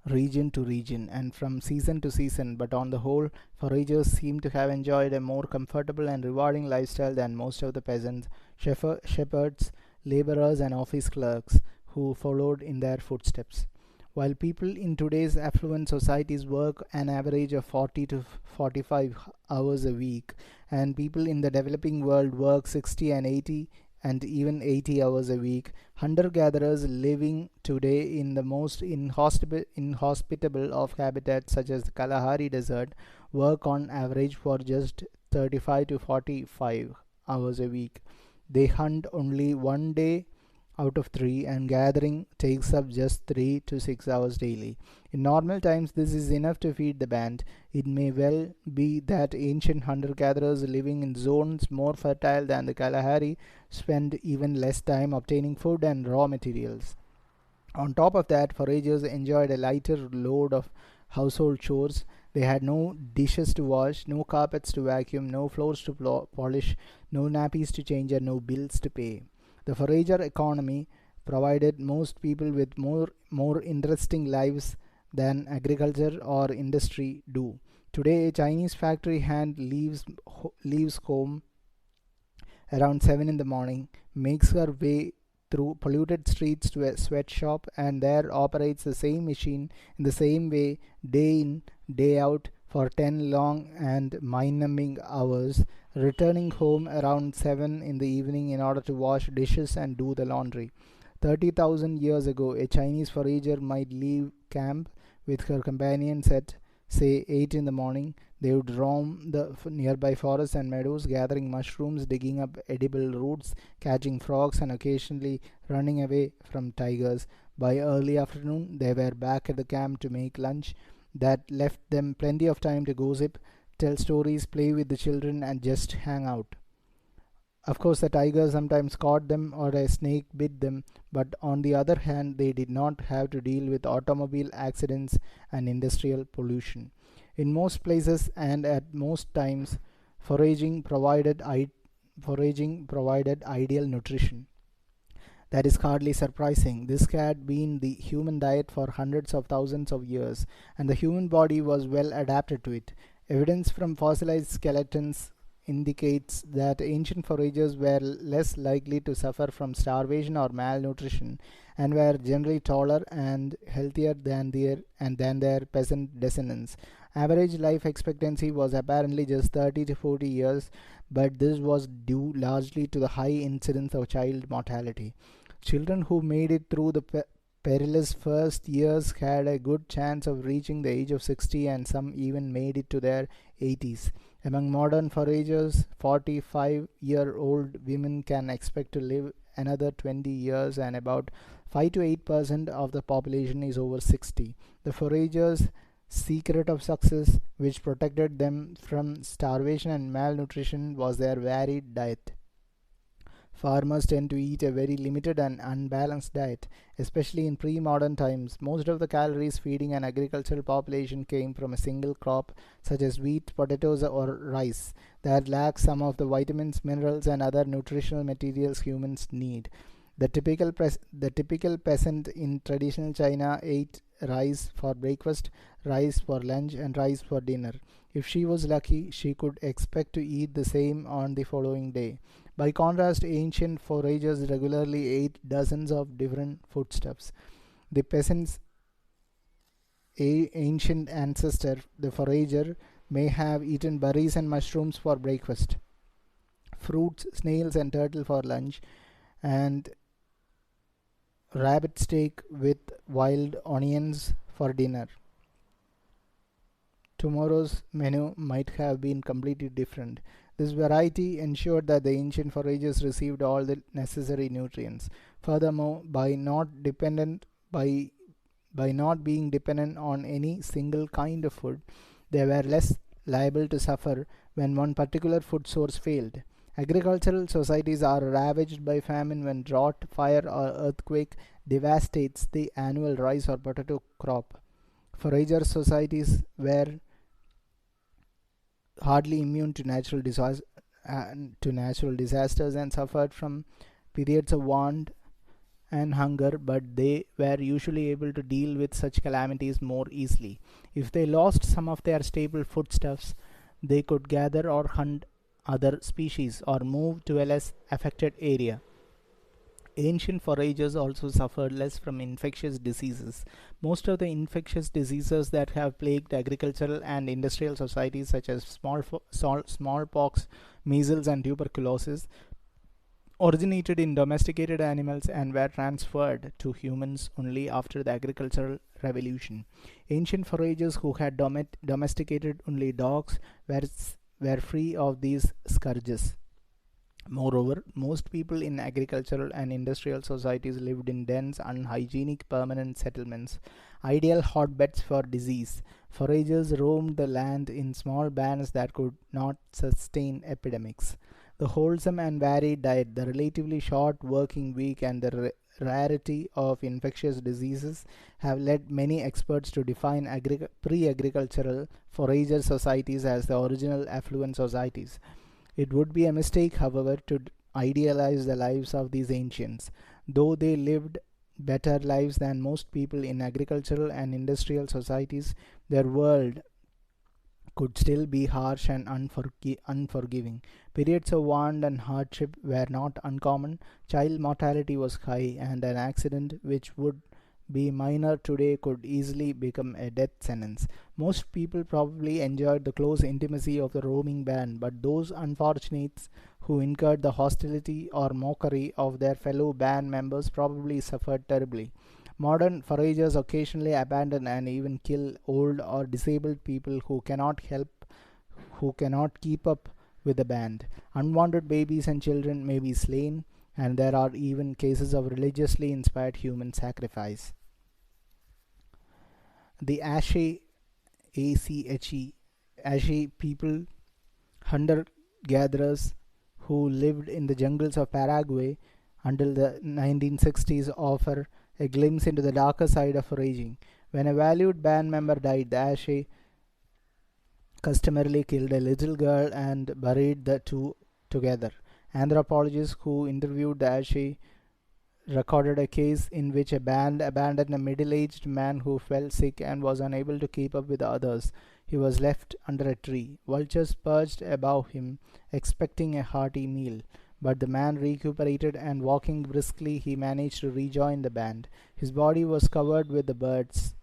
region to region and from season to season, but on the whole, foragers seem to have enjoyed a more comfortable and rewarding lifestyle than most of the peasants, shepherds, laborers, and office clerks who followed in their footsteps. While people in today's affluent societies work an average of 40 to 45 hours a week, and people in the developing world work 60 and 80 and even 80 hours a week. Hunter-gatherers living today in the most inhospitable of habitats such as the Kalahari Desert work on average for just 35 to 45 hours a week. They hunt only one day out of three, and gathering takes up just 3 to 6 hours daily. In normal times, this is enough to feed the band. It may well be that ancient hunter gatherers living in zones more fertile than the Kalahari spend even less time obtaining food and raw materials. On top of that, foragers enjoyed a lighter load of household chores. They had no dishes to wash, no carpets to vacuum, no floors to polish, no nappies to change, and no bills to pay. The forager economy provided most people with more interesting lives than agriculture or industry do. Today, a Chinese factory hand leaves home around 7 in the morning, makes her way through polluted streets to a sweatshop, and there operates the same machine in the same way day in, day out for 10 long and mind numbing hours, returning home around 7 in the evening in order to wash dishes and do the laundry. 30,000 years ago, a Chinese forager might leave camp with her companions at, say, 8 in the morning. They would roam the nearby forests and meadows, gathering mushrooms, digging up edible roots, catching frogs, and occasionally running away from tigers. By early afternoon, they were back at the camp to make lunch. That left them plenty of time to gossip, tell stories, play with the children, and just hang out. Of course, the tiger sometimes caught them or a snake bit them, but on the other hand, they did not have to deal with automobile accidents and industrial pollution. In most places and at most times, foraging provided ideal nutrition. That is hardly surprising. This had been the human diet for hundreds of thousands of years, and the human body was well adapted to it. Evidence from fossilized skeletons indicates that ancient foragers were less likely to suffer from starvation or malnutrition, and were generally taller and healthier than their peasant descendants. Average life expectancy was apparently just 30 to 40 years, but this was due largely to the high incidence of child mortality. Children who made it through the perilous first years had a good chance of reaching the age of 60, and some even made it to their 80s. Among modern foragers, 45-year-old women can expect to live another 20 years, and about 5 to 8% of the population is over 60. The foragers' secret of success, which protected them from starvation and malnutrition, was their varied diet. Farmers tend to eat a very limited and unbalanced diet, especially in pre-modern times. Most of the calories feeding an agricultural population came from a single crop, such as wheat, potatoes, or rice, that lacks some of the vitamins, minerals, and other nutritional materials humans need. The typical peasant in traditional China ate rice for breakfast, rice for lunch, and rice for dinner. If she was lucky, she could expect to eat the same on the following day. By contrast, ancient foragers regularly ate dozens of different foodstuffs. The peasant's ancient ancestor, the forager, may have eaten berries and mushrooms for breakfast, fruits, snails, and turtle for lunch, and rabbit steak with wild onions for dinner. Tomorrow's menu might have been completely different. This variety ensured that the ancient foragers received all the necessary nutrients. Furthermore, by not being dependent on any single kind of food, they were less liable to suffer when one particular food source failed. Agricultural societies are ravaged by famine when drought, fire, or earthquake devastates the annual rice or potato crop. Forager societies were hardly immune to natural disasters and suffered from periods of want and hunger, but they were usually able to deal with such calamities more easily. If they lost some of their staple foodstuffs, they could gather or hunt other species or move to a less affected area. Ancient foragers also suffered less from infectious diseases. Most of the infectious diseases that have plagued agricultural and industrial societies, such as smallpox, measles, and tuberculosis, originated in domesticated animals and were transferred to humans only after the agricultural revolution. Ancient foragers who had domesticated only dogs were free of these scourges. Moreover, most people in agricultural and industrial societies lived in dense, unhygienic permanent settlements, ideal hotbeds for disease. Foragers roamed the land in small bands that could not sustain epidemics. The wholesome and varied diet, the relatively short working week, and the rarity of infectious diseases have led many experts to define pre agricultural forager societies as the original affluent societies. It would be a mistake, however, to idealize the lives of these ancients. Though they lived better lives than most people in agricultural and industrial societies, their world could still be harsh and unforgiving. Periods of want and hardship were not uncommon, child mortality was high, and an accident which would be minor today could easily become a death sentence. Most people probably enjoyed the close intimacy of the roaming band, but those unfortunates who incurred the hostility or mockery of their fellow band members probably suffered terribly. Modern foragers occasionally abandon and even kill old or disabled people who cannot keep up with the band. Unwanted babies and children may be slain, and there are even cases of religiously inspired human sacrifice. The Ache people, hunter gatherers who lived in the jungles of Paraguay until the 1960s, offer a glimpse into the darker side of foraging. When a valued band member died, the Ache customarily killed a little girl and buried the two together. Anthropologists who interviewed the Ache recorded a case in which a band abandoned a middle-aged man who fell sick and was unable to keep up with the others. He was left under a tree. Vultures perched above him, expecting a hearty meal. But the man recuperated, and walking briskly he managed to rejoin the band. His body was covered with the birds'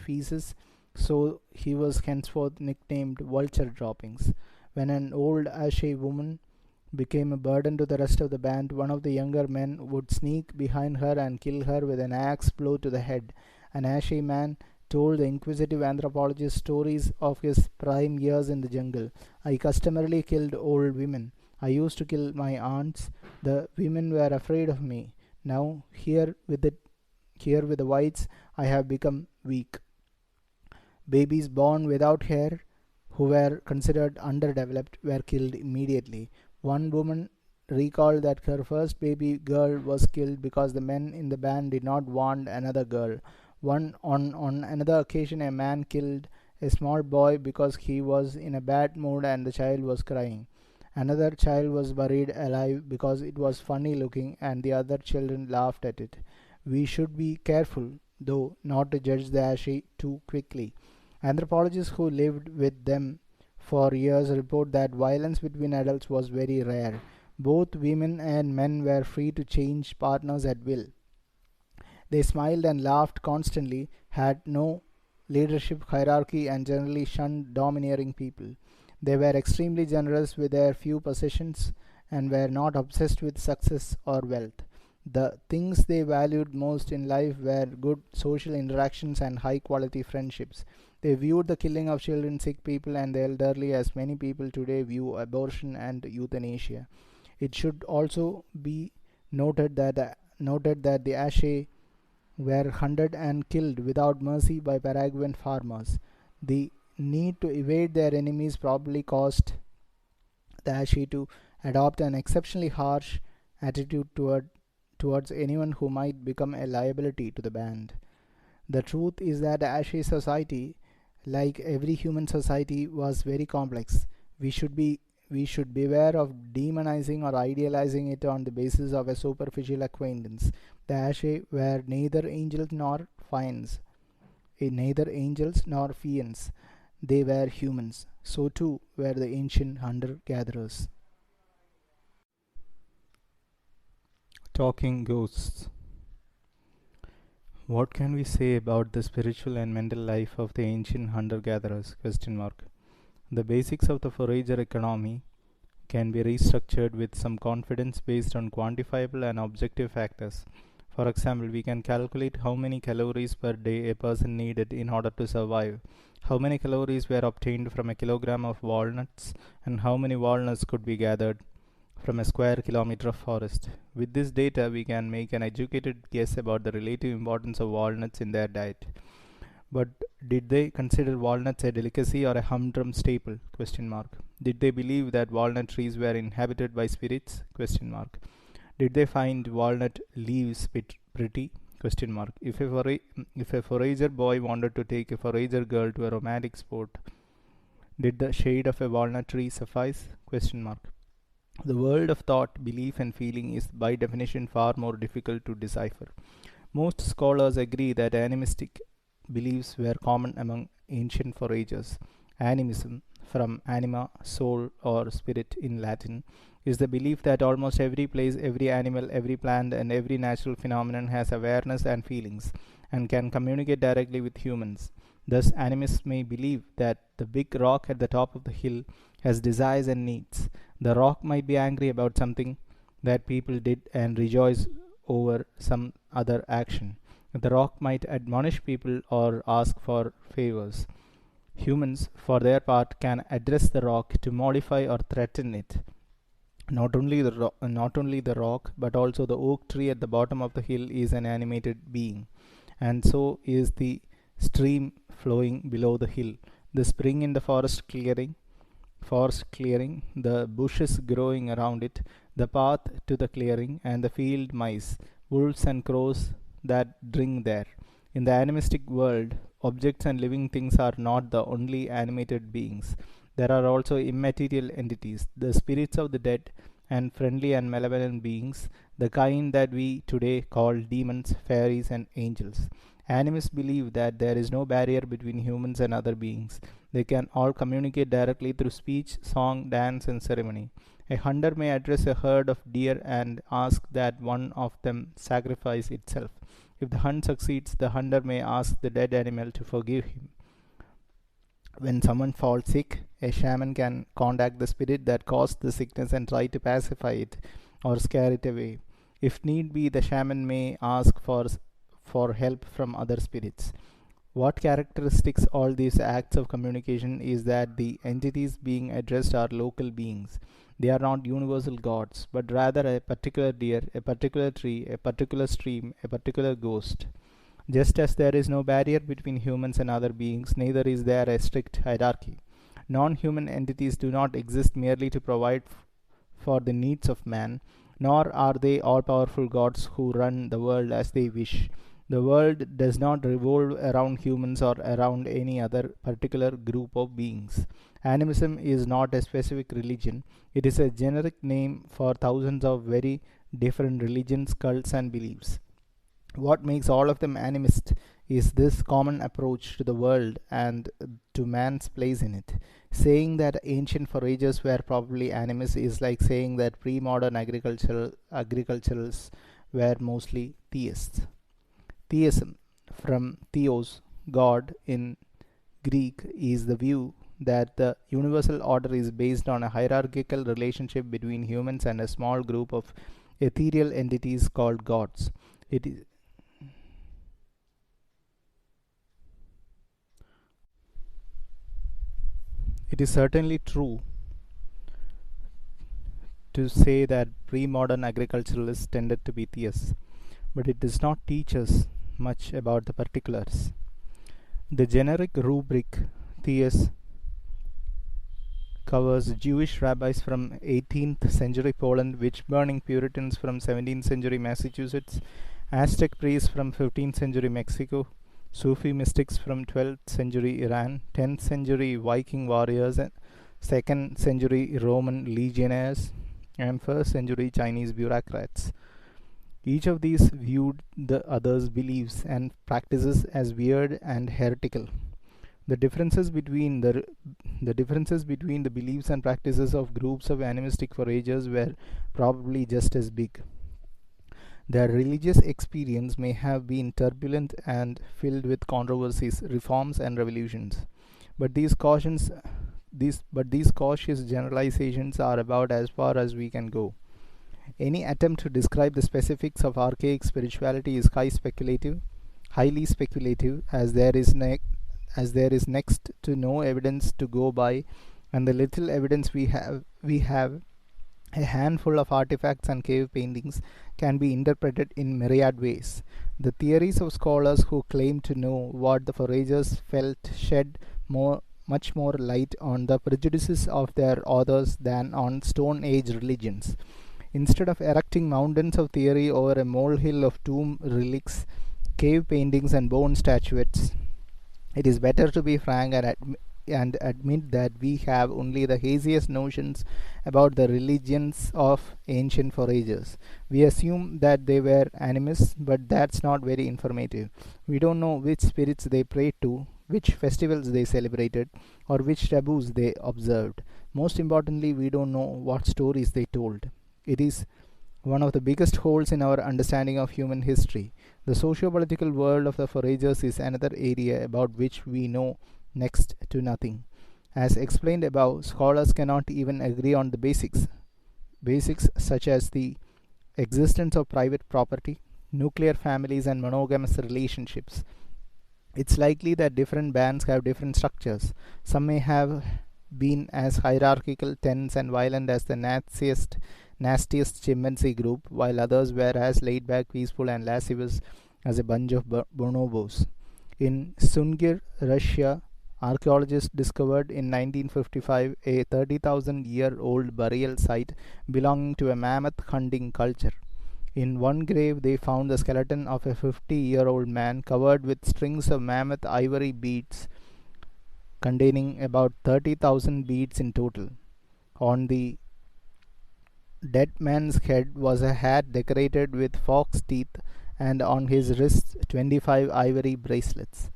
feces, so he was henceforth nicknamed Vulture Droppings. When an old Ache woman became a burden to the rest of the band, one of the younger men would sneak behind her and kill her with an axe blow to the head. An Ache man told the inquisitive anthropologist stories of his prime years in the jungle. I customarily killed old women. I used to kill my aunts. The women were afraid of me. Now here with the whites, I have become weak. Babies born without hair, who were considered underdeveloped, were killed immediately. One woman recalled that her first baby girl was killed because the men in the band did not want another girl. On another occasion, a man killed a small boy because he was in a bad mood and the child was crying. Another child was buried alive because it was funny looking and the other children laughed at it. We should be careful, though, not to judge the Ache too quickly. Anthropologists who lived with them for years report that violence between adults was very rare. Both women and men were free to change partners at will. They smiled and laughed constantly, had no leadership hierarchy, and generally shunned domineering people. They were extremely generous with their few possessions and were not obsessed with success or wealth. The things they valued most in life were good social interactions and high quality friendships. They viewed the killing of children, sick people, and the elderly as many people today view abortion and euthanasia. It should also be noted that the Ache were hunted and killed without mercy by Paraguayan farmers. The need to evade their enemies probably caused the Ache to adopt an exceptionally harsh attitude towards anyone who might become a liability to the band. The truth is that the Ache society, like every human society, was very complex. We should beware of demonizing or idealizing it on the basis of a superficial acquaintance. The Ache were neither angels nor fiends. They were humans. So too were the ancient hunter-gatherers. Talking ghosts. What can we say about the spiritual and mental life of the ancient hunter-gatherers? The basics of the forager economy can be restructured with some confidence based on quantifiable and objective factors. For example, we can calculate how many calories per day a person needed in order to survive, how many calories were obtained from a kilogram of walnuts, and how many walnuts could be gathered from a square kilometer of forest. With this data, we can make an educated guess about the relative importance of walnuts in their diet. But did they consider walnuts a delicacy or a humdrum staple? Question mark. Did they believe that walnut trees were inhabited by spirits? Question mark. Did they find walnut leaves pretty? Question mark. If a forager boy wanted to take a forager girl to a romantic sport, did the shade of a walnut tree suffice? Question mark. The world of thought, belief, and feeling is by definition far more difficult to decipher. Most scholars agree that animistic beliefs were common among ancient foragers. Animism, from anima, soul, or spirit in Latin, is the belief that almost every place, every animal, every plant, and every natural phenomenon has awareness and feelings and can communicate directly with humans. Thus, animists may believe that the big rock at the top of the hill has desires and needs. The rock might be angry about something that people did and rejoice over some other action. The rock might admonish people or ask for favors. Humans, for their part, can address the rock to modify or threaten it. Not only the rock, but also the oak tree at the bottom of the hill is an animated being, and so is the stream flowing below the hill, the spring in the forest clearing, the bushes growing around it, the path to the clearing, and the field mice, wolves, and crows that drink there. In the animistic world, objects and living things are not the only animated beings. There are also immaterial entities, the spirits of the dead, and friendly and malevolent beings, the kind that we today call demons, fairies, and angels. Animists believe that there is no barrier between humans and other beings. They can all communicate directly through speech, song, dance, and ceremony. A hunter may address a herd of deer and ask that one of them sacrifice itself. If the hunt succeeds, the hunter may ask the dead animal to forgive him. When someone falls sick, a shaman can contact the spirit that caused the sickness and try to pacify it or scare it away. If need be, the shaman may ask for help from other spirits. What characteristics all these acts of communication is that the entities being addressed are local beings. They are not universal gods, but rather a particular deer, a particular tree, a particular stream, a particular ghost. Just as there is no barrier between humans and other beings, neither is there a strict hierarchy. Non-human entities do not exist merely to provide for the needs of man, nor are they all-powerful gods who run the world as they wish. The world does not revolve around humans or around any other particular group of beings. Animism is not a specific religion, it is a generic name for thousands of very different religions, cults, and beliefs. What makes all of them animist is this common approach to the world and to man's place in it. Saying that ancient foragers were probably animists is like saying that pre-modern agriculturalists were mostly theists. Theism, from theos, God in Greek, is the view that the universal order is based on a hierarchical relationship between humans and a small group of ethereal entities called gods. It is It is certainly true to say that pre-modern agriculturalists tended to be theists, but it does not teach us much about the particulars. The generic rubric theist covers Jewish rabbis from 18th century Poland, witch-burning Puritans from 17th century Massachusetts, Aztec priests from 15th century Mexico, Sufi mystics from 12th century Iran, 10th century Viking warriors, 2nd century Roman legionnaires, and 1st century Chinese bureaucrats. Each of these viewed the other's beliefs and practices as weird and heretical. The differences between the beliefs and practices of groups of animistic foragers were probably just as big. Their religious experience may have been turbulent and filled with controversies, reforms, and revolutions. But these cautious generalizations are about as far as we can go. Any attempt to describe the specifics of archaic spirituality is highly speculative, as there is next to no evidence to go by, and the little evidence we have a handful of artifacts and cave paintings can be interpreted in myriad ways. The theories of scholars who claim to know what the foragers felt shed much more light on the prejudices of their authors than on Stone Age religions. Instead of erecting mountains of theory over a molehill of tomb relics, cave paintings, and bone statuettes, it is better to be frank and admit that we have only the haziest notions about the religions of ancient foragers. We assume that they were animists, but that's not very informative. We don't know which spirits they prayed to, which festivals they celebrated, or which taboos they observed. Most importantly, we don't know what stories they told. It is one of the biggest holes in our understanding of human history. The socio-political world of the foragers is another area about which we know next to nothing. As explained above, scholars cannot even agree on the basics such as the existence of private property, nuclear families, and monogamous relationships. It's likely that different bands have different structures. Some may have been as hierarchical, tense, and violent as the nastiest chimpanzee group, while others were as laid back, peaceful, and lascivious as a bunch of bonobos. In Sungir, Russia, archaeologists discovered in 1955 a 30,000-year-old burial site belonging to a mammoth hunting culture. In one grave, they found the skeleton of a 50-year-old man covered with strings of mammoth ivory beads, containing about 30,000 beads in total. On the dead man's head was a hat decorated with fox teeth, and on his wrists 25 ivory bracelets.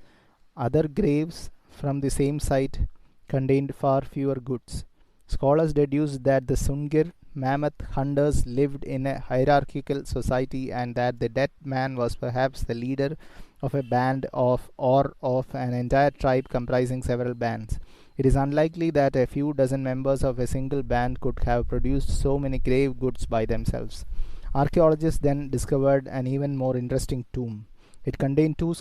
Other graves from the same site contained far fewer goods. Scholars deduced that the Sungir mammoth hunters lived in a hierarchical society and that the dead man was perhaps the leader of a band or of an entire tribe comprising several bands. It is unlikely that a few dozen members of a single band could have produced so many grave goods by themselves. Archaeologists then discovered an even more interesting tomb. It contained two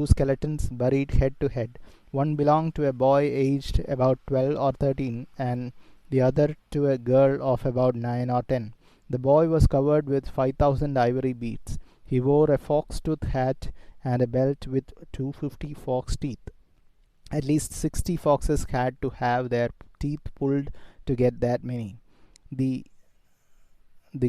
skeletons buried head to head. One belonged to a boy aged about 12 or 13, and the other to a girl of about 9 or 10. The boy was covered with 5,000 ivory beads. He wore a fox-tooth hat and a belt with 250 fox teeth. At least 60 foxes had to have their teeth pulled to get that many. The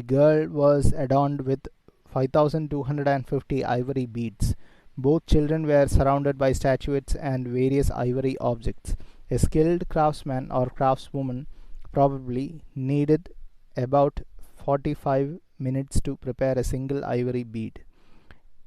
girl was adorned with 5,250 ivory beads. Both children were surrounded by statuettes and various ivory objects. A skilled craftsman or craftswoman probably needed about 45 minutes to prepare a single ivory bead.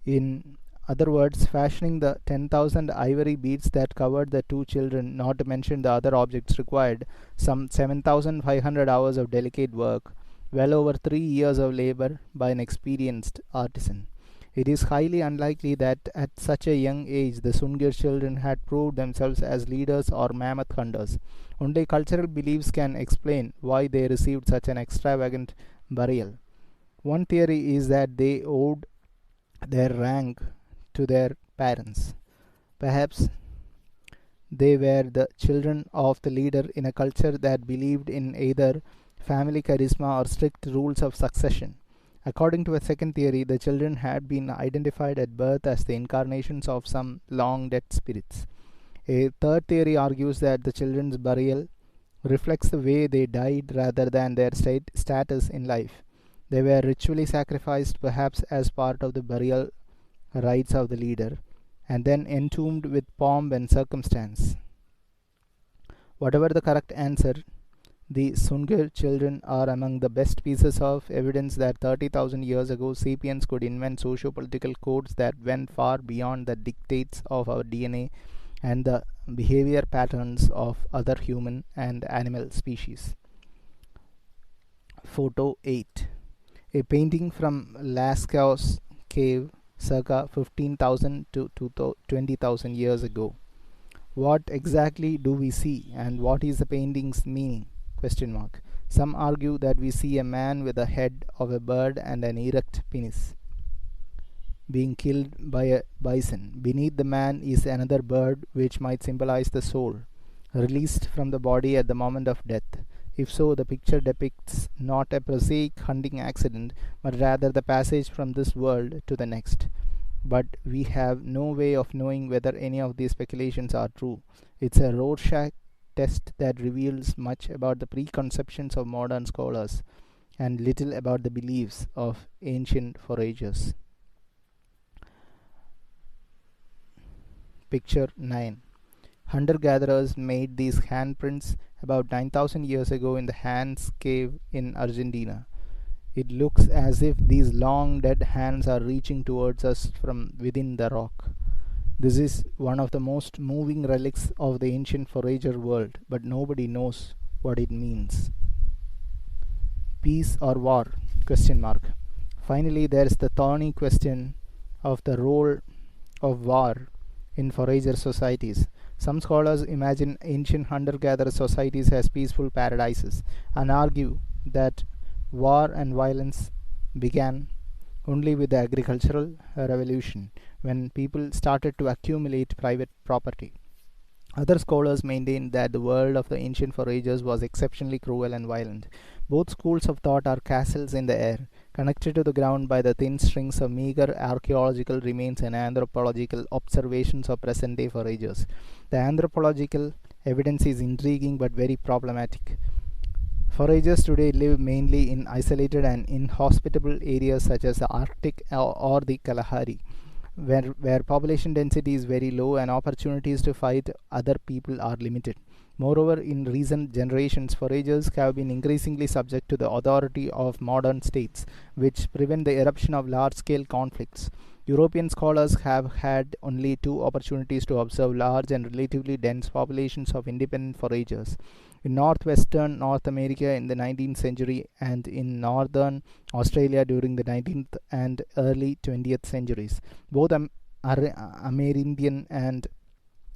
In other words, fashioning the 10,000 ivory beads that covered the two children, not to mention the other objects, required some 7,500 hours of delicate work, well over 3 years of labor by an experienced artisan. It is highly unlikely that at such a young age the Sungir children had proved themselves as leaders or mammoth hunters. Only cultural beliefs can explain why they received such an extravagant burial. One theory is that they owed their rank to their parents. Perhaps they were the children of the leader in a culture that believed in either family charisma or strict rules of succession. According to a second theory, the children had been identified at birth as the incarnations of some long dead spirits. A third theory argues that the children's burial reflects the way they died rather than their status in life. They were ritually sacrificed, perhaps as part of the burial rites of the leader, and then entombed with pomp and circumstance. Whatever the correct answer, the Sungir children are among the best pieces of evidence that 30,000 years ago sapiens could invent socio-political codes that went far beyond the dictates of our DNA and the behavior patterns of other human and animal species. Photo 8. A painting from Lascau's cave circa 15,000 to 20,000 years ago. What exactly do we see, and what is the painting's meaning? Question mark. Some argue that we see a man with the head of a bird and an erect penis being killed by a bison. Beneath the man is another bird, which might symbolize the soul, released from the body at the moment of death. If so, the picture depicts not a prosaic hunting accident, but rather the passage from this world to the next. But we have no way of knowing whether any of these speculations are true. It's a Rorschach test that reveals much about the preconceptions of modern scholars and little about the beliefs of ancient foragers. Picture 9. Hunter gatherers made these handprints about 9,000 years ago in the Hans cave in Argentina. It looks as if these long dead hands are reaching towards us from within the rock. This is one of the most moving relics of the ancient forager world, but nobody knows what it means. Peace or war? Question mark. Finally, there is the thorny question of the role of war in forager societies. Some scholars imagine ancient hunter-gatherer societies as peaceful paradises and argue that war and violence began only with the agricultural revolution, when people started to accumulate private property. Other scholars maintain that the world of the ancient foragers was exceptionally cruel and violent. Both schools of thought are castles in the air, connected to the ground by the thin strings of meager archaeological remains and anthropological observations of present day foragers. The anthropological evidence is intriguing but very problematic. Foragers today live mainly in isolated and inhospitable areas such as the Arctic or the Kalahari, where population density is very low and opportunities to fight other people are limited. Moreover, in recent generations, foragers have been increasingly subject to the authority of modern states, which prevent the eruption of large-scale conflicts. European scholars have had only two opportunities to observe large and relatively dense populations of independent foragers: in northwestern North America in the 19th century and in northern Australia during the 19th and early 20th centuries. Both Amerindian and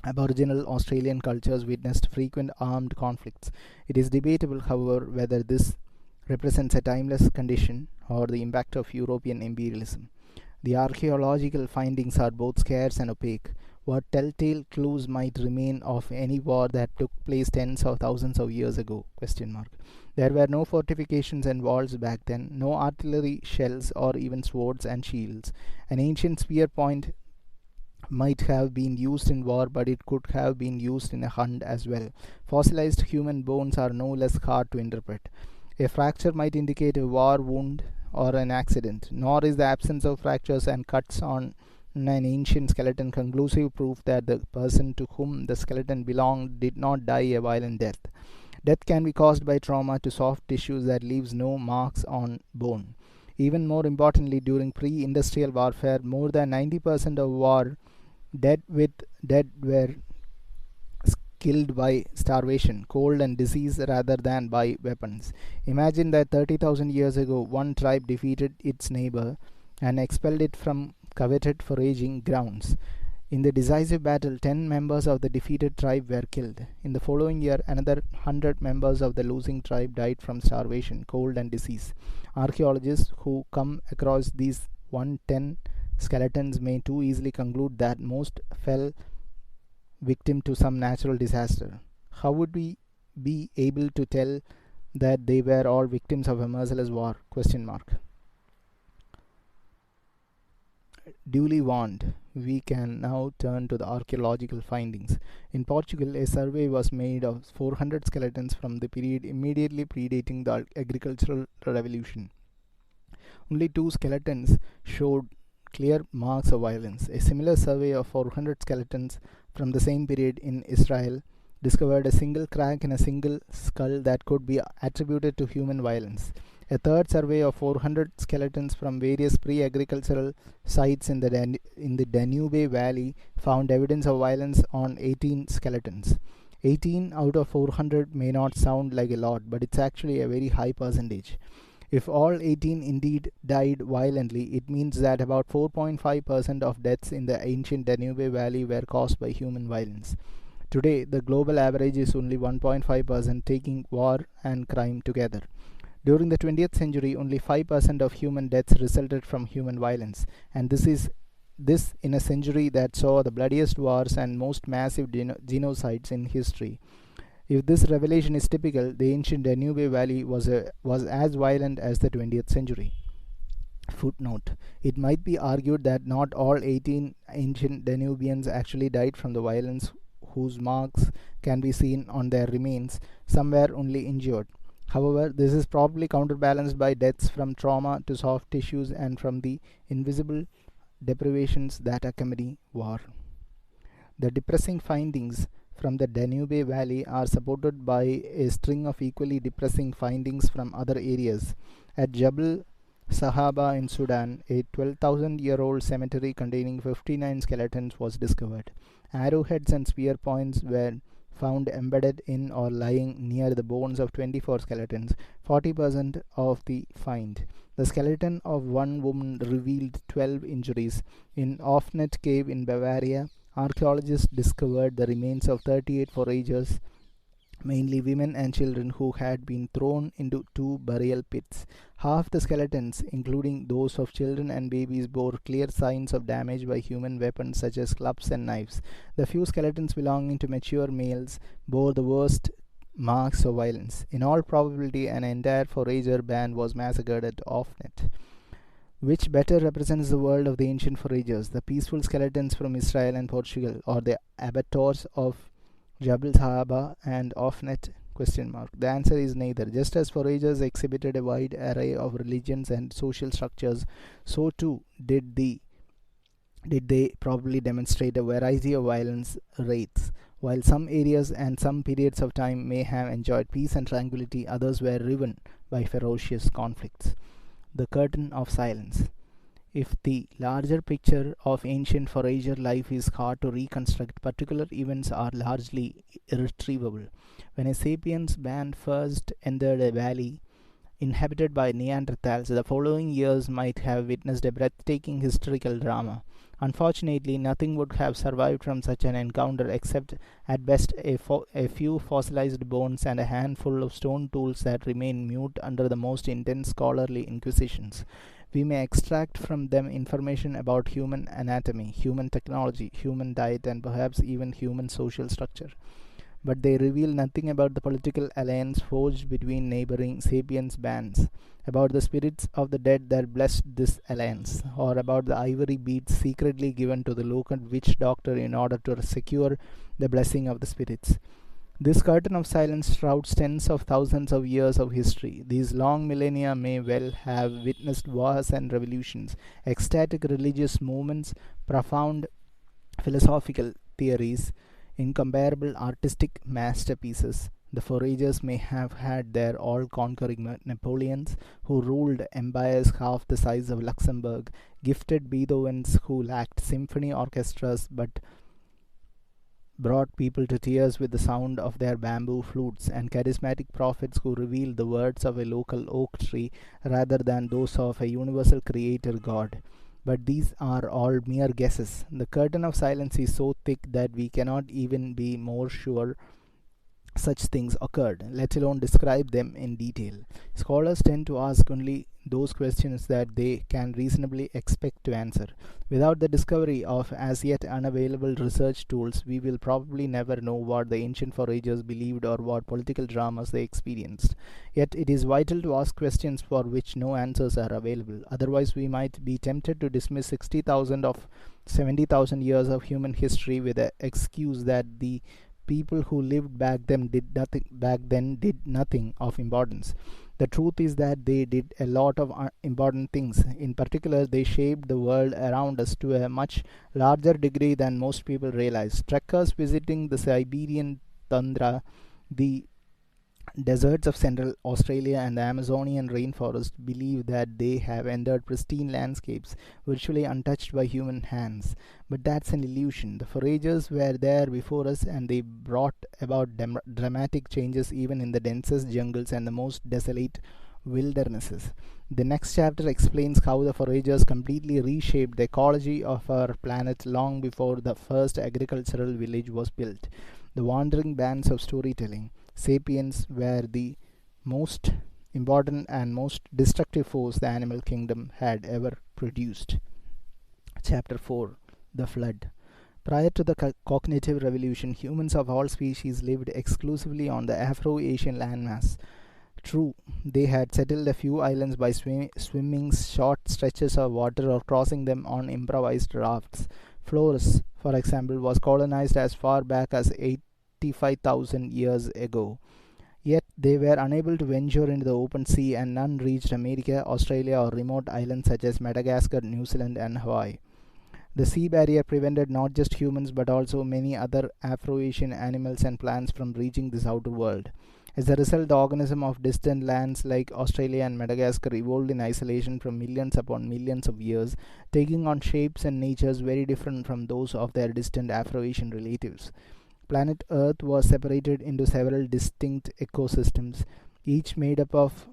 Aboriginal Australian cultures witnessed frequent armed conflicts. It is debatable, however, whether this represents a timeless condition or the impact of European imperialism. The archaeological findings are both scarce and opaque. What telltale clues might remain of any war that took place tens of thousands of years ago? Question mark. There were no fortifications and walls back then, no artillery shells or even swords and shields. An ancient spear point might have been used in war, but it could have been used in a hunt as well. Fossilized human bones are no less hard to interpret. A fracture might indicate a war wound or an accident, nor is the absence of fractures and cuts on an ancient skeleton conclusive proof that the person to whom the skeleton belonged did not die a violent death. Death can be caused by trauma to soft tissues that leaves no marks on bone. Even more importantly, during pre-industrial warfare, more than 90% of war dead were killed by starvation, cold, and disease rather than by weapons. Imagine that 30,000 years ago, one tribe defeated its neighbor and expelled it from coveted foraging grounds. In the decisive battle, 10 members of the defeated tribe were killed. In the following year, another 100 members of the losing tribe died from starvation, cold, and disease. Archaeologists who come across these 110 skeletons may too easily conclude that most fell victim to some natural disaster. How would we be able to tell that they were all victims of a merciless war? Question mark. Duly warned, we can now turn to the archaeological findings. In Portugal, a survey was made of 400 skeletons from the period immediately predating the agricultural revolution. Only 2 skeletons showed clear marks of violence. A similar survey of 400 skeletons from the same period in Israel discovered a single crack in a single skull that could be attributed to human violence. A third survey of 400 skeletons from various pre-agricultural sites in the Danube Valley found evidence of violence on 18 skeletons. 18 out of 400 may not sound like a lot, but it's actually a very high percentage. If all 18 indeed died violently, it means that about 4.5% of deaths in the ancient Danube Valley were caused by human violence. Today, the global average is only 1.5%, taking war and crime together. During the 20th century, only 5% of human deaths resulted from human violence, and this in a century that saw the bloodiest wars and most massive genocides in history. If this revelation is typical, the ancient Danube Valley was as violent as the 20th century. Footnote: it might be argued that not all 18 ancient Danubians actually died from the violence, whose marks can be seen on their remains. Some were only injured. However, this is probably counterbalanced by deaths from trauma to soft tissues and from the invisible deprivations that accompany war. The depressing findings from the Danube Valley are supported by a string of equally depressing findings from other areas. At Jabal Sahaba in Sudan, a 12,000-year-old cemetery containing 59 skeletons was discovered. Arrowheads and spear points were found embedded in or lying near the bones of 24 skeletons, 40% of the find. The skeleton of one woman revealed 12 injuries. In Offnet Cave in Bavaria, archaeologists discovered the remains of 38 foragers, mainly women and children, who had been thrown into two burial pits. Half the skeletons, including those of children and babies, bore clear signs of damage by human weapons such as clubs and knives. The few skeletons belonging to mature males bore the worst marks of violence. In all probability, an entire forager band was massacred at Offnet. Which better represents the world of the ancient foragers, the peaceful skeletons from Israel and Portugal, or the abattoirs of Jabal Sahaba and Offnet? The answer is neither. Just as foragers exhibited a wide array of religions and social structures, so too did they probably demonstrate a variety of violence rates. While some areas and some periods of time may have enjoyed peace and tranquility, others were riven by ferocious conflicts. The curtain of silence. If the larger picture of ancient forager life is hard to reconstruct, particular events are largely irretrievable. When a sapiens band first entered a valley inhabited by Neanderthals, the following years might have witnessed a breathtaking historical drama. Unfortunately, nothing would have survived from such an encounter except, at best, a few fossilized bones and a handful of stone tools that remain mute under the most intense scholarly inquisitions. We may extract from them information about human anatomy, human technology, human diet, and perhaps even human social structure. But they reveal nothing about the political alliance forged between neighboring sapiens bands, about the spirits of the dead that blessed this alliance, or about the ivory beads secretly given to the local witch doctor in order to secure the blessing of the spirits. This curtain of silence shrouds tens of thousands of years of history. These long millennia may well have witnessed wars and revolutions, ecstatic religious movements, profound philosophical theories, incomparable artistic masterpieces. The foragers may have had their all-conquering Napoleons who ruled empires half the size of Luxembourg, gifted Beethovens who lacked symphony orchestras but brought people to tears with the sound of their bamboo flutes, and charismatic prophets who revealed the words of a local oak tree rather than those of a universal creator god. But these are all mere guesses. The curtain of silence is so thick that we cannot even be more sure such things occurred, let alone describe them in detail. Scholars tend to ask only those questions that they can reasonably expect to answer. Without the discovery of as yet unavailable research tools, we will probably never know what the ancient foragers believed or what political dramas they experienced. Yet it is vital to ask questions for which no answers are available. Otherwise, we might be tempted to dismiss 60,000 of 70,000 years of human history with the excuse that the people who lived back then did nothing of importance. The truth is that they did a lot of important things. In particular, they shaped the world around us to a much larger degree than most people realize. Trekkers visiting the Siberian tundra, the deserts of central Australia, and the Amazonian rainforest believe that they have entered pristine landscapes virtually untouched by human hands. But that's an illusion. The foragers were there before us, and they brought about dramatic changes even in the densest jungles and the most desolate wildernesses. The next chapter explains how the foragers completely reshaped the ecology of our planet long before the first agricultural village was built. the wandering bands of storytelling. Sapiens were the most important and most destructive force the animal kingdom had ever produced. Chapter 4: The Flood. Prior to the cognitive revolution, humans of all species lived exclusively on the Afro Asian landmass. True, they had settled a few islands by swimming short stretches of water or crossing them on improvised rafts. Flores, for example, was colonized as far back as 85,000 years ago. Yet they were unable to venture into the open sea, and none reached America, Australia, or remote islands such as Madagascar, New Zealand, and Hawaii. The sea barrier prevented not just humans but also many other Afro-Asian animals and plants from reaching this outer world. As a result, the organisms of distant lands like Australia and Madagascar evolved in isolation for millions upon millions of years, taking on shapes and natures very different from those of their distant Afro-Asian relatives. Planet Earth was separated into several distinct ecosystems, each made up of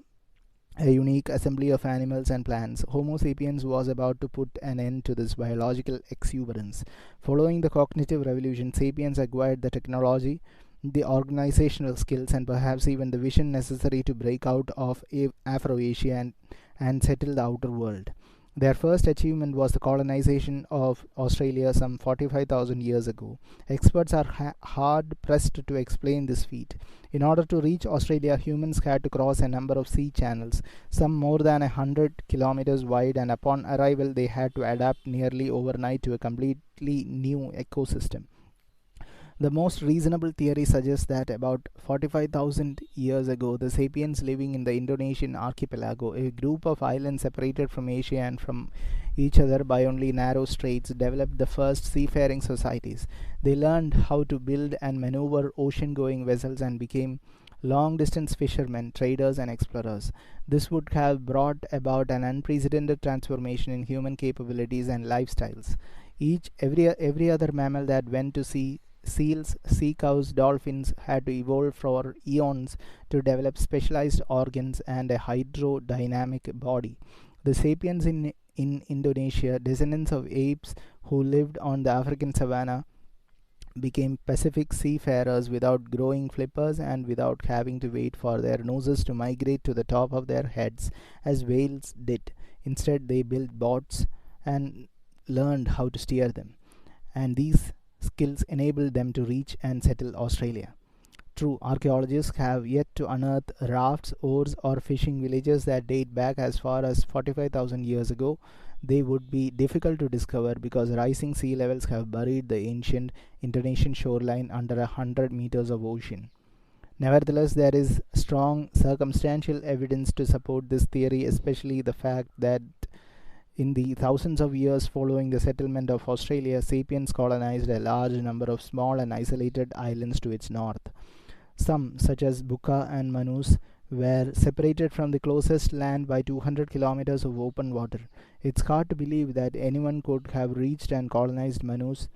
a unique assembly of animals and plants. Homo sapiens was about to put an end to this biological exuberance. Following the cognitive revolution, sapiens acquired the technology, the organizational skills, and perhaps even the vision necessary to break out of Afro-Asia and settle the outer world. Their first achievement was the colonization of Australia some 45,000 years ago. Experts are hard pressed to explain this feat. In order to reach Australia, humans had to cross a number of sea channels, some more than 100 kilometers wide, and upon arrival, they had to adapt nearly overnight to a completely new ecosystem. The most reasonable theory suggests that about 45,000 years ago, the sapiens living in the Indonesian archipelago, a group of islands separated from Asia and from each other by only narrow straits, developed the first seafaring societies. They learned how to build and maneuver ocean-going vessels and became long-distance fishermen, traders, and explorers. This would have brought about an unprecedented transformation in human capabilities and lifestyles. Every other mammal that went to sea, seals, sea cows, dolphins, had to evolve for eons to develop specialized organs and a hydrodynamic body. The sapiens in Indonesia, descendants of apes who lived on the African savanna, became Pacific seafarers without growing flippers and without having to wait for their noses to migrate to the top of their heads as whales did. Instead, they built boats and learned how to steer them. And these skills enabled them to reach and settle Australia. True, archaeologists have yet to unearth rafts, oars, or fishing villages that date back as far as 45,000 years ago. They would be difficult to discover because rising sea levels have buried the ancient Indonesian shoreline under 100 meters of ocean. Nevertheless, there is strong circumstantial evidence to support this theory, especially the fact that in the thousands of years following the settlement of Australia, sapiens colonized a large number of small and isolated islands to its north. Some, such as Buka and Manus, were separated from the closest land by 200 kilometers of open water. It's hard to believe that anyone could have reached and colonized Manus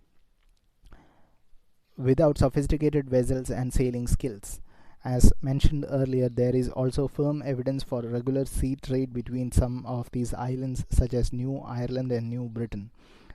without sophisticated vessels and sailing skills. As mentioned earlier, there is also firm evidence for regular sea trade between some of these islands, such as New Ireland and New Britain.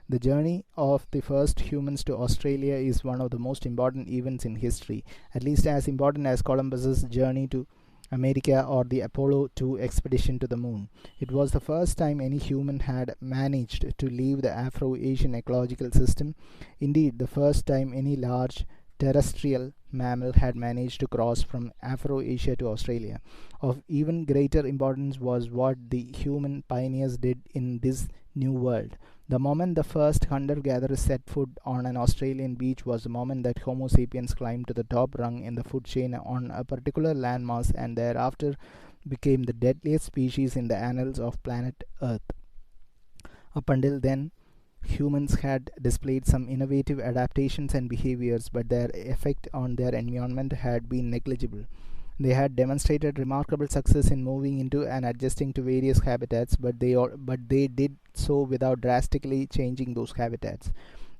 The journey of the first humans to Australia is one of the most important events in history, at least as important as Columbus's journey to America or the Apollo 2 expedition to the moon. It was the first time any human had managed to leave the Afro-Asian ecological system. Indeed, the first time any large terrestrial mammal had managed to cross from Afro-Asia to Australia. Of even greater importance was what the human pioneers did in this new world. The moment the first hunter-gatherers set foot on an Australian beach was the moment that Homo sapiens climbed to the top rung in the food chain on a particular landmass and thereafter became the deadliest species in the annals of planet Earth. Up until then, humans had displayed some innovative adaptations and behaviors, but their effect on their environment had been negligible. They had demonstrated remarkable success in moving into and adjusting to various habitats, but they did so without drastically changing those habitats.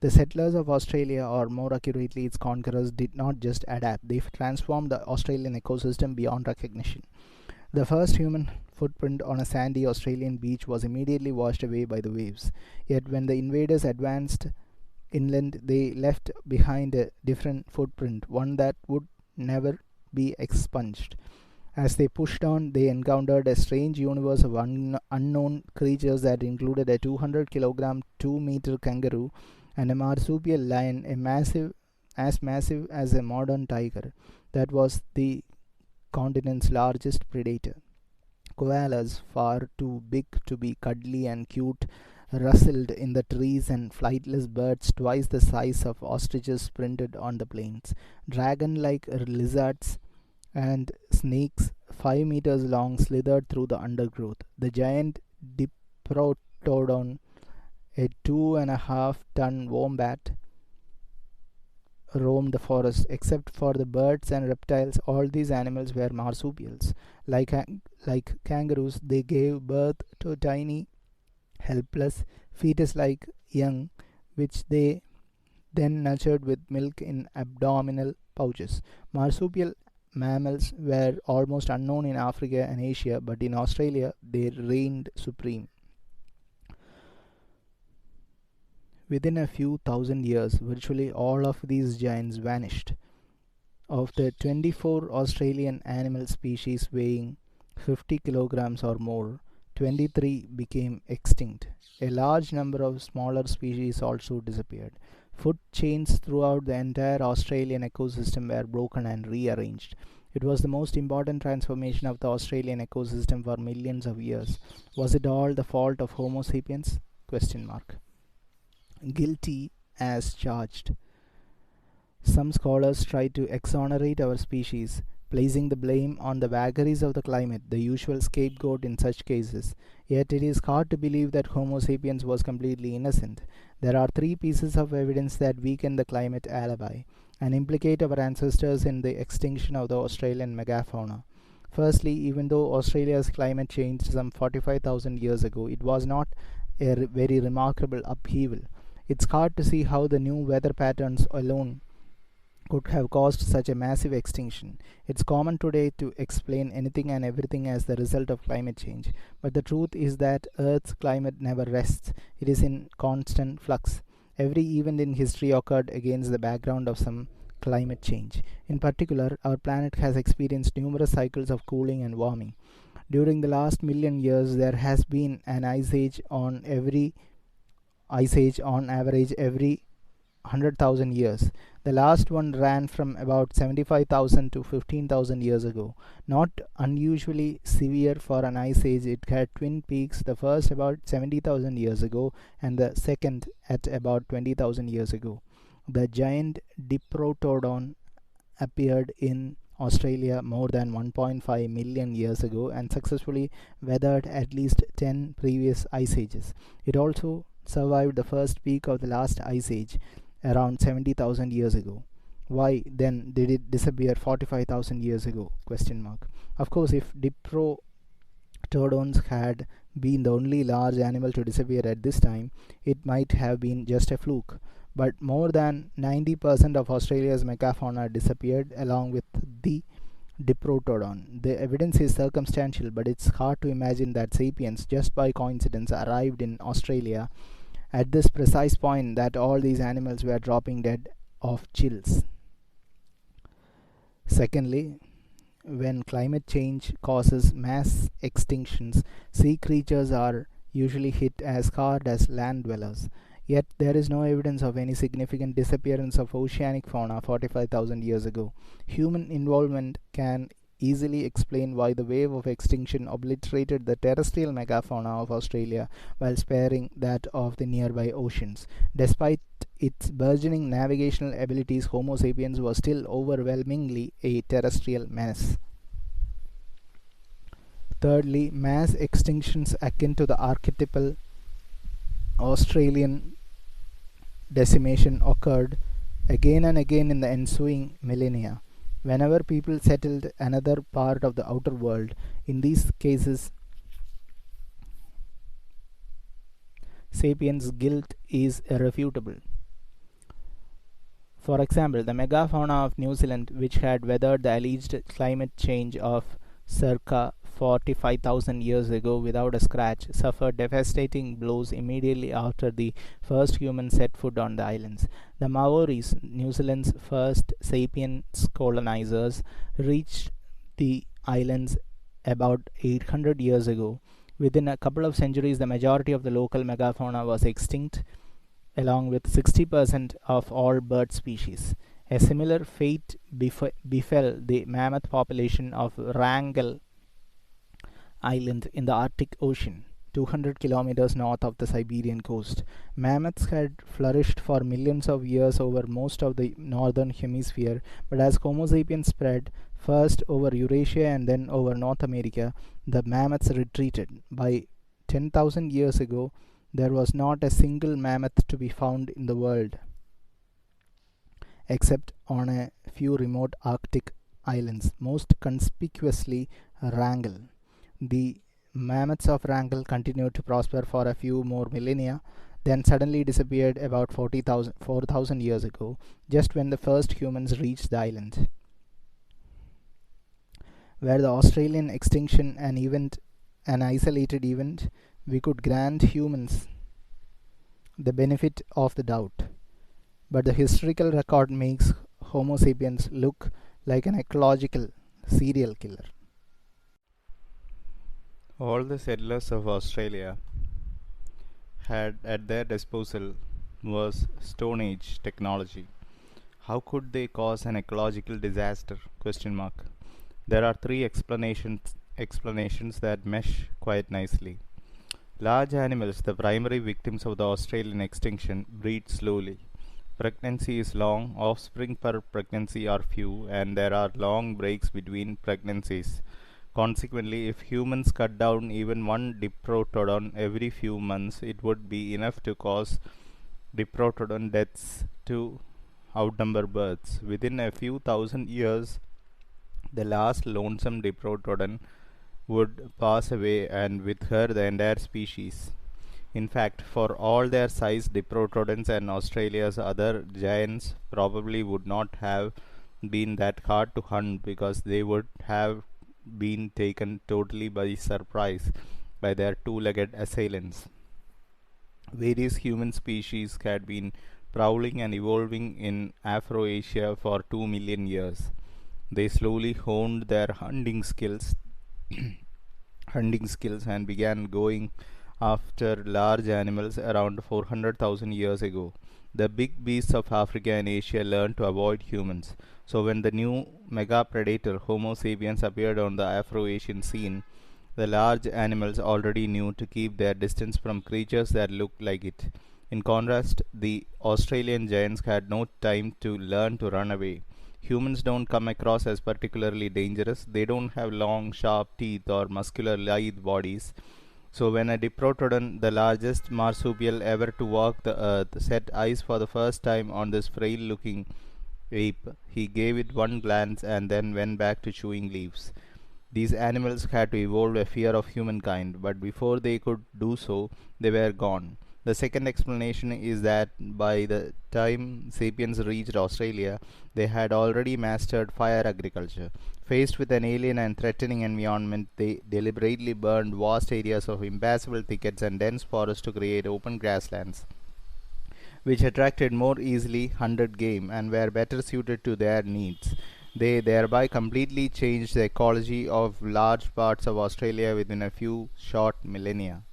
The settlers of Australia, or more accurately its conquerors, did not just adapt, they transformed the Australian ecosystem beyond recognition. The first human footprint on a sandy Australian beach was immediately washed away by the waves. Yet when the invaders advanced inland, they left behind a different footprint, one that would never be expunged. As they pushed on, they encountered a strange universe of unknown creatures that included a 200 kilogram, 2-meter kangaroo and a marsupial lion, as massive as a modern tiger, that was the continent's largest predator. Koalas, far too big to be cuddly and cute, rustled in the trees, and flightless birds twice the size of ostriches sprinted on the plains. Dragon like lizards and snakes 5 meters long slithered through the undergrowth. The giant Diprotodon, a 2.5-ton wombat, roamed the forest. Except for the birds and reptiles, all these animals were marsupials. Like kangaroos, they gave birth to tiny, helpless, fetus like young, which they then nurtured with milk in abdominal pouches. Marsupial mammals were almost unknown in Africa and Asia, but in Australia they reigned supreme. Within a few thousand years, virtually all of these giants vanished. Of the 24 Australian animal species weighing 50 kilograms or more, 23 became extinct. A large number of smaller species also disappeared. Food chains throughout the entire Australian ecosystem were broken and rearranged. It was the most important transformation of the Australian ecosystem for millions of years. Was it all the fault of Homo sapiens? Question mark. Guilty as charged. Some scholars try to exonerate our species, placing the blame on the vagaries of the climate, the usual scapegoat in such cases. Yet it is hard to believe that Homo sapiens was completely innocent. There are 3 pieces of evidence that weaken the climate alibi and implicate our ancestors in the extinction of the Australian megafauna. Firstly, even though Australia's climate changed some 45,000 years ago, it was not a very remarkable upheaval. It's hard to see how the new weather patterns alone could have caused such a massive extinction. It's common today to explain anything and everything as the result of climate change, but the truth is that Earth's climate never rests. It is in constant flux. Every event in history occurred against the background of some climate change. In particular, our planet has experienced numerous cycles of cooling and warming. During the last million years, there has been an ice age on average every 100,000 years. The last one ran from about 75,000 to 15,000 years ago. Not unusually severe for an ice age, it had twin peaks, the first about 70,000 years ago and the second at about 20,000 years ago. The giant Diprotodon appeared in Australia more than 1.5 million years ago and successfully weathered at least 10 previous ice ages. It also survived the first peak of the last ice age around 70,000 years ago. Why then did it disappear 45,000 years ago? Question mark. Of course, if Diprotodons had been the only large animal to disappear at this time, it might have been just a fluke. But more than 90% of Australia's megafauna disappeared along with the Diprotodon. The evidence is circumstantial, but it's hard to imagine that sapiens, just by coincidence, arrived in Australia at this precise point that all these animals were dropping dead of chills. Secondly, when climate change causes mass extinctions, sea creatures are usually hit as hard as land dwellers. Yet there is no evidence of any significant disappearance of oceanic fauna 45,000 years ago. Human involvement can easily explain why the wave of extinction obliterated the terrestrial megafauna of Australia while sparing that of the nearby oceans. Despite its burgeoning navigational abilities, Homo sapiens was still overwhelmingly a terrestrial menace. Thirdly, mass extinctions akin to the archetypal Australian decimation occurred again and again in the ensuing millennia. Whenever people settled another part of the outer world, in these cases, sapiens' guilt is irrefutable. For example, the megafauna of New Zealand, which had weathered the alleged climate change of circa 45,000 years ago without a scratch, suffered devastating blows immediately after the first humans set foot on the islands. The Maoris, New Zealand's first sapiens colonizers, reached the islands about 800 years ago. Within a couple of centuries, the majority of the local megafauna was extinct, along with 60% of all bird species. A similar fate befell the mammoth population of Wrangel Island in the Arctic Ocean, 200 kilometers north of the Siberian coast. Mammoths had flourished for millions of years over most of the northern hemisphere, but as Homo sapiens spread, first over Eurasia and then over North America, the mammoths retreated. By 10,000 years ago, there was not a single mammoth to be found in the world, except on a few remote Arctic islands, most conspicuously Wrangel. The mammoths of Wrangel continued to prosper for a few more millennia, then suddenly disappeared about 4,000 years ago, just when the first humans reached the island. Were the Australian extinction an isolated event, we could grant humans the benefit of the doubt. But the historical record makes Homo sapiens look like an ecological serial killer. All the settlers of Australia had at their disposal was Stone Age technology. How could they cause an ecological disaster? Question mark. There are three explanations that mesh quite nicely. Large animals, the primary victims of the Australian extinction, breed slowly. Pregnancy is long, offspring per pregnancy are few, and there are long breaks between pregnancies. Consequently, if humans cut down even one diprotodon every few months, it would be enough to cause diprotodon deaths to outnumber births. Within a few thousand years, the last lonesome diprotodon would pass away, and with her the entire species. In fact, for all their size, diprotodons and Australia's other giants probably would not have been that hard to hunt because they would have been taken totally by surprise by their two-legged assailants. Various human species had been prowling and evolving in Afro-Asia for 2 million years. They slowly honed their hunting skills and began going after large animals around 400,000 years ago. The big beasts of Africa and Asia learned to avoid humans. So when the new mega predator Homo sapiens appeared on the Afro-Asian scene, the large animals already knew to keep their distance from creatures that looked like it. In contrast, the Australian giants had no time to learn to run away. Humans don't come across as particularly dangerous. They don't have long, sharp teeth or muscular, lithe bodies. So when a diprotodon, the largest marsupial ever to walk the earth, set eyes for the first time on this frail-looking ape, he gave it one glance and then went back to chewing leaves. These animals had to evolve a fear of humankind, but before they could do so, they were gone. The second explanation is that by the time sapiens reached Australia, they had already mastered fire agriculture. Faced with an alien and threatening environment, they deliberately burned vast areas of impassable thickets and dense forests to create open grasslands, which attracted more easily hunted game and were better suited to their needs. They thereby completely changed the ecology of large parts of Australia within a few short millennia.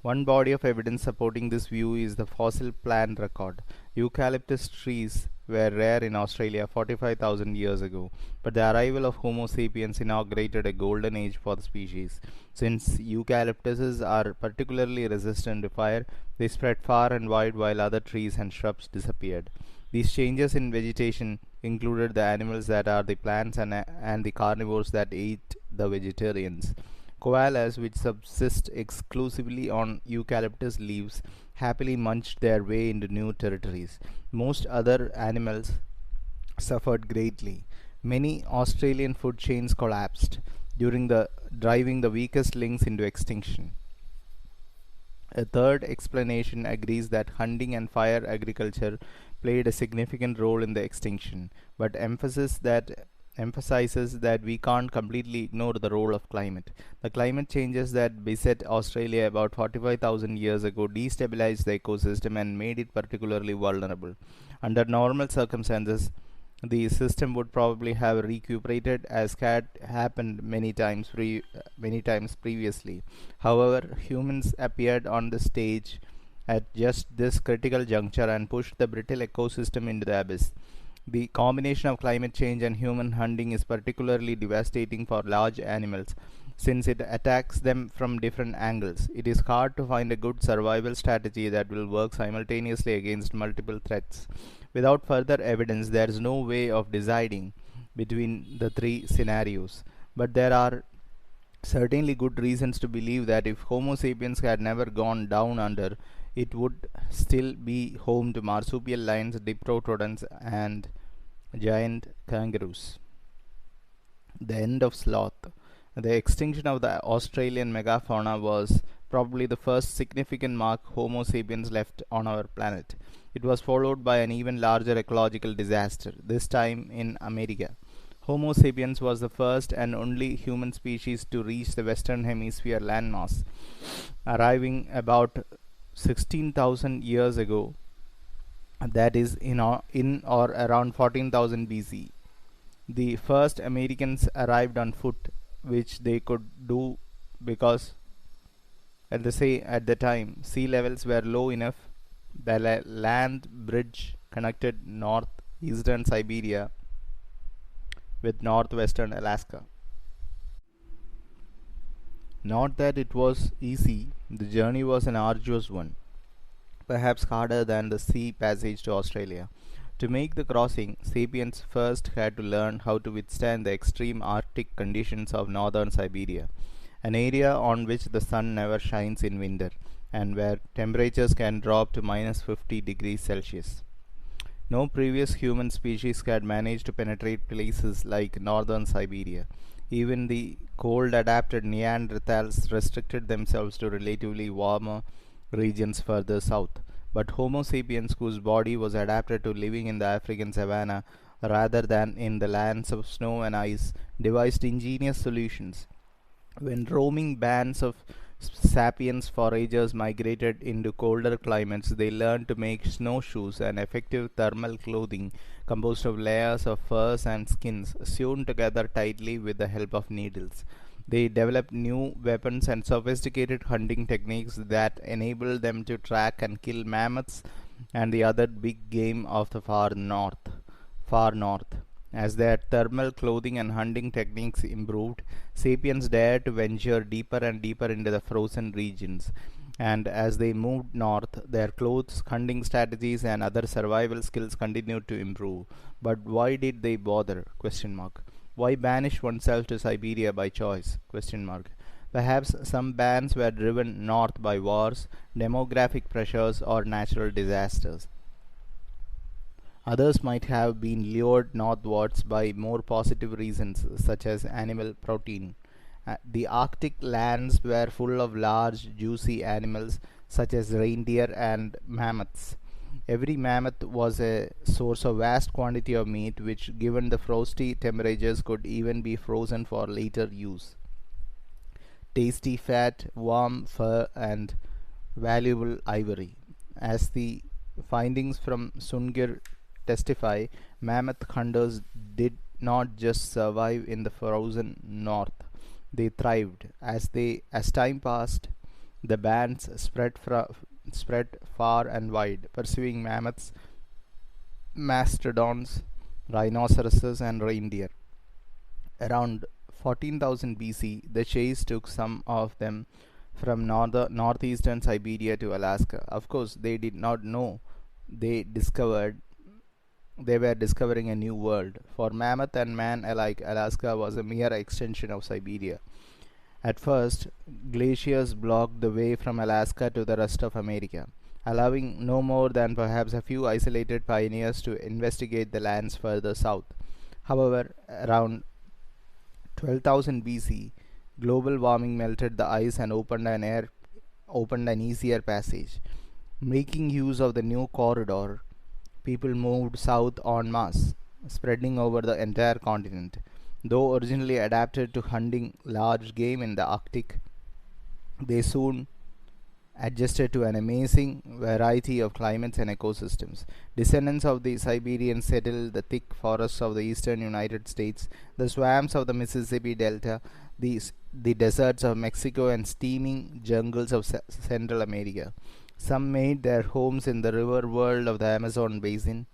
One body of evidence supporting this view is the fossil plant record. Eucalyptus trees were rare in Australia 45,000 years ago, but the arrival of Homo sapiens inaugurated a golden age for the species. Since eucalyptuses are particularly resistant to fire, they spread far and wide while other trees and shrubs disappeared. These changes in vegetation included the animals that are the plants and the carnivores that ate the vegetarians. Koalas, which subsist exclusively on eucalyptus leaves, happily munched their way into new territories. Most other animals suffered greatly. Many Australian food chains collapsed, driving the weakest links into extinction. A third explanation agrees that hunting and fire agriculture played a significant role in the extinction, but emphasizes that emphasizes that we can't completely ignore the role of climate. The climate changes that beset Australia about 45,000 years ago destabilized the ecosystem and made it particularly vulnerable. Under normal circumstances, the system would probably have recuperated as had happened many times previously. However, humans appeared on the stage at just this critical juncture and pushed the brittle ecosystem into the abyss. The combination of climate change and human hunting is particularly devastating for large animals since it attacks them from different angles. It is hard to find a good survival strategy that will work simultaneously against multiple threats. Without further evidence, there is no way of deciding between the three scenarios. But there are certainly good reasons to believe that if Homo sapiens had never gone down under, it would still be home to marsupial lions, diprotodons, and giant kangaroos. The end of sloth. The extinction of the Australian megafauna was probably the first significant mark Homo sapiens left on our planet. It was followed by an even larger ecological disaster, this time in America. Homo sapiens was the first and only human species to reach the Western Hemisphere landmass, arriving about 16,000 years ago, that is, in or around 14,000 BC. The first Americans arrived on foot, which they could do because at the time sea levels were low enough. The land bridge connected northeastern Siberia with northwestern Alaska. Not that it was easy, the journey was an arduous one, perhaps harder than the sea passage to Australia. To make the crossing, sapiens first had to learn how to withstand the extreme Arctic conditions of northern Siberia, an area on which the sun never shines in winter and where temperatures can drop to minus 50 degrees Celsius. No previous human species had managed to penetrate places like northern Siberia. Even the cold adapted Neanderthals restricted themselves to relatively warmer regions further south. But Homo sapiens, whose body was adapted to living in the African savanna rather than in the lands of snow and ice, devised ingenious solutions. When roaming bands of sapiens foragers migrated into colder climates, they learned to make snowshoes and effective thermal clothing composed of layers of furs and skins sewn together tightly with the help of needles. They developed new weapons and sophisticated hunting techniques that enabled them to track and kill mammoths and the other big game of the far north. As their thermal clothing and hunting techniques improved, sapiens dared to venture deeper and deeper into the frozen regions. And as they moved north, their clothes, hunting strategies, and other survival skills continued to improve. But why did they bother? Question mark. Why banish oneself to Siberia by choice? Question mark. Perhaps some bands were driven north by wars, demographic pressures, or natural disasters. Others might have been lured northwards by more positive reasons, such as animal protein. The Arctic lands were full of large, juicy animals such as reindeer and mammoths. Every mammoth was a source of vast quantity of meat, which, given the frosty temperatures, could even be frozen for later use. Tasty fat, warm fur, and valuable ivory. As the findings from Sungir testify, mammoth hunters did not just survive in the frozen north; they thrived. As time passed, the bands spread far and wide, pursuing mammoths, mastodons, rhinoceroses, and reindeer. Around 14,000 BC, the chase took some of them from northeastern Siberia to Alaska. Of course, they did not know they discovered they were discovering a new world. For mammoth and man alike, Alaska was a mere extension of Siberia. At first, glaciers blocked the way from Alaska to the rest of America, allowing no more than perhaps a few isolated pioneers to investigate the lands further south. However, around 12,000 BC, global warming melted the ice and opened an easier passage. Making use of the new corridor, people moved south en masse. spreading over the entire continent. Though originally adapted to hunting large game in the Arctic, they soon adjusted to an amazing variety of climates and ecosystems. Descendants of the Siberians settled the thick forests of the eastern United States, the swamps of the Mississippi Delta, the deserts of Mexico, and steaming jungles of Central America. Some made their homes in the river world of the Amazon basin.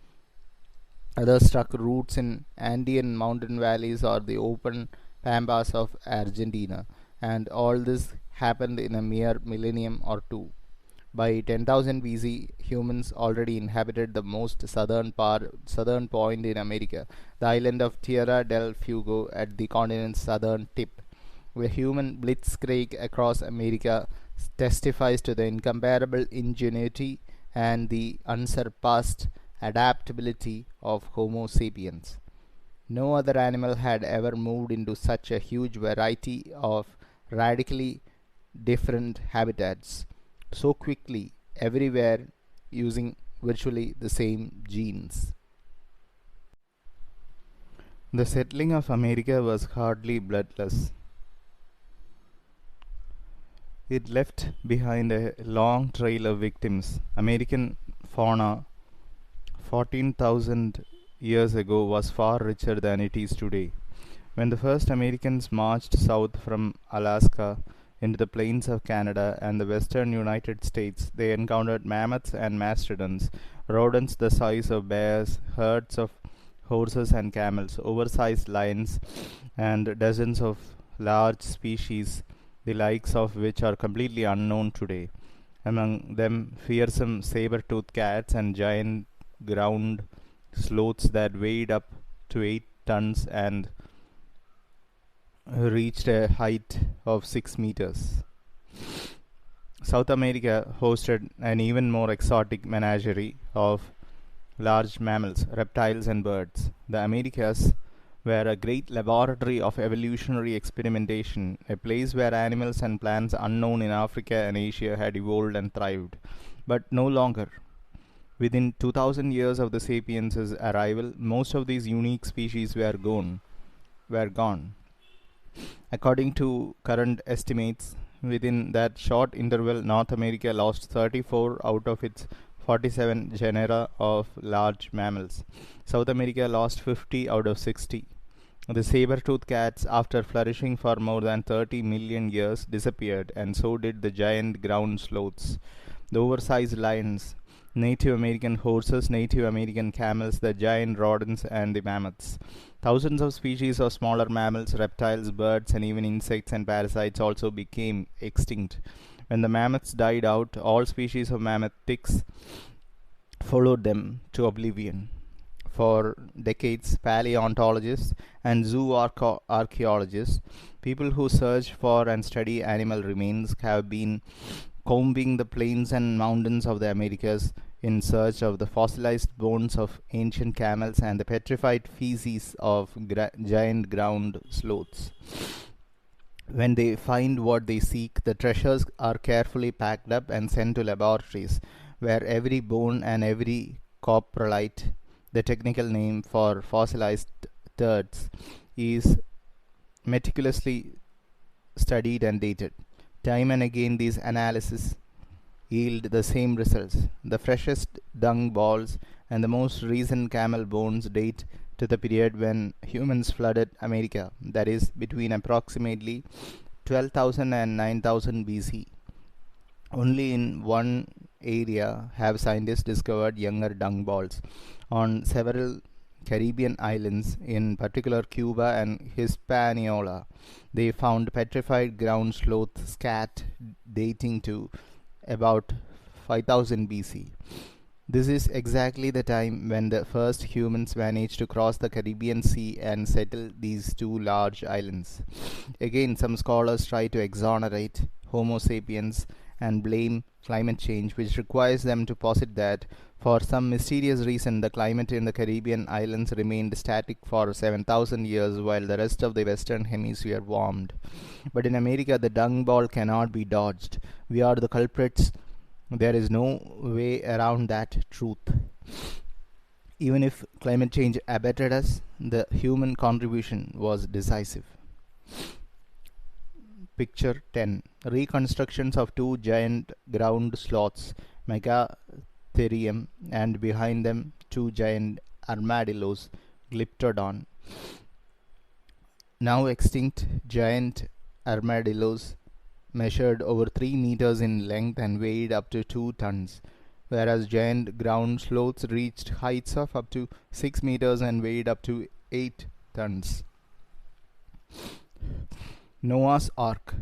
Others struck roots in Andean mountain valleys or the open pampas of Argentina, and all this happened in a mere millennium or two. By 10,000 BC, humans already inhabited the most southern point in America, the island of Tierra del Fuego at the continent's southern tip. A human blitzkrieg across America testifies to the incomparable ingenuity and the unsurpassed adaptability of Homo sapiens. No other animal had ever moved into such a huge variety of radically different habitats so quickly everywhere using virtually the same genes. The settling of America was hardly bloodless. It left behind a long trail of victims. American fauna 14,000 years ago was far richer than it is today. When the first Americans marched south from Alaska into the plains of Canada and the western United States, they encountered mammoths and mastodons, rodents the size of bears, herds of horses and camels, oversized lions, and dozens of large species, the likes of which are completely unknown today. Among them, fearsome saber-toothed cats and giant ground sloths that weighed up to 8 tons and reached a height of 6 meters. South America hosted an even more exotic menagerie of large mammals, reptiles, and birds. The Americas were a great laboratory of evolutionary experimentation, a place where animals and plants unknown in Africa and Asia had evolved and thrived. But no longer. Within 2000 years of the sapiens' arrival, most of these unique species were gone. According to current estimates, within that short interval, North America lost 34 out of its 47 genera of large mammals. South America lost 50 out of 60. The saber-toothed cats, after flourishing for more than 30 million years, disappeared, and so did the giant ground sloths, the oversized lions, Native American horses, Native American camels, the giant rodents, and the mammoths. Thousands of species of smaller mammals, reptiles, birds, and even insects and parasites also became extinct. When the mammoths died out, all species of mammoth ticks followed them to oblivion. For decades, paleontologists and zoo archaeologists, people who search for and study animal remains, have been combing the plains and mountains of the Americas in search of the fossilized bones of ancient camels and the petrified feces of giant ground sloths. When they find what they seek, the treasures are carefully packed up and sent to laboratories where every bone and every coprolite, the technical name for fossilized turds, is meticulously studied and dated. Time and again, these analyses yield the same results. The freshest dung balls and the most recent camel bones date to the period when humans flooded America, that is, between approximately 12,000 and 9,000 BC. Only in one area have scientists discovered younger dung balls. On several Caribbean islands, in particular Cuba and Hispaniola, they found petrified ground sloth scat dating to about 5000 BC. This is exactly the time when the first humans managed to cross the Caribbean Sea and settle these two large islands. Again, some scholars try to exonerate Homo sapiens and blame climate change, which requires them to posit that for some mysterious reason the climate in the Caribbean islands remained static for 7,000 years while the rest of the western hemisphere warmed. But in America, the dung ball cannot be dodged. We are the culprits. There is no way around that truth. Even if climate change abated us, the human contribution was decisive. Picture 10. Reconstructions of two giant ground sloths, Megatherium, and behind them two giant armadillos, Glyptodon. Now extinct giant armadillos measured over 3 meters in length and weighed up to 2 tons, whereas giant ground sloths reached heights of up to 6 meters and weighed up to 8 tons. Noah's Ark.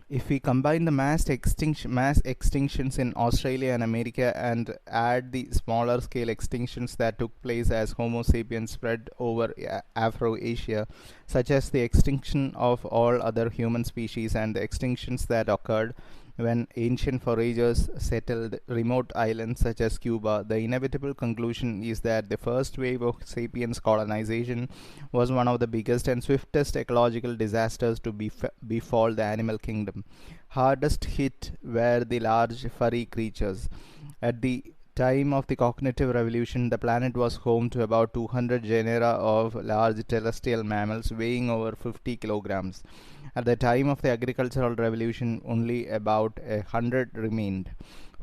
If we combine the mass extinctions in Australia and America and add the smaller scale extinctions that took place as Homo sapiens spread over Afro-Asia, such as the extinction of all other human species and the extinctions that occurred when ancient foragers settled remote islands such as Cuba, the inevitable conclusion is that the first wave of sapiens colonization was one of the biggest and swiftest ecological disasters to befall the animal kingdom. Hardest hit were the large furry creatures. At the time of the cognitive revolution, the planet was home to about 200 genera of large terrestrial mammals weighing over 50 kilograms. At the time of the agricultural revolution, only about 100 remained.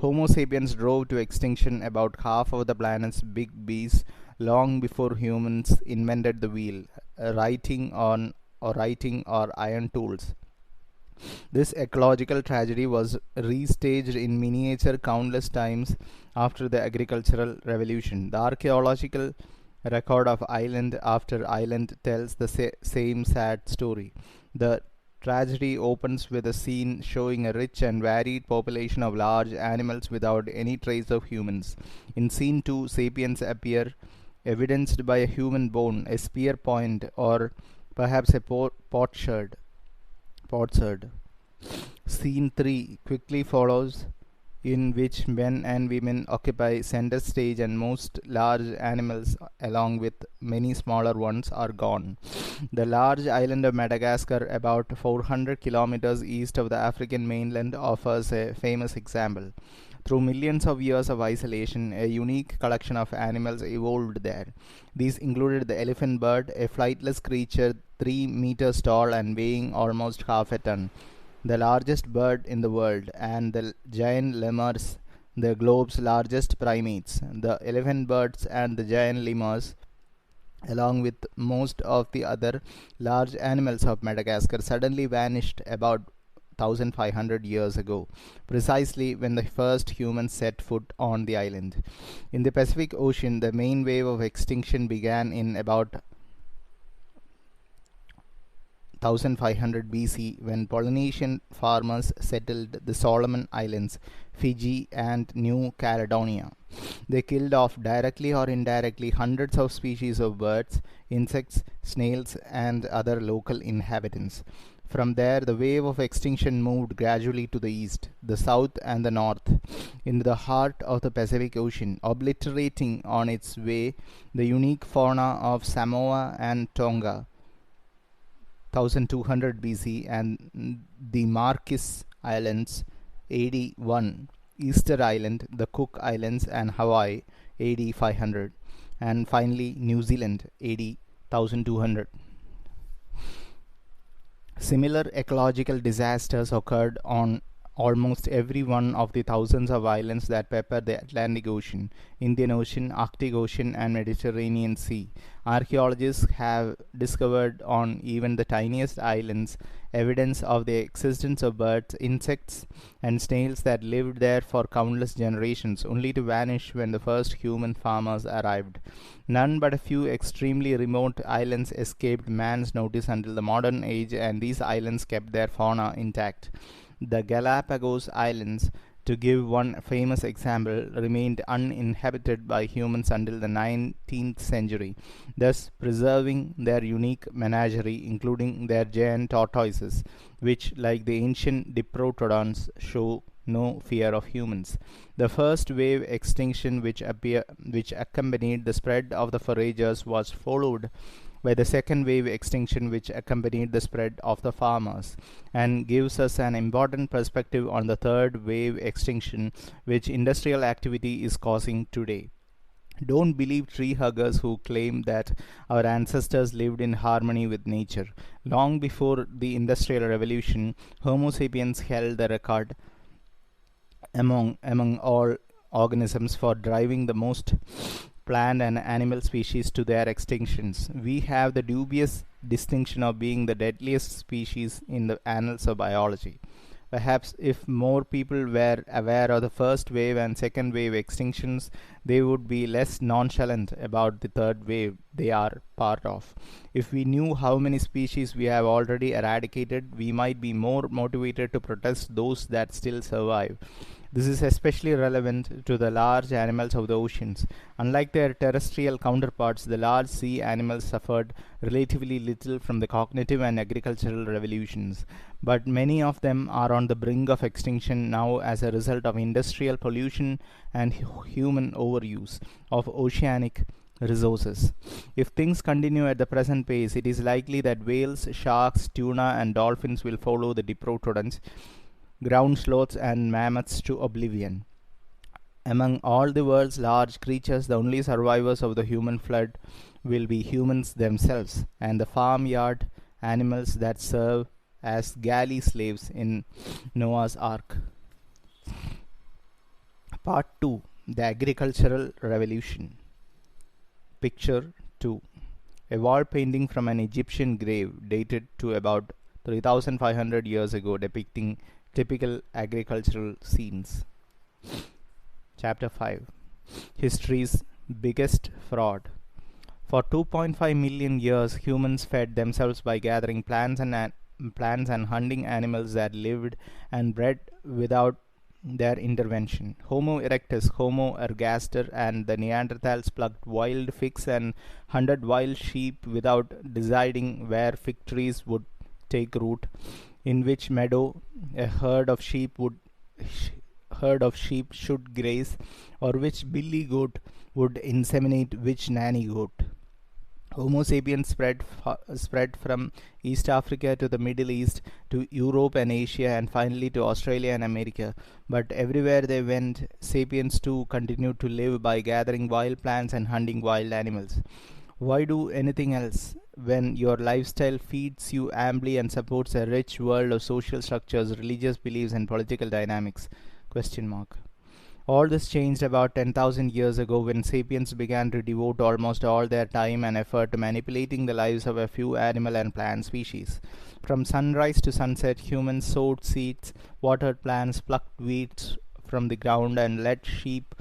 Homo sapiens drove to extinction about half of the planet's big beasts long before humans invented the wheel, writing or iron tools. This ecological tragedy was restaged in miniature countless times after the agricultural revolution. The archaeological record of island after island tells the same sad story. The tragedy opens with a scene showing a rich and varied population of large animals without any trace of humans. In scene 2, sapiens appear, evidenced by a human bone, a spear point, or perhaps a potsherd. Scene 3 quickly follows, in which men and women occupy center stage and most large animals, along with many smaller ones, are gone. The large island of Madagascar, about 400 kilometers east of the African mainland, offers a famous example. Through millions of years of isolation, a unique collection of animals evolved there. These included the elephant bird, a flightless creature 3 meters tall and weighing almost half a ton, the largest bird in the world, and the giant lemurs, the globe's largest primates. The elephant birds and the giant lemurs, along with most of the other large animals of Madagascar, suddenly vanished about 1500 years ago, precisely when the first humans set foot on the island. In the Pacific Ocean, the main wave of extinction began in about 1500 BC when Polynesian farmers settled the Solomon Islands, Fiji, and New Caledonia. They killed off directly or indirectly hundreds of species of birds, insects, snails, and other local inhabitants. From there, the wave of extinction moved gradually to the east, the south, and the north, into the heart of the Pacific Ocean, obliterating on its way the unique fauna of Samoa and Tonga, 1200 BC, and the Marquis Islands, AD 1, Easter Island, the Cook Islands, and Hawaii, AD 500, and finally New Zealand, AD 1200. Similar ecological disasters occurred on almost every one of the thousands of islands that pepper the Atlantic Ocean, Indian Ocean, Arctic Ocean, and Mediterranean Sea. Archaeologists have discovered on even the tiniest islands evidence of the existence of birds, insects, and snails that lived there for countless generations, only to vanish when the first human farmers arrived. None but a few extremely remote islands escaped man's notice until the modern age, and these islands kept their fauna intact. The Galapagos Islands, to give one famous example, remained uninhabited by humans until the 19th century, thus preserving their unique menagerie, including their giant tortoises, which, like the ancient diprotodons, show no fear of humans. The first wave extinction which accompanied the spread of the foragers was followed by the second wave extinction which accompanied the spread of the farmers, and gives us an important perspective on the third wave extinction which industrial activity is causing today. Don't believe tree huggers who claim that our ancestors lived in harmony with nature. Long before the Industrial Revolution, Homo sapiens held the record among all organisms for driving the most plant and animal species to their extinctions. We have the dubious distinction of being the deadliest species in the annals of biology. Perhaps if more people were aware of the first wave and second wave extinctions, they would be less nonchalant about the third wave they are part of. If we knew how many species we have already eradicated, we might be more motivated to protest those that still survive. This is especially relevant to the large animals of the oceans. Unlike their terrestrial counterparts, the large sea animals suffered relatively little from the cognitive and agricultural revolutions, but many of them are on the brink of extinction now as a result of industrial pollution and human overuse of oceanic resources. If things continue at the present pace, it is likely that whales, sharks, tuna, and dolphins will follow the diprotodons, ground sloths, and mammoths to oblivion. Among all the world's large creatures, the only survivors of the human flood will be humans themselves and the farmyard animals that serve as galley slaves in Noah's Ark. Part 2: The Agricultural Revolution. Picture 2: A wall painting from an Egyptian grave dated to about 3500 years ago depicting typical agricultural scenes. Chapter 5: History's Biggest Fraud. For 2.5 million years, humans fed themselves by gathering plants and hunting animals that lived and bred without their intervention. Homo erectus, Homo ergaster, and the Neanderthals plucked wild figs and hunted wild sheep without deciding where fig trees would take root, in which meadow a herd of sheep should graze, or which billy goat would inseminate which nanny goat. Homo sapiens spread from East Africa to the Middle East to Europe and Asia and finally to Australia and America. But everywhere they went, sapiens too continued to live by gathering wild plants and hunting wild animals. Why do anything else when your lifestyle feeds you amply and supports a rich world of social structures, religious beliefs, and political dynamics? Question mark. All this changed about 10,000 years ago when sapiens began to devote almost all their time and effort to manipulating the lives of a few animal and plant species. From sunrise to sunset, humans sowed seeds, watered plants, plucked weeds from the ground, and led sheep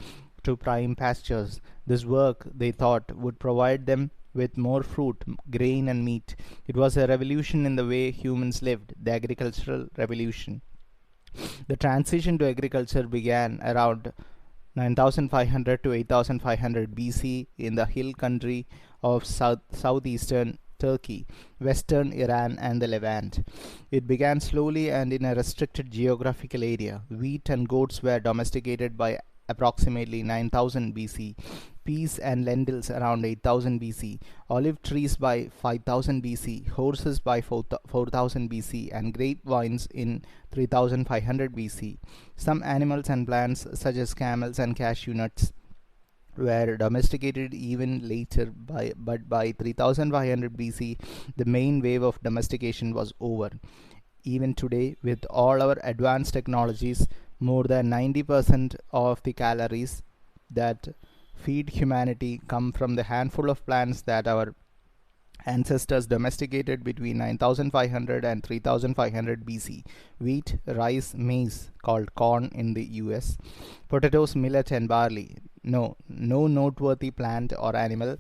to prime pastures. This work, they thought, would provide them with more fruit, grain, and meat. It was a revolution in the way humans lived, the agricultural revolution. The transition to agriculture began around 9500 to 8500 BC in the hill country of southeastern Turkey, western Iran, and the Levant. It began slowly and in a restricted geographical area. Wheat and goats were domesticated by approximately 9000 BC, peas and lentils around 8000 BC, olive trees by 5000 BC, horses by 4000 BC, and grapevines in 3500 BC. Some animals and plants, such as camels and cashew nuts, were domesticated even later, but by 3500 BC, the main wave of domestication was over. Even today, with all our advanced technologies, more than 90% of the calories that feed humanity come from the handful of plants that our ancestors domesticated between 9500 and 3500 BC. Wheat, rice, maize, called corn in the US, potatoes, millet, and barley. No noteworthy plant or animal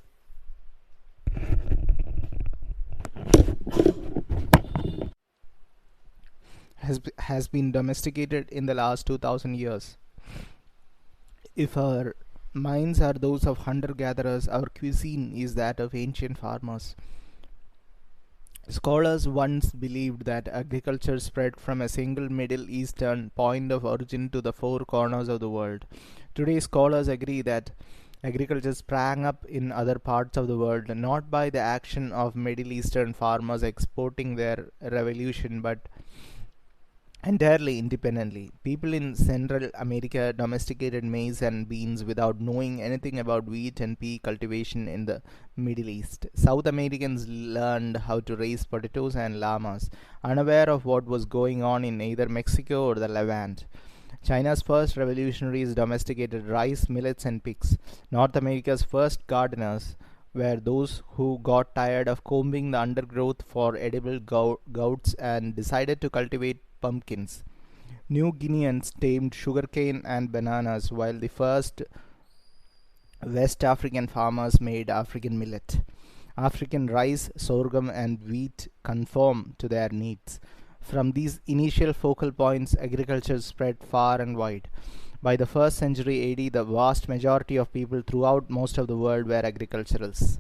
has been domesticated in the last 2000 years. If our minds are those of hunter-gatherers, our cuisine is that of ancient farmers. Scholars once believed that agriculture spread from a single Middle Eastern point of origin to the four corners of the world. Today, scholars agree that agriculture sprang up in other parts of the world, not by the action of Middle Eastern farmers exporting their revolution, but entirely independently. People in Central America domesticated maize and beans without knowing anything about wheat and pea cultivation in the Middle East. South Americans learned how to raise potatoes and llamas, unaware of what was going on in either Mexico or the Levant. China's first revolutionaries domesticated rice, millets, and pigs. North America's first gardeners were those who got tired of combing the undergrowth for edible gourds and decided to cultivate pumpkins. New Guineans tamed sugarcane and bananas, while the first West African farmers made African millet. African rice, sorghum, and wheat conform to their needs. From these initial focal points, agriculture spread far and wide. By the 1st century AD, the vast majority of people throughout most of the world were agriculturalists.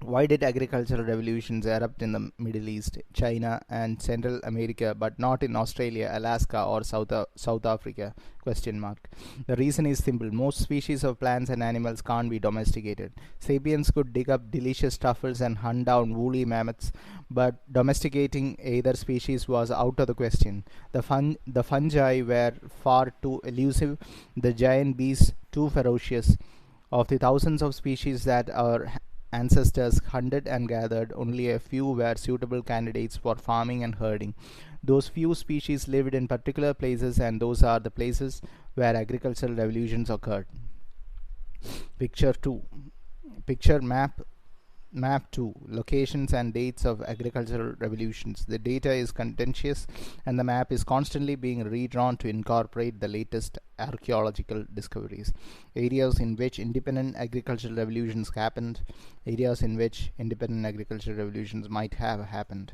Why did agricultural revolutions erupt in the Middle East, China, and Central America, but not in Australia, Alaska, or South Africa? Question mark. The reason is simple. Most species of plants and animals can't be domesticated. Sapiens could dig up delicious truffles and hunt down woolly mammoths, but domesticating either species was out of the question. The fungi were far too elusive, the giant beasts too ferocious. Of the thousands of species that our ancestors hunted and gathered, only a few were suitable candidates for farming and herding. Those few species lived in particular places, and those are the places where agricultural revolutions occurred. Picture 2. Picture Map 2. Locations and dates of agricultural revolutions. The data is contentious and the map is constantly being redrawn to incorporate the latest archaeological discoveries. Areas in which independent agricultural revolutions happened, areas in which independent agricultural revolutions might have happened.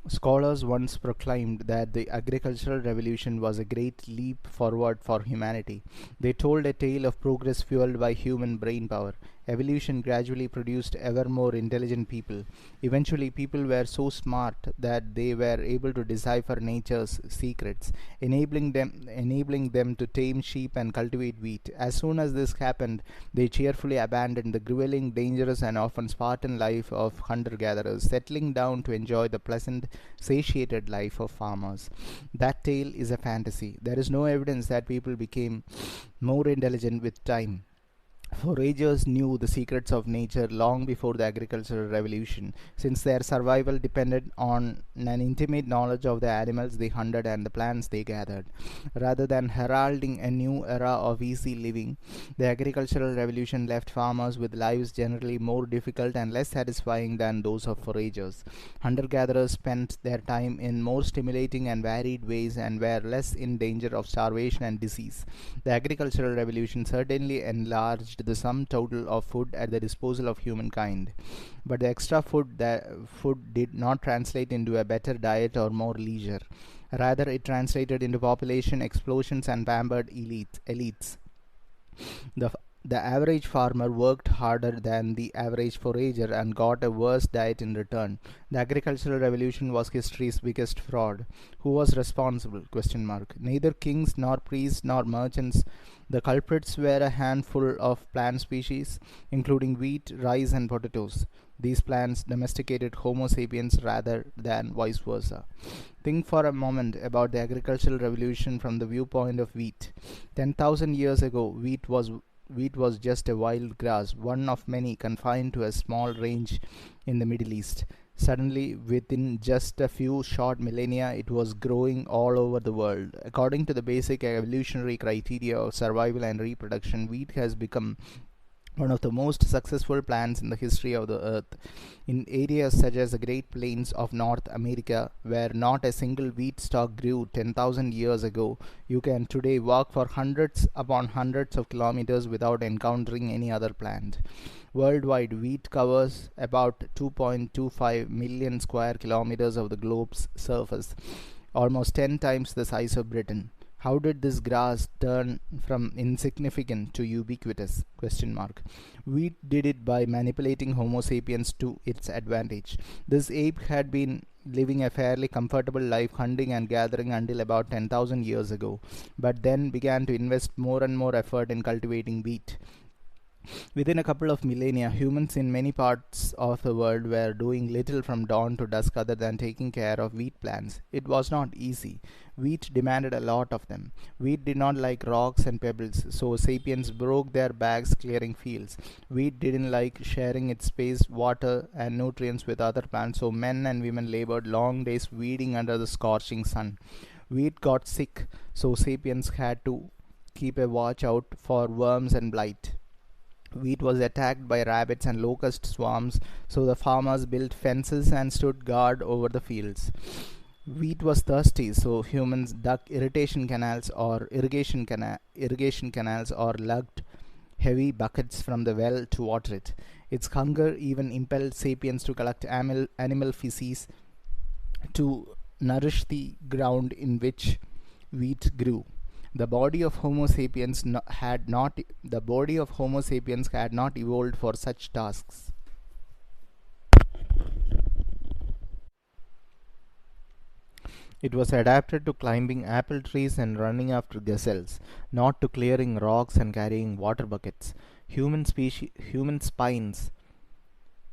Scholars once proclaimed that the agricultural revolution was a great leap forward for humanity. They told a tale of progress fueled by human brain power. Evolution gradually produced ever more intelligent people. Eventually, people were so smart that they were able to decipher nature's secrets, enabling them to tame sheep and cultivate wheat. As soon as this happened, they cheerfully abandoned the grueling, dangerous, and often Spartan life of hunter-gatherers, settling down to enjoy the pleasant, satiated life of farmers. That tale is a fantasy. There is no evidence that people became more intelligent with time. Foragers knew the secrets of nature long before the agricultural revolution, since their survival depended on an intimate knowledge of the animals they hunted and the plants they gathered. Rather than heralding a new era of easy living, the agricultural revolution left farmers with lives generally more difficult and less satisfying than those of foragers. Hunter gatherers spent their time in more stimulating and varied ways and were less in danger of starvation and disease. The agricultural revolution certainly enlarged the sum total of food at the disposal of humankind, but the extra food did not translate into a better diet or more leisure. Rather, it translated into population explosions and pampered elites. The the average farmer worked harder than the average forager and got a worse diet in return. The agricultural revolution was history's biggest fraud. Who was responsible? Question mark. Neither kings nor priests nor merchants. The culprits were a handful of plant species, including wheat, rice, and potatoes. These plants domesticated Homo sapiens rather than vice versa. Think for a moment about the agricultural revolution from the viewpoint of wheat. 10,000 years ago, wheat was just a wild grass, one of many confined to a small range in the Middle East. Suddenly, within just a few short millennia, it was growing all over the world. According to the basic evolutionary criteria of survival and reproduction, wheat has become one of the most successful plants in the history of the earth. In areas such as the Great Plains of North America, where not a single wheat stalk grew 10,000 years ago, you can today walk for hundreds upon hundreds of kilometers without encountering any other plant. Worldwide, wheat covers about 2.25 million square kilometers of the globe's surface, almost 10 times the size of Britain. How did this grass turn from insignificant to ubiquitous? Question mark. Wheat did it by manipulating Homo sapiens to its advantage. This ape had been living a fairly comfortable life hunting and gathering until about 10,000 years ago, but then began to invest more and more effort in cultivating wheat. Within a couple of millennia, humans in many parts of the world were doing little from dawn to dusk other than taking care of wheat plants. It was not easy. Wheat demanded a lot of them. Wheat did not like rocks and pebbles, so sapiens broke their backs clearing fields. Wheat didn't like sharing its space, water, and nutrients with other plants, so men and women labored long days weeding under the scorching sun. Wheat got sick, so sapiens had to keep a watch out for worms and blight. Wheat was attacked by rabbits and locust swarms, so the farmers built fences and stood guard over the fields. Wheat was thirsty, so humans dug irrigation canals or lugged heavy buckets from the well to water it. Its hunger even impelled sapiens to collect animal feces to nourish the ground in which wheat grew. The body of Homo sapiens had not evolved for such tasks. It was adapted to climbing apple trees and running after gazelles, not to clearing rocks and carrying water buckets. Human spines,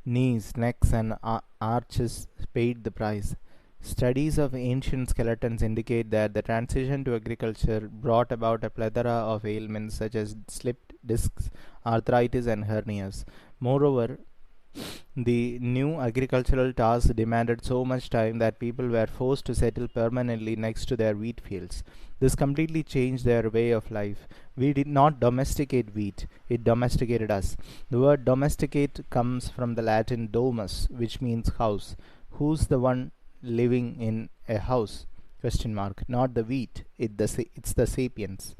knees, necks, and arches paid the price. Studies of ancient skeletons indicate that the transition to agriculture brought about a plethora of ailments such as slipped discs, arthritis, and hernias. Moreover, the new agricultural tasks demanded so much time that people were forced to settle permanently next to their wheat fields. This completely changed their way of life. We did not domesticate wheat, it domesticated us. The word domesticate comes from the Latin domus, which means house. Who's the one living in a house? Question mark. Not the wheat, it's the sapiens.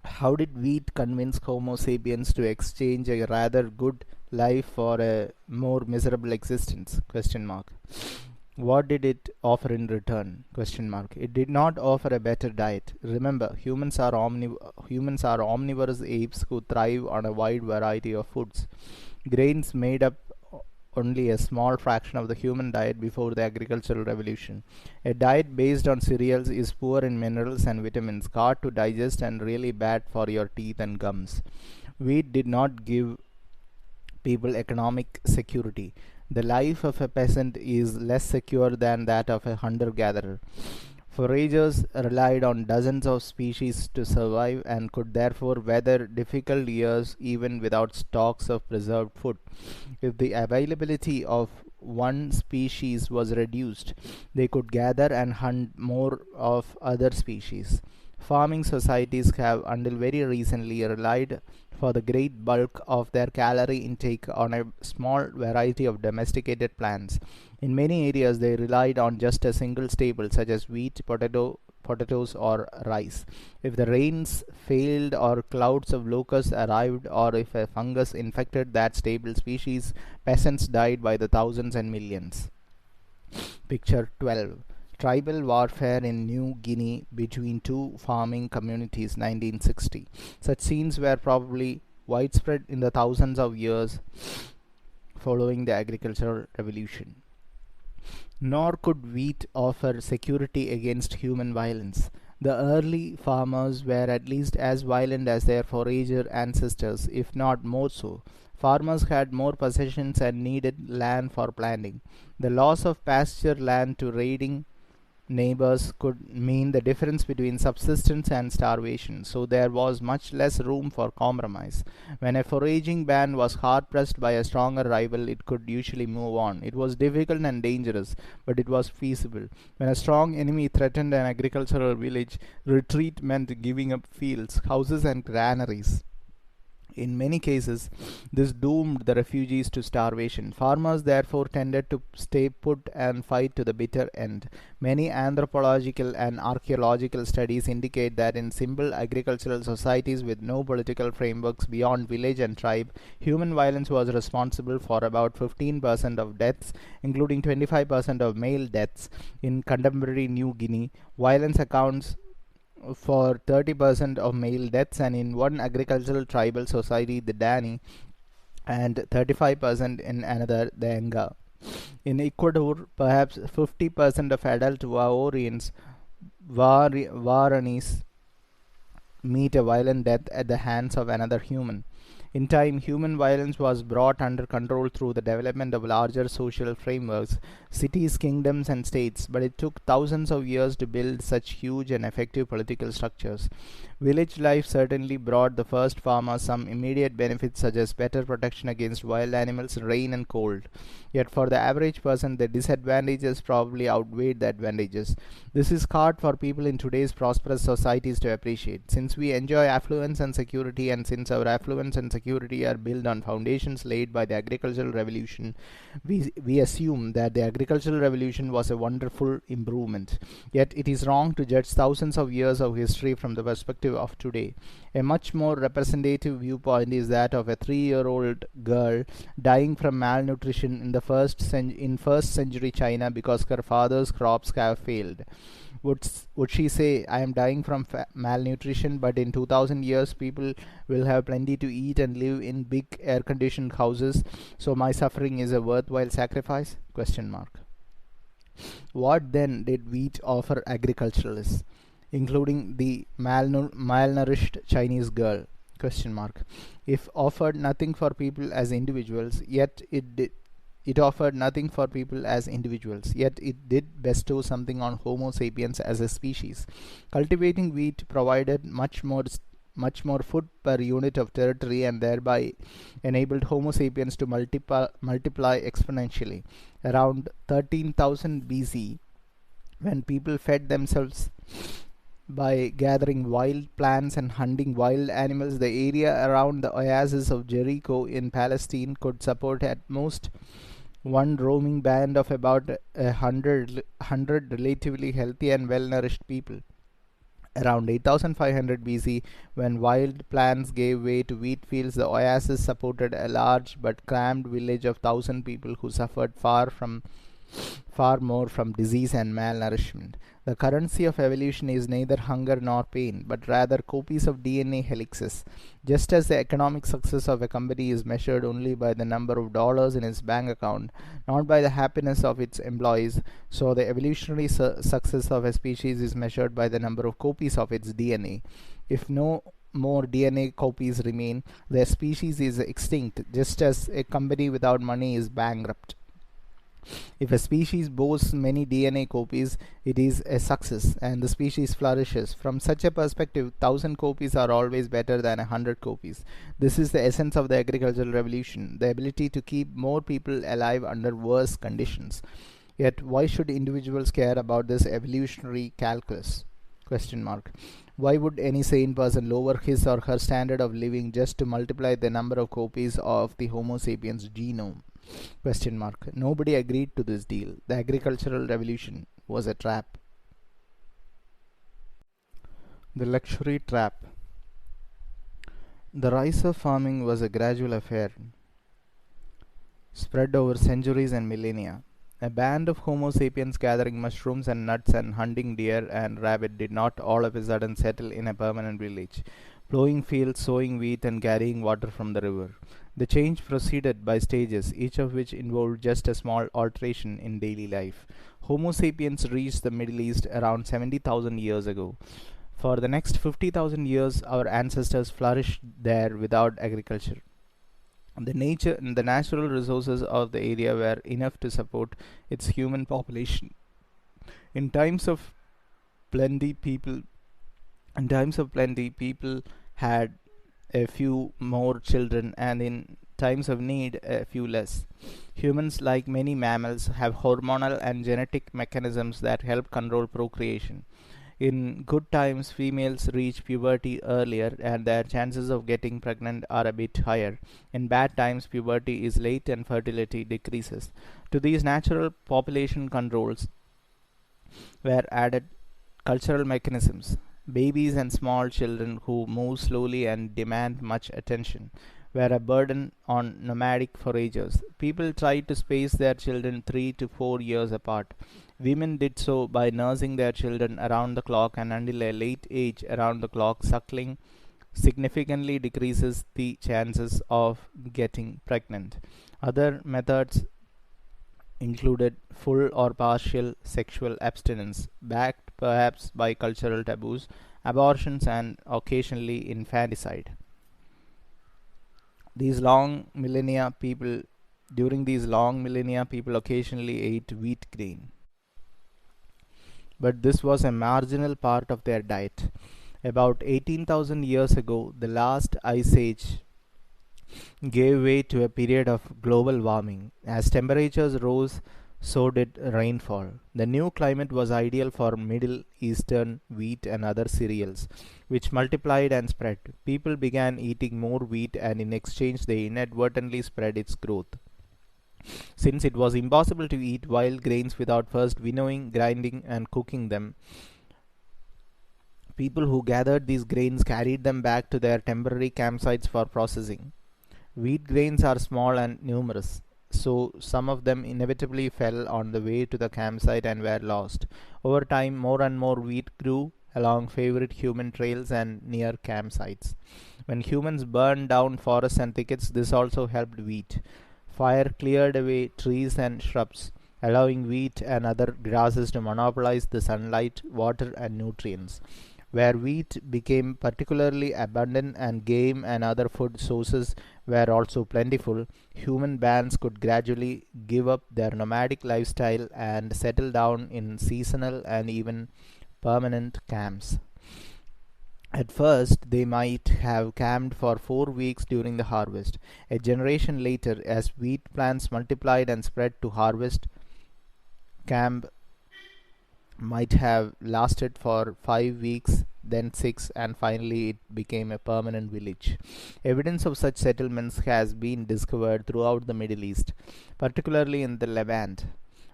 How did wheat convince Homo sapiens to exchange a rather good life for a more miserable existence? Question mark. What did it offer in return? Question mark. It did not offer a better diet. Remember, humans are omnivorous apes who thrive on a wide variety of foods. Grains made up only a small fraction of the human diet before the agricultural revolution. A diet based on cereals is poor in minerals and vitamins, hard to digest, and really bad for your teeth and gums. Wheat did not give people economic security. The life of a peasant is less secure than that of a hunter gatherer. Foragers relied on dozens of species to survive and could therefore weather difficult years even without stocks of preserved food. If the availability of one species was reduced, they could gather and hunt more of other species. Farming societies have until very recently relied for the great bulk of their calorie intake on a small variety of domesticated plants. In many areas, they relied on just a single staple, such as wheat, potatoes, or rice. If the rains failed, or clouds of locusts arrived, or if a fungus infected that staple species, peasants died by the thousands and millions. Picture 12. Tribal warfare in New Guinea between two farming communities, 1960. Such scenes were probably widespread in the thousands of years following the agricultural revolution. Nor could wheat offer security against human violence. The early farmers were at least as violent as their forager ancestors, if not more so. Farmers had more possessions and needed land for planting. The loss of pasture land to raiding neighbors could mean the difference between subsistence and starvation, so there was much less room for compromise. When a foraging band was hard pressed by a stronger rival, it could usually move on. It was difficult and dangerous, but it was feasible. When a strong enemy threatened an agricultural village, retreat meant giving up fields, houses, and granaries. In many cases, this doomed the refugees to starvation. Farmers therefore tended to stay put and fight to the bitter end. Many anthropological and archaeological studies indicate that in simple agricultural societies with no political frameworks beyond village and tribe, human violence was responsible for about 15% of deaths, including 25% of male deaths. In contemporary New Guinea, violence accounts for 30% of male deaths, and in one agricultural tribal society, the Dani, and 35% in another, the Enga. In Ecuador, perhaps 50% of adult Guaranis meet a violent death at the hands of another human. In time, human violence was brought under control through the development of larger social frameworks, cities, kingdoms, and states, but it took thousands of years to build such huge and effective political structures. Village life certainly brought the first farmers some immediate benefits, such as better protection against wild animals, rain, and cold. Yet, for the average person, the disadvantages probably outweighed the advantages. This is hard for people in today's prosperous societies to appreciate. Since we enjoy affluence and security, and since our affluence and security are built on foundations laid by the agricultural revolution, we assume that the agricultural revolution was a wonderful improvement. Yet it is wrong to judge thousands of years of history from the perspective of today. A much more representative viewpoint is that of a 3-year-old girl dying from malnutrition in first century China because her father's crops have failed. Would she say, I am dying from malnutrition, but in 2000 years people will have plenty to eat and live in big air conditioned houses, so my suffering is a worthwhile sacrifice? Question mark. What then did wheat offer agriculturalists, including the malnourished Chinese girl? Question mark. If offered nothing for people as individuals, yet it offered nothing for people as individuals, yet it did bestow something on Homo sapiens as a species. Cultivating wheat provided much more food per unit of territory and thereby enabled Homo sapiens to multiply exponentially. Around 13,000 BC, when people fed themselves by gathering wild plants and hunting wild animals, the area around the oasis of Jericho in Palestine could support at most one roaming band of about a hundred relatively healthy and well-nourished people. Around 8500 BC, when wild plants gave way to wheat fields, the oasis supported a large but cramped village of 1,000 people who suffered far more from disease and malnourishment. The currency of evolution is neither hunger nor pain, but rather copies of DNA helixes. Just as the economic success of a company is measured only by the number of dollars in its bank account, not by the happiness of its employees, so the evolutionary success of a species is measured by the number of copies of its DNA. If no more DNA copies remain, the species is extinct, just as a company without money is bankrupt. If a species boasts many DNA copies, it is a success, and the species flourishes. From such a perspective, 1,000 copies are always better than 100 copies. This is the essence of the agricultural revolution, the ability to keep more people alive under worse conditions. Yet, why should individuals care about this evolutionary calculus? Question mark. Why would any sane person lower his or her standard of living just to multiply the number of copies of the Homo sapiens genome? Question mark. Nobody agreed to this deal. The agricultural revolution was a trap. The luxury trap. The rise of farming was a gradual affair, spread over centuries and millennia. A band of Homo sapiens gathering mushrooms and nuts and hunting deer and rabbit did not all of a sudden settle in a permanent village, plowing fields, sowing wheat, and carrying water from the river. The change proceeded by stages, each of which involved just a small alteration in daily life. Homo sapiens reached the Middle East around 70,000 years ago. For the next 50,000 years, our ancestors flourished there without agriculture. The natural resources of the area were enough to support its human population. In times of plenty, people had a few more children, and in times of need, a few less. Humans, like many mammals, have hormonal and genetic mechanisms that help control procreation. In good times, females reach puberty earlier and their chances of getting pregnant are a bit higher. In bad times, puberty is late and fertility decreases. To these natural population controls were added cultural mechanisms. Babies and small children who move slowly and demand much attention were a burden on nomadic foragers. People tried to space their children 3 to 4 years apart. Women did so by nursing their children around the clock, and until a late age around the clock, suckling significantly decreases the chances of getting pregnant. Other methods included full or partial sexual abstinence, backed perhaps by cultural taboos, abortions, and occasionally infanticide. These long millennia people During these long millennia, people occasionally ate wheat grain, but this was a marginal part of their diet. About 18,000 years ago, the last ice age gave way to a period of global warming. As temperatures rose, so did rainfall. The new climate was ideal for Middle Eastern wheat and other cereals, which multiplied and spread. People began eating more wheat, and in exchange, they inadvertently spread its growth. Since it was impossible to eat wild grains without first winnowing, grinding, and cooking them, people who gathered these grains carried them back to their temporary campsites for processing. Wheat grains are small and numerous, so some of them inevitably fell on the way to the campsite and were lost. Over time, more and more wheat grew along favorite human trails and near campsites. When humans burned down forests and thickets, this also helped wheat. Fire cleared away trees and shrubs, allowing wheat and other grasses to monopolize the sunlight, water, and nutrients. Where wheat became particularly abundant and game and other food sources were also plentiful, human bands could gradually give up their nomadic lifestyle and settle down in seasonal and even permanent camps. At first, they might have camped for 4 weeks during the harvest. A generation later, as wheat plants multiplied and spread to harvest, camp might have lasted for 5 weeks, then six, and finally it became a permanent village. Evidence of such settlements has been discovered throughout the Middle East, particularly in the Levant,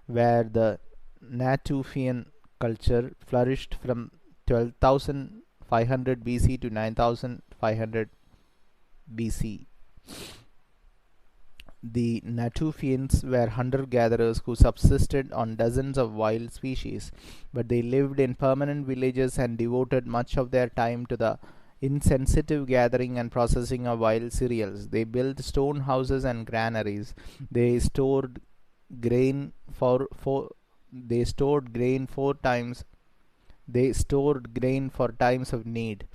where the Natufian culture flourished from 12,500 BC to 9,500 BC. The Natufians were hunter-gatherers who subsisted on dozens of wild species, but they lived in permanent villages and devoted much of their time to the insensitive gathering and processing of wild cereals. They built stone houses and granaries. They stored grain for they stored grain four times they stored grain for times of need.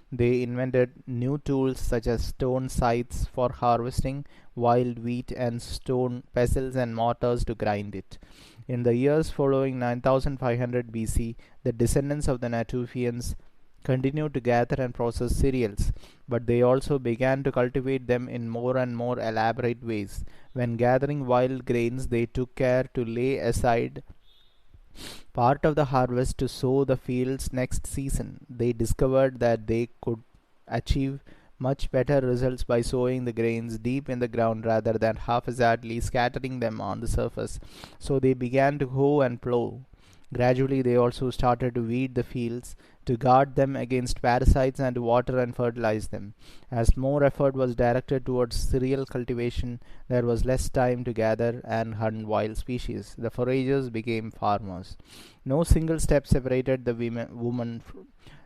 They invented new tools such as stone scythes for harvesting wild wheat and stone pestles and mortars to grind it. In the years following 9500 BC, the descendants of the Natufians continued to gather and process cereals, but they also began to cultivate them in more and more elaborate ways. When gathering wild grains, they took care to lay aside part of the harvest to sow the fields next season. They discovered that they could achieve much better results by sowing the grains deep in the ground rather than haphazardly scattering them on the surface. So they began to hoe and plow. Gradually, they also started to weed the fields, to guard them against parasites, and to water and fertilize them. As more effort was directed towards cereal cultivation, there was less time to gather and hunt wild species. The foragers became farmers. No single step separated the woman.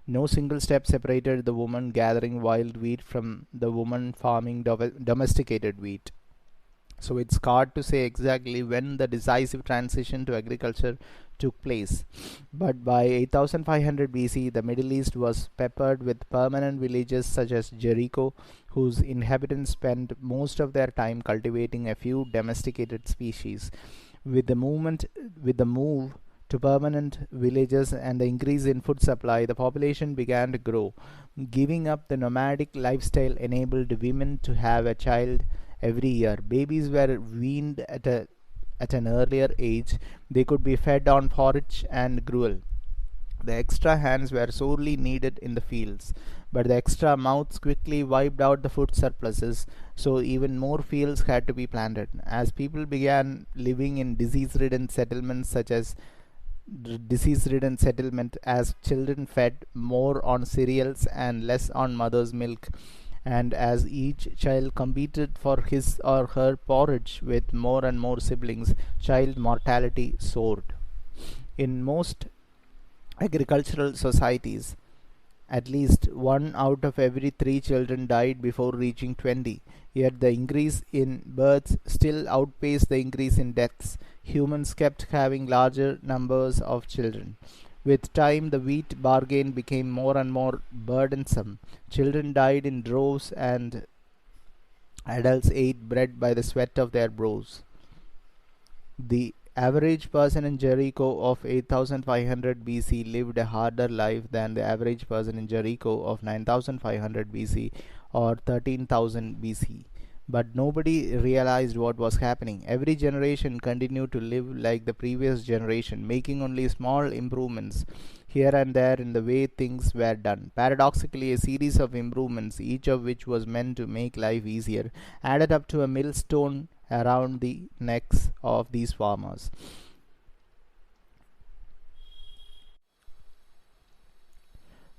No single step separated the woman gathering wild wheat from the woman farming domesticated wheat. So it's hard to say exactly when the decisive transition to agriculture took place. But by 8500 BC, the Middle East was peppered with permanent villages such as Jericho, whose inhabitants spent most of their time cultivating a few domesticated species. With the movement, with the move to permanent villages and the increase in food supply, the population began to grow. Giving up the nomadic lifestyle enabled women to have a child every year. Babies were weaned at an earlier age. They could be fed on forage and gruel. The extra hands were sorely needed in the fields, but the extra mouths quickly wiped out the food surpluses, so even more fields had to be planted. As people began living in disease-ridden settlements such as disease-ridden settlement as children fed more on cereals and less on mother's milk, and as each child competed for his or her porridge with more and more siblings, child mortality soared. In most agricultural societies, at least one out of every three children died before reaching 20, yet the increase in births still outpaced the increase in deaths. Humans kept having larger numbers of children. With time, the wheat bargain became more and more burdensome. Children died in droves, and Adults ate bread by the sweat of their brows. The average person in Jericho of 8500 BC lived a harder life than the average person in Jericho of 9500 BC or 13,000 BC. But nobody realized what was happening. Every generation continued to live like the previous generation, making only small improvements here and there in the way things were done. Paradoxically, a series of improvements, each of which was meant to make life easier, added up to a millstone around the necks of these farmers.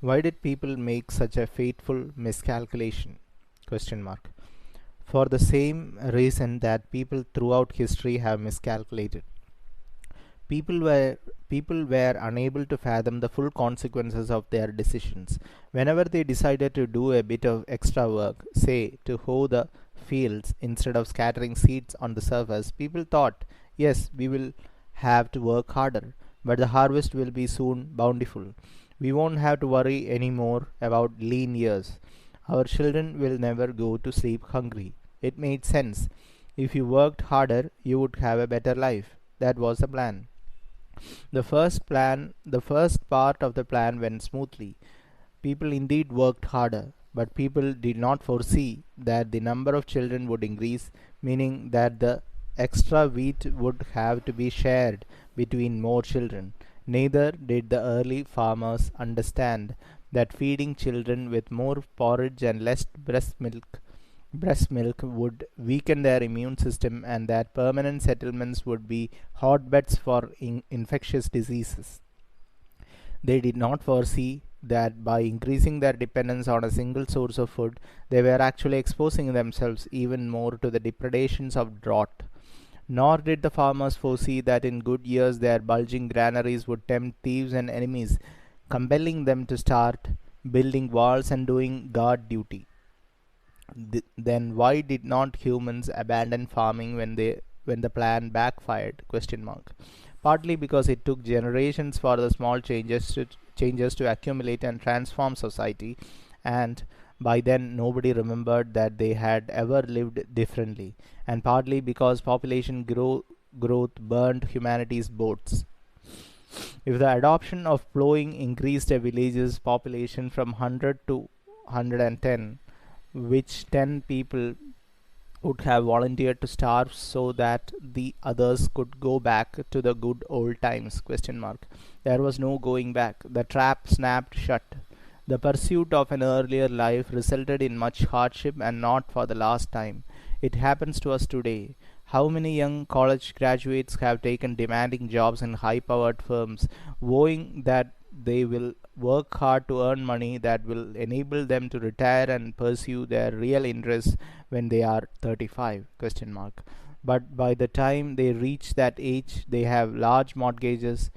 Why did people make such a fateful miscalculation? Question mark. For the same reason that people throughout history have miscalculated. People were People were unable to fathom the full consequences of their decisions. Whenever they decided to do a bit of extra work, say to hoe the fields instead of scattering seeds on the surface, people thought, yes, we will have to work harder, but the harvest will be soon bountiful. We won't have to worry anymore about lean years. Our children will never go to sleep hungry. It made sense. If you worked harder, you would have a better life. That was the plan. The first part of the plan went smoothly. People indeed worked harder, but people did not foresee that the number of children would increase, meaning that the extra wheat would have to be shared between more children. Neither did the early farmers understand that feeding children with more porridge and less breast milk would weaken their immune system and that permanent settlements would be hotbeds for infectious diseases. They did not foresee that by increasing their dependence on a single source of food, they were actually exposing themselves even more to the depredations of drought. Nor did the farmers foresee that in good years their bulging granaries would tempt thieves and enemies, compelling them to start building walls and doing guard duty. Then why did not humans abandon farming when the plan backfired? Question mark. Partly because it took generations for the small changes to accumulate and transform society, and by then nobody remembered that they had ever lived differently, and partly because growth burned humanity's boats. If the adoption of plowing increased a village's population from 100 to 110, which 10 people would have volunteered to starve so that the others could go back to the good old times? Question mark. There was no going back. The trap snapped shut. The pursuit of an earlier life resulted in much hardship, and not for the last time. It happens to us today. How many young college graduates have taken demanding jobs in high powered firms, vowing that they will work hard to earn money that will enable them to retire and pursue their real interests when they are 35? Question mark. But by the time they reach that age, they have large mortgages,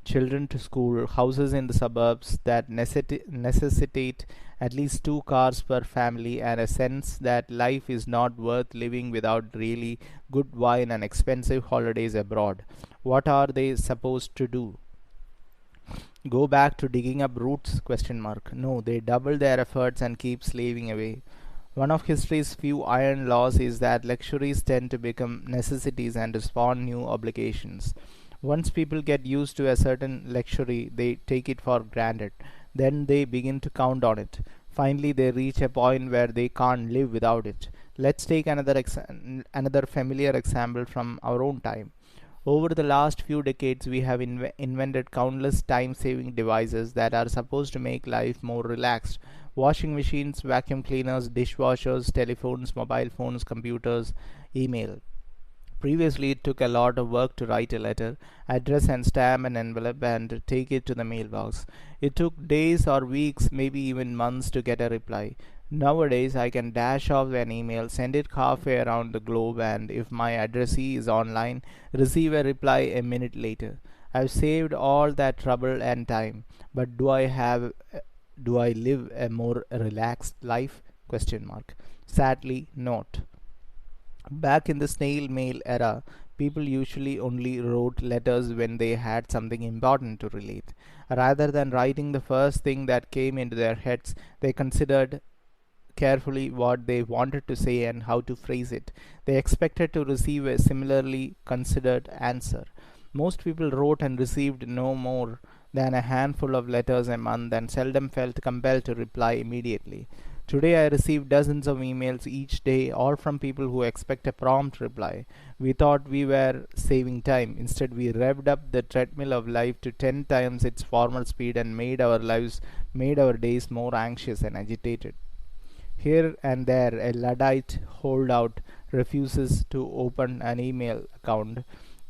children to school, houses in the suburbs that necessitate at least two cars per family, and a sense that life is not worth living without really good wine and expensive holidays abroad. What are they supposed to do? Go back to digging up roots? Question mark. No, they double their efforts and keep slaving away. One of history's few iron laws is that luxuries tend to become necessities and to spawn new obligations. Once people get used to a certain luxury, they take it for granted. Then they begin to count on it. Finally, they reach a point where they can't live without it. Let's take another familiar example from our own time. Over the last few decades, we have invented countless time saving devices that are supposed to make life more relaxed. Washing machines, vacuum cleaners, dishwashers, telephones, mobile phones, computers, email. Previously, it took a lot of work to write a letter, address and stamp an envelope, and take it to the mailbox. It took days or weeks, maybe even months, to get a reply. Nowadays, I can dash off an email, send it halfway around the globe, and if my addressee is online, receive a reply a minute later. I've saved all that trouble and time, but do I live a more relaxed life? Question mark. Sadly, not. Back in the snail mail era, people usually only wrote letters when they had something important to relate. Rather than writing the first thing that came into their heads, they carefully what they wanted to say and how to phrase it. They expected to receive a similarly considered answer. Most people wrote and received no more than a handful of letters a month and seldom felt compelled to reply immediately. Today I receive dozens of emails each day, all from people who expect a prompt reply. We thought we were saving time. Instead, we revved up the treadmill of life to 10 times its former speed and made our days more anxious and agitated. Here and there, a Luddite holdout refuses to open an email account,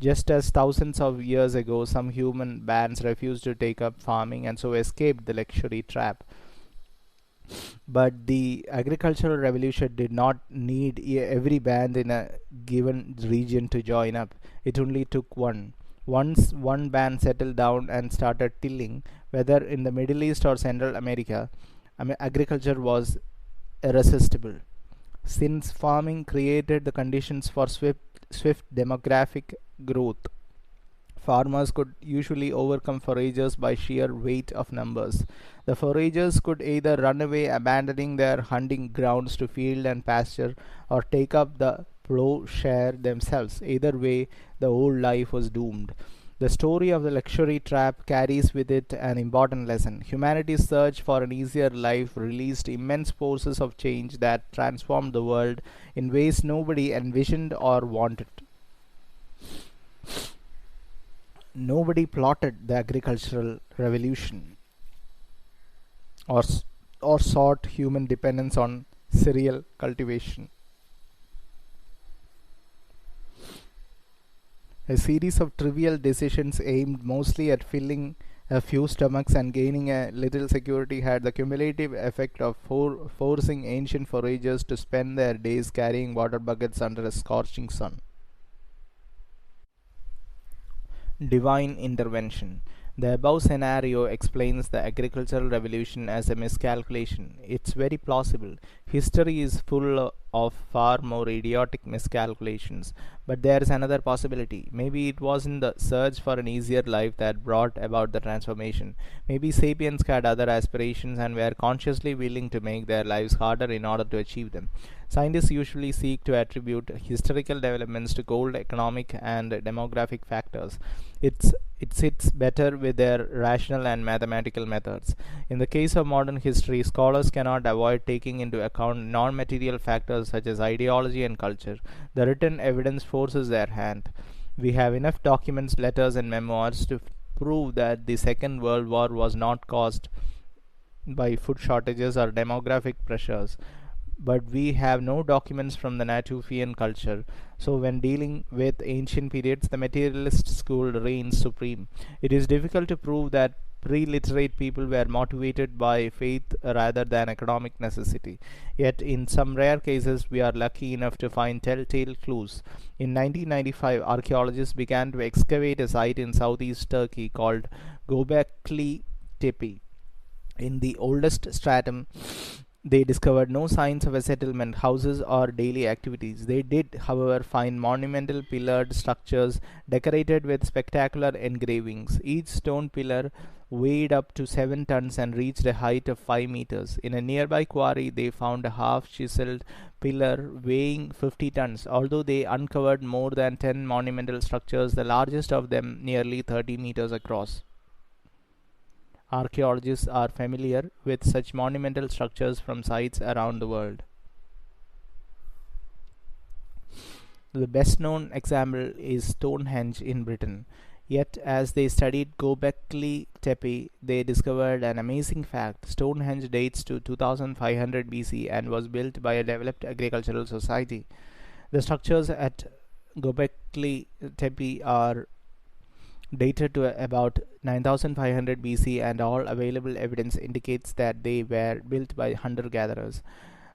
just as thousands of years ago some human bands refused to take up farming and so escaped the luxury trap. But the agricultural revolution did not need every band in a given region to join up. It only took one. Once one band settled down and started tilling, whether in the Middle East or Central America, agriculture was irresistible. Since farming created the conditions for swift demographic growth, farmers could usually overcome foragers by sheer weight of numbers. The foragers could either run away, abandoning their hunting grounds to field and pasture, or take up the plowshare themselves. Either way, the old life was doomed. The story of the luxury trap carries with it an important lesson. Humanity's search for an easier life released immense forces of change that transformed the world in ways nobody envisioned or wanted. Nobody plotted the agricultural revolution or, or sought human dependence on cereal cultivation. A series of trivial decisions aimed mostly at filling a few stomachs and gaining a little security had the cumulative effect of forcing ancient foragers to spend their days carrying water buckets under a scorching sun. Divine intervention. The above scenario explains the agricultural revolution as a miscalculation. It's very plausible. History is full of far more idiotic miscalculations. But there is another possibility. Maybe it wasn't the search for an easier life that brought about the transformation. Maybe sapiens had other aspirations and were consciously willing to make their lives harder in order to achieve them. Scientists usually seek to attribute historical developments to cold economic and demographic factors. It sits better with their rational and mathematical methods. In the case of modern history, scholars cannot avoid taking into account non material factors such as ideology and culture. The written evidence forces their hand. We have enough documents, letters, and memoirs to prove that the Second World War was not caused by food shortages or demographic pressures, but we have no documents from the Natufian culture. So, when dealing with ancient periods, the materialist school reigns supreme. It is difficult to prove that pre literate people were motivated by faith rather than economic necessity. Yet, in some rare cases, we are lucky enough to find telltale clues. In 1995, archaeologists began to excavate a site in southeast Turkey called Göbekli Tepe. In the oldest stratum, they discovered no signs of a settlement, houses, or daily activities. They did, however, find monumental pillared structures decorated with spectacular engravings. Each stone pillar weighed up to 7 tons and reached a height of 5 meters. In a nearby quarry, they found a half chiseled pillar weighing 50 tons. Although they uncovered more than 10 monumental structures, the largest of them nearly 30 meters across. Archaeologists are familiar with such monumental structures from sites around the world. The best known example is Stonehenge in Britain. Yet, as they studied Göbekli Tepe, they discovered an amazing fact. Stonehenge dates to 2500 BC and was built by a developed agricultural society. The structures at Göbekli Tepe are dated to about 9500 BC, and all available evidence indicates that they were built by hunter gatherers.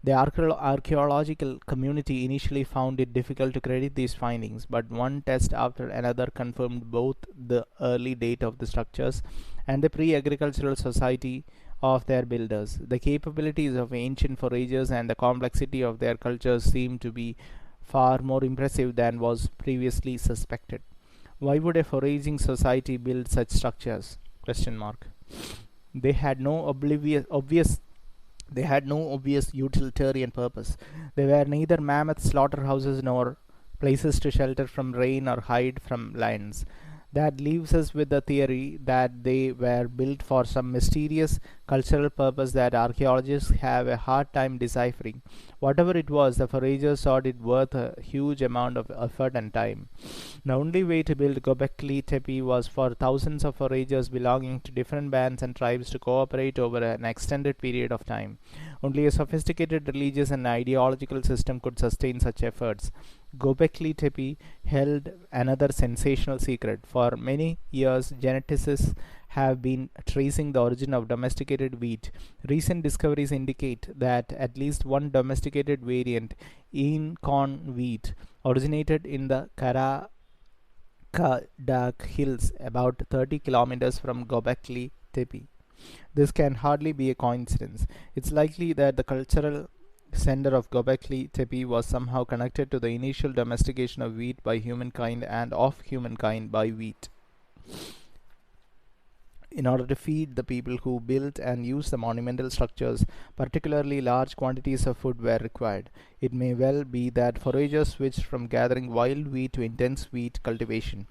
The archaeological community initially found it difficult to credit these findings, but one test after another confirmed both the early date of the structures and the pre agricultural society of their builders. The capabilities of ancient foragers and the complexity of their cultures seem to be far more impressive than was previously suspected. Why would a foraging society build such structures? Question mark. They had no obvious They had no obvious utilitarian purpose. They were neither mammoth slaughterhouses nor places to shelter from rain or hide from lions. That leaves us with the theory that they were built for some mysterious cultural purpose that archaeologists have a hard time deciphering. Whatever it was, the foragers thought it worth a huge amount of effort and time. The only way to build Göbekli Tepe was for thousands of foragers belonging to different bands and tribes to cooperate over an extended period of time. Only a sophisticated religious and ideological system could sustain such efforts. Göbekli Tepe held another sensational secret. For many years, geneticists have been tracing the origin of domesticated wheat. Recent discoveries indicate that at least one domesticated variant, in corn wheat, originated in the Kadak Hills, about 30 kilometers from Göbekli Tepe. This can hardly be a coincidence. It's likely that the cultural center of Göbekli Tepe was somehow connected to the initial domestication of wheat by humankind and of humankind by wheat. In order to feed the people who built and used the monumental structures, particularly large quantities of food were required. It may well be that foragers switched from gathering wild wheat to intense wheat cultivation,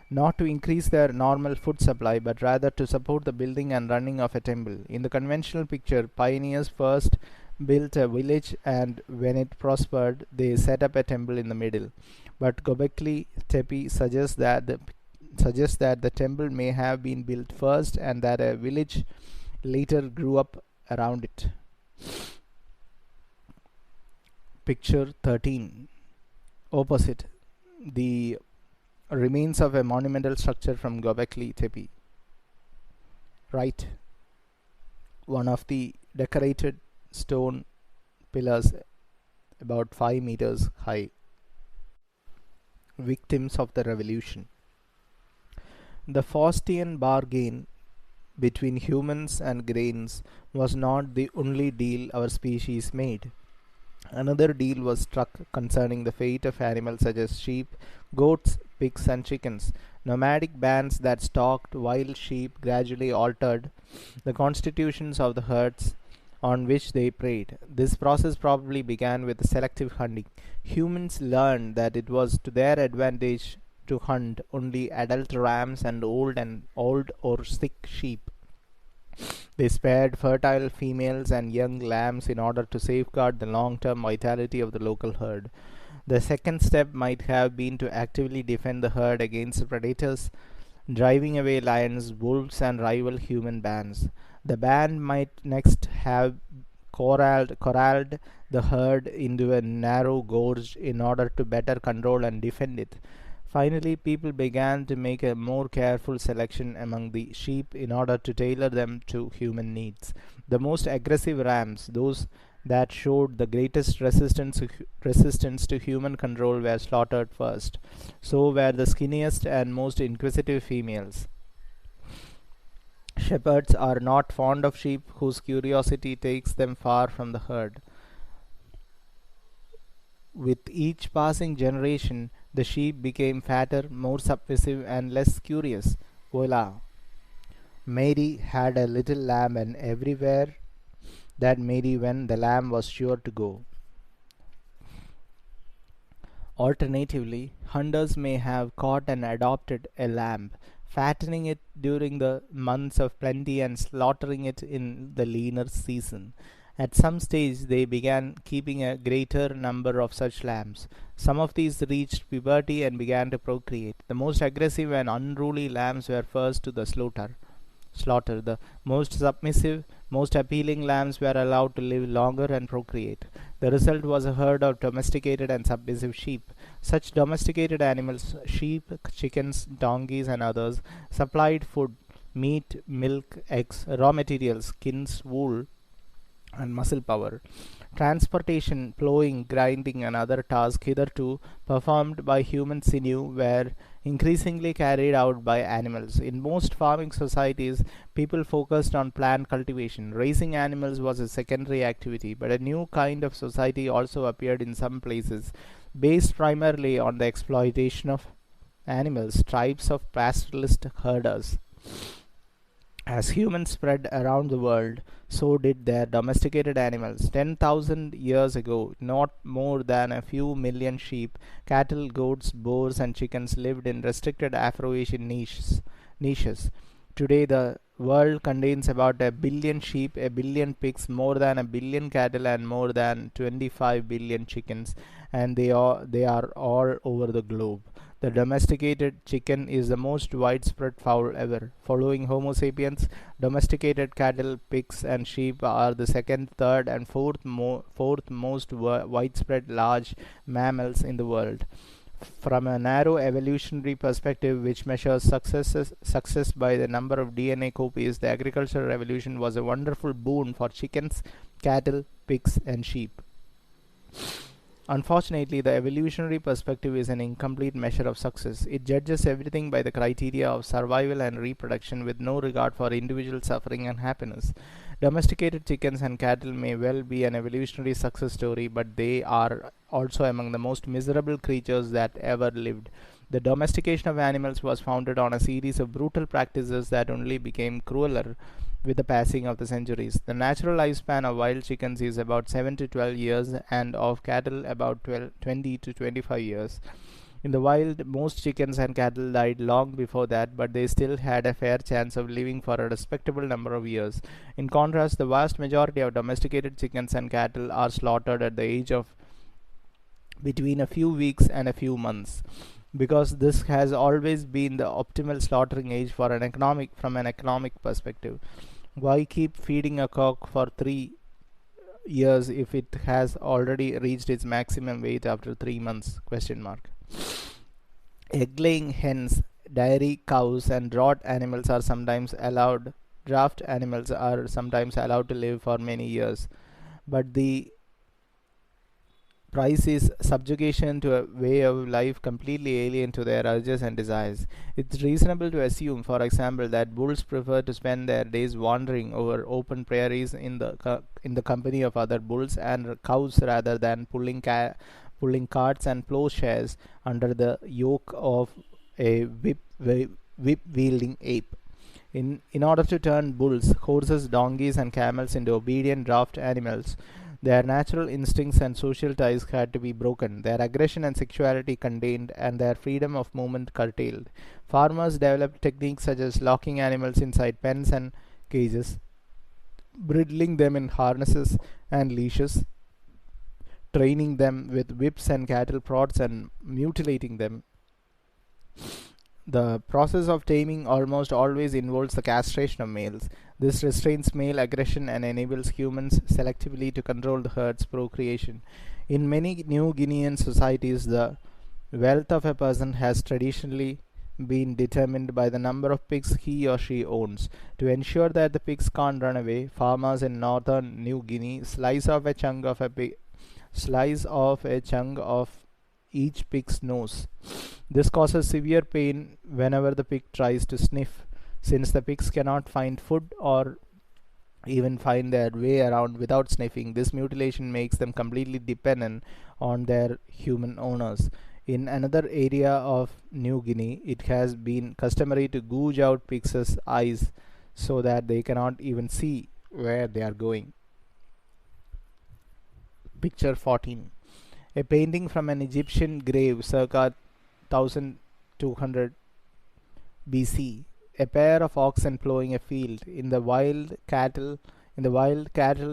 not to increase their normal food supply, but rather to support the building and running of a temple. In the conventional picture, pioneers first built a village, and when it prospered, they set up a temple in the middle. But Göbekli Tepe suggests that the temple may have been built first and that a village later grew up around it. Picture 13. Opposite. The remains of a monumental structure from Göbekli Tepe. Right. One of the decorated stone pillars about 5 meters high. Victims of the revolution. The Faustian bargain between humans and grains was not the only deal our species made. Another deal was struck concerning the fate of animals such as sheep, goats, pigs, and chickens. Nomadic bands that stalked wild sheep gradually altered the constitutions of the herds on which they preyed. This process probably began with selective hunting. Humans learned that it was to their advantage to hunt only adult rams and old or sick sheep. They spared fertile females and young lambs in order to safeguard the long-term vitality of the local herd. The second step might have been to actively defend the herd against predators, driving away lions, wolves, and rival human bands. The band might next have corralled the herd into a narrow gorge in order to better control and defend it. Finally, people began to make a more careful selection among the sheep in order to tailor them to human needs. The most aggressive rams, those that showed the greatest resistance to human control, were slaughtered first. So were the skinniest and most inquisitive females. Shepherds are not fond of sheep whose curiosity takes them far from the herd. With each passing generation, the sheep became fatter, more submissive, and less curious. Voila! Mary had a little lamb, and everywhere that Mary went, the lamb was sure to go. Alternatively, hunters may have caught and adopted a lamb, fattening it during the months of plenty and slaughtering it in the leaner season. At some stage, they began keeping a greater number of such lambs. Some of these reached puberty and began to procreate. The most aggressive and unruly lambs were first to the slaughter. The most submissive, most appealing lambs were allowed to live longer and procreate. The result was a herd of domesticated and submissive sheep. Such domesticated animals, sheep, chickens, donkeys, and others, supplied food, meat, milk, eggs, raw materials, skins, wool, and muscle power. Transportation, plowing, grinding, and other tasks hitherto performed by human sinew were increasingly carried out by animals. In most farming societies, people focused on plant cultivation. Raising animals was a secondary activity, but a new kind of society also appeared in some places, based primarily on the exploitation of animals, tribes of pastoralist herders. As humans spread around the world, so did their domesticated animals. 10,000 years ago, not more than a few million sheep, cattle, goats, boars, and chickens lived in restricted Afro-Asian niches. Today, the world contains about a billion sheep, a billion pigs, more than a billion cattle, and more than 25 billion chickens, and they are all over the globe. The domesticated chicken is the most widespread fowl ever. Following Homo sapiens, domesticated cattle, pigs, and sheep are the second, third, and fourth most widespread large mammals in the world. From a narrow evolutionary perspective, which measures success by the number of DNA copies, the agricultural revolution was a wonderful boon for chickens, cattle, pigs, and sheep. Unfortunately, the evolutionary perspective is an incomplete measure of success. It judges everything by the criteria of survival and reproduction with no regard for individual suffering and happiness. Domesticated chickens and cattle may well be an evolutionary success story, but they are also among the most miserable creatures that ever lived. The domestication of animals was founded on a series of brutal practices that only became crueler with the passing of the centuries. The natural lifespan of wild chickens is about 7 to 12 years and of cattle about 20 to 25 years. In the wild, most chickens and cattle died long before that, but they still had a fair chance of living for a respectable number of years. In contrast, the vast majority of domesticated chickens and cattle are slaughtered at the age of between a few weeks and a few months. Because this has always been the optimal slaughtering age for an economic from an economic perspective. Why keep feeding a cock for 3 years if it has already reached its maximum weight after 3 months? Question mark. Egg-laying hens, dairy cows, and draft animals are sometimes allowed to live for many years, but the price is subjugation to a way of life completely alien to their urges and desires. It's reasonable to assume, for example, that bulls prefer to spend their days wandering over open prairies in the company of other bulls and cows rather than pulling carts and plowshares under the yoke of a whip wielding ape. In order to turn bulls, horses, donkeys, and camels into obedient draft animals, their natural instincts and social ties had to be broken, their aggression and sexuality contained, and their freedom of movement curtailed. Farmers developed techniques such as locking animals inside pens and cages, bridling them in harnesses and leashes, training them with whips and cattle prods, and mutilating them. The process of taming almost always involves the castration of males. This restrains male aggression and enables humans selectively to control the herd's procreation. In many New Guinean societies, the wealth of a person has traditionally been determined by the number of pigs he or she owns. To ensure that the pigs can't run away, farmers in northern New Guinea slice off a chunk of each pig's nose. This causes severe pain whenever the pig tries to sniff, since the pigs cannot find food or even find their way around without sniffing. This mutilation makes them completely dependent on their human owners. In another area of New Guinea, it has been customary to gouge out pigs' eyes so that they cannot even see where they are going. Picture 14. A painting from an Egyptian grave circa 1200 BC. A pair of oxen plowing a field. In the wild, cattle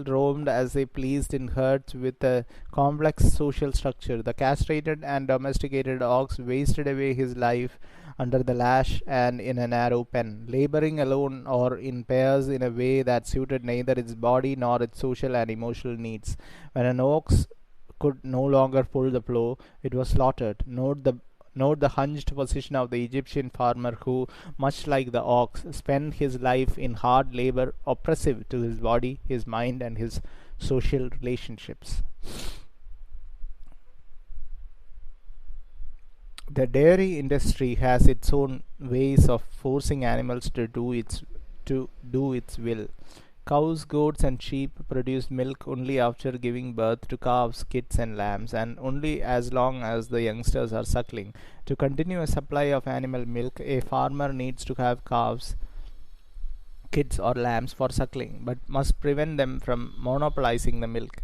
roamed as they pleased in herds with a complex social structure. The castrated and domesticated ox wasted away his life under the lash and in a narrow pen, laboring alone or in pairs in a way that suited neither its body nor its social and emotional needs. When an ox could no longer pull the plow, it was slaughtered. Note the hunched position of the Egyptian farmer who, much like the ox, spent his life in hard labor oppressive to his body, his mind, and his social relationships. The dairy industry has its own ways of forcing animals to do its will. Cows, goats, and sheep produce milk only after giving birth to calves, kids, and lambs, and only as long as the youngsters are suckling. To continue a supply of animal milk, a farmer needs to have calves kids or lambs for suckling, but must prevent them from monopolizing the milk.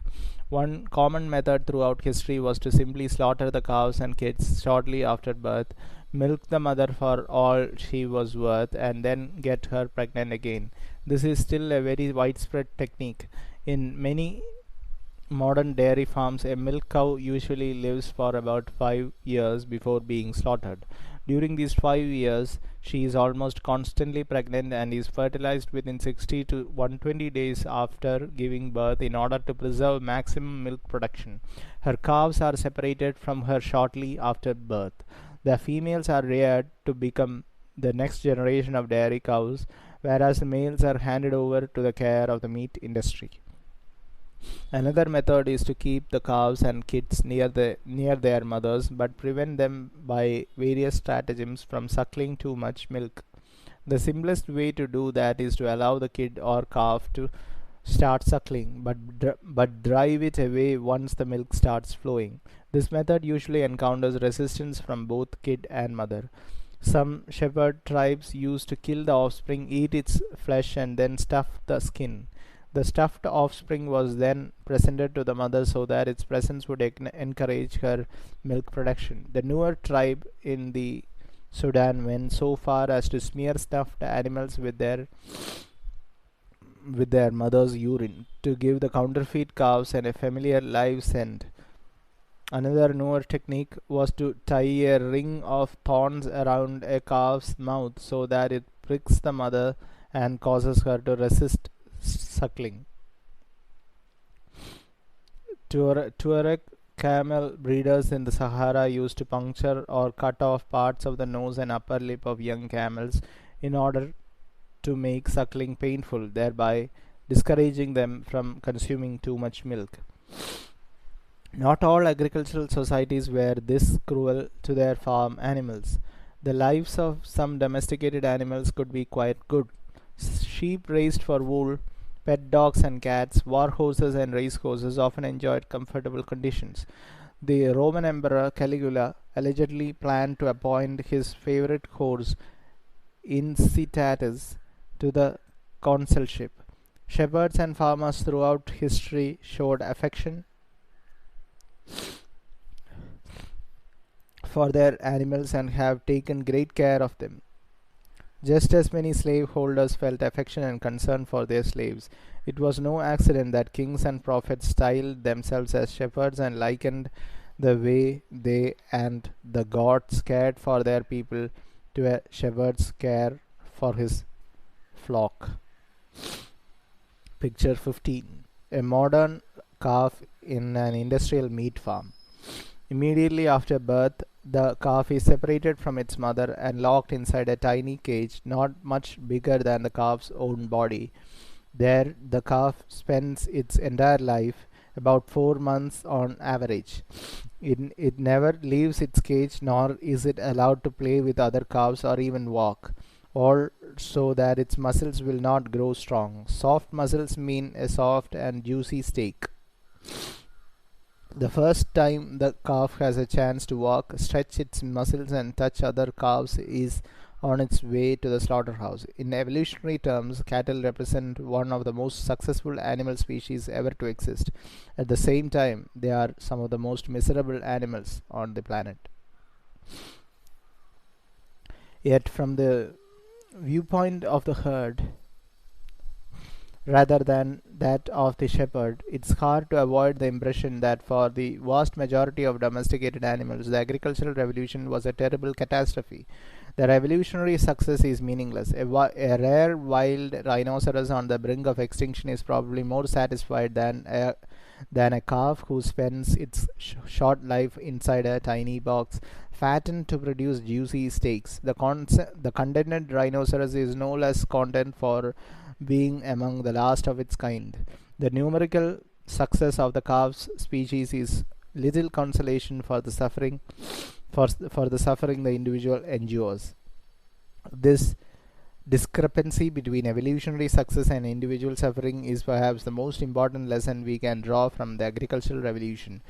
One common method throughout history was to simply slaughter the cows and kids shortly after birth, milk the mother for all she was worth, and then get her pregnant again. This is still a very widespread technique. In many modern dairy farms, a milk cow usually lives for about 5 years before being slaughtered. During these 5 years, she is almost constantly pregnant and is fertilized within 60 to 120 days after giving birth in order to preserve maximum milk production. Her calves are separated from her shortly after birth. The females are reared to become the next generation of dairy cows, whereas the males are handed over to the care of the meat industry. Another method is to keep the calves and kids near their mothers, but prevent them by various stratagems from suckling too much milk. The simplest way to do that is to allow the kid or calf to start suckling, but drive it away once the milk starts flowing. This method usually encounters resistance from both kid and mother. Some shepherd tribes used to kill the offspring, eat its flesh, and then stuff the skin. The stuffed offspring was then presented to the mother so that its presence would encourage her milk production. The newer tribe in the Sudan went so far as to smear stuffed animals with their mother's urine to give the counterfeit calves and a familiar live scent. Another newer technique was to tie a ring of thorns around a calf's mouth so that it pricks the mother and causes her to resist suckling. Tuareg camel breeders in the Sahara used to puncture or cut off parts of the nose and upper lip of young camels in order to make suckling painful, thereby discouraging them from consuming too much milk. Not all agricultural societies were this cruel to their farm animals. The lives of some domesticated animals could be quite good. Sheep raised for wool, pet dogs and cats, war horses and race horses often enjoyed comfortable conditions. The Roman Emperor Caligula allegedly planned to appoint his favorite horse Incitatus to the consulship. Shepherds and farmers throughout history showed affection for their animals and have taken great care of them. Just as many slaveholders felt affection and concern for their slaves, it was no accident that kings and prophets styled themselves as shepherds and likened the way they and the gods cared for their people to a shepherd's care for his flock. Picture 15. A modern calf in an industrial meat farm. Immediately after birth, the calf is separated from its mother and locked inside a tiny cage not much bigger than the calf's own body. There, the calf spends its entire life, about 4 months on average. It never leaves its cage, nor is it allowed to play with other calves or even walk, all so that its muscles will not grow strong. Soft muscles mean a soft and juicy steak. The first time the calf has a chance to walk, stretch its muscles, and touch other calves is on its way to the slaughterhouse. In evolutionary terms, cattle represent one of the most successful animal species ever to exist. At the same time, they are some of the most miserable animals on the planet. Yet, from the viewpoint of the herd, rather than that of the shepherd, it's hard to avoid the impression that for the vast majority of domesticated animals, the agricultural revolution was a terrible catastrophe. The revolutionary success is meaningless. A rare wild rhinoceros on the brink of extinction is probably more satisfied than a calf who spends its short life inside a tiny box, fattened to produce juicy steaks. The contented rhinoceros is no less content for being among the last of its kind. The numerical success of the calf's species is little consolation for the suffering for the suffering the individual endures. This discrepancy between evolutionary success and individual suffering is perhaps the most important lesson we can draw from the agricultural revolution.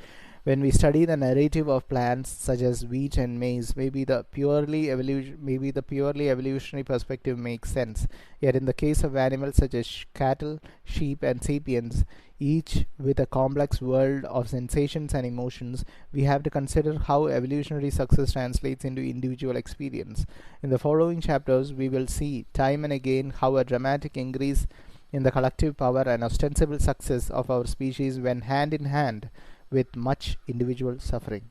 When we study the narrative of plants such as wheat and maize, maybe the purely evolutionary perspective makes sense. Yet in the case of animals such as cattle, sheep, and sapiens, each with a complex world of sensations and emotions, we have to consider how evolutionary success translates into individual experience. In the following chapters, we will see time and again how a dramatic increase in the collective power and ostensible success of our species went hand in hand with much individual suffering.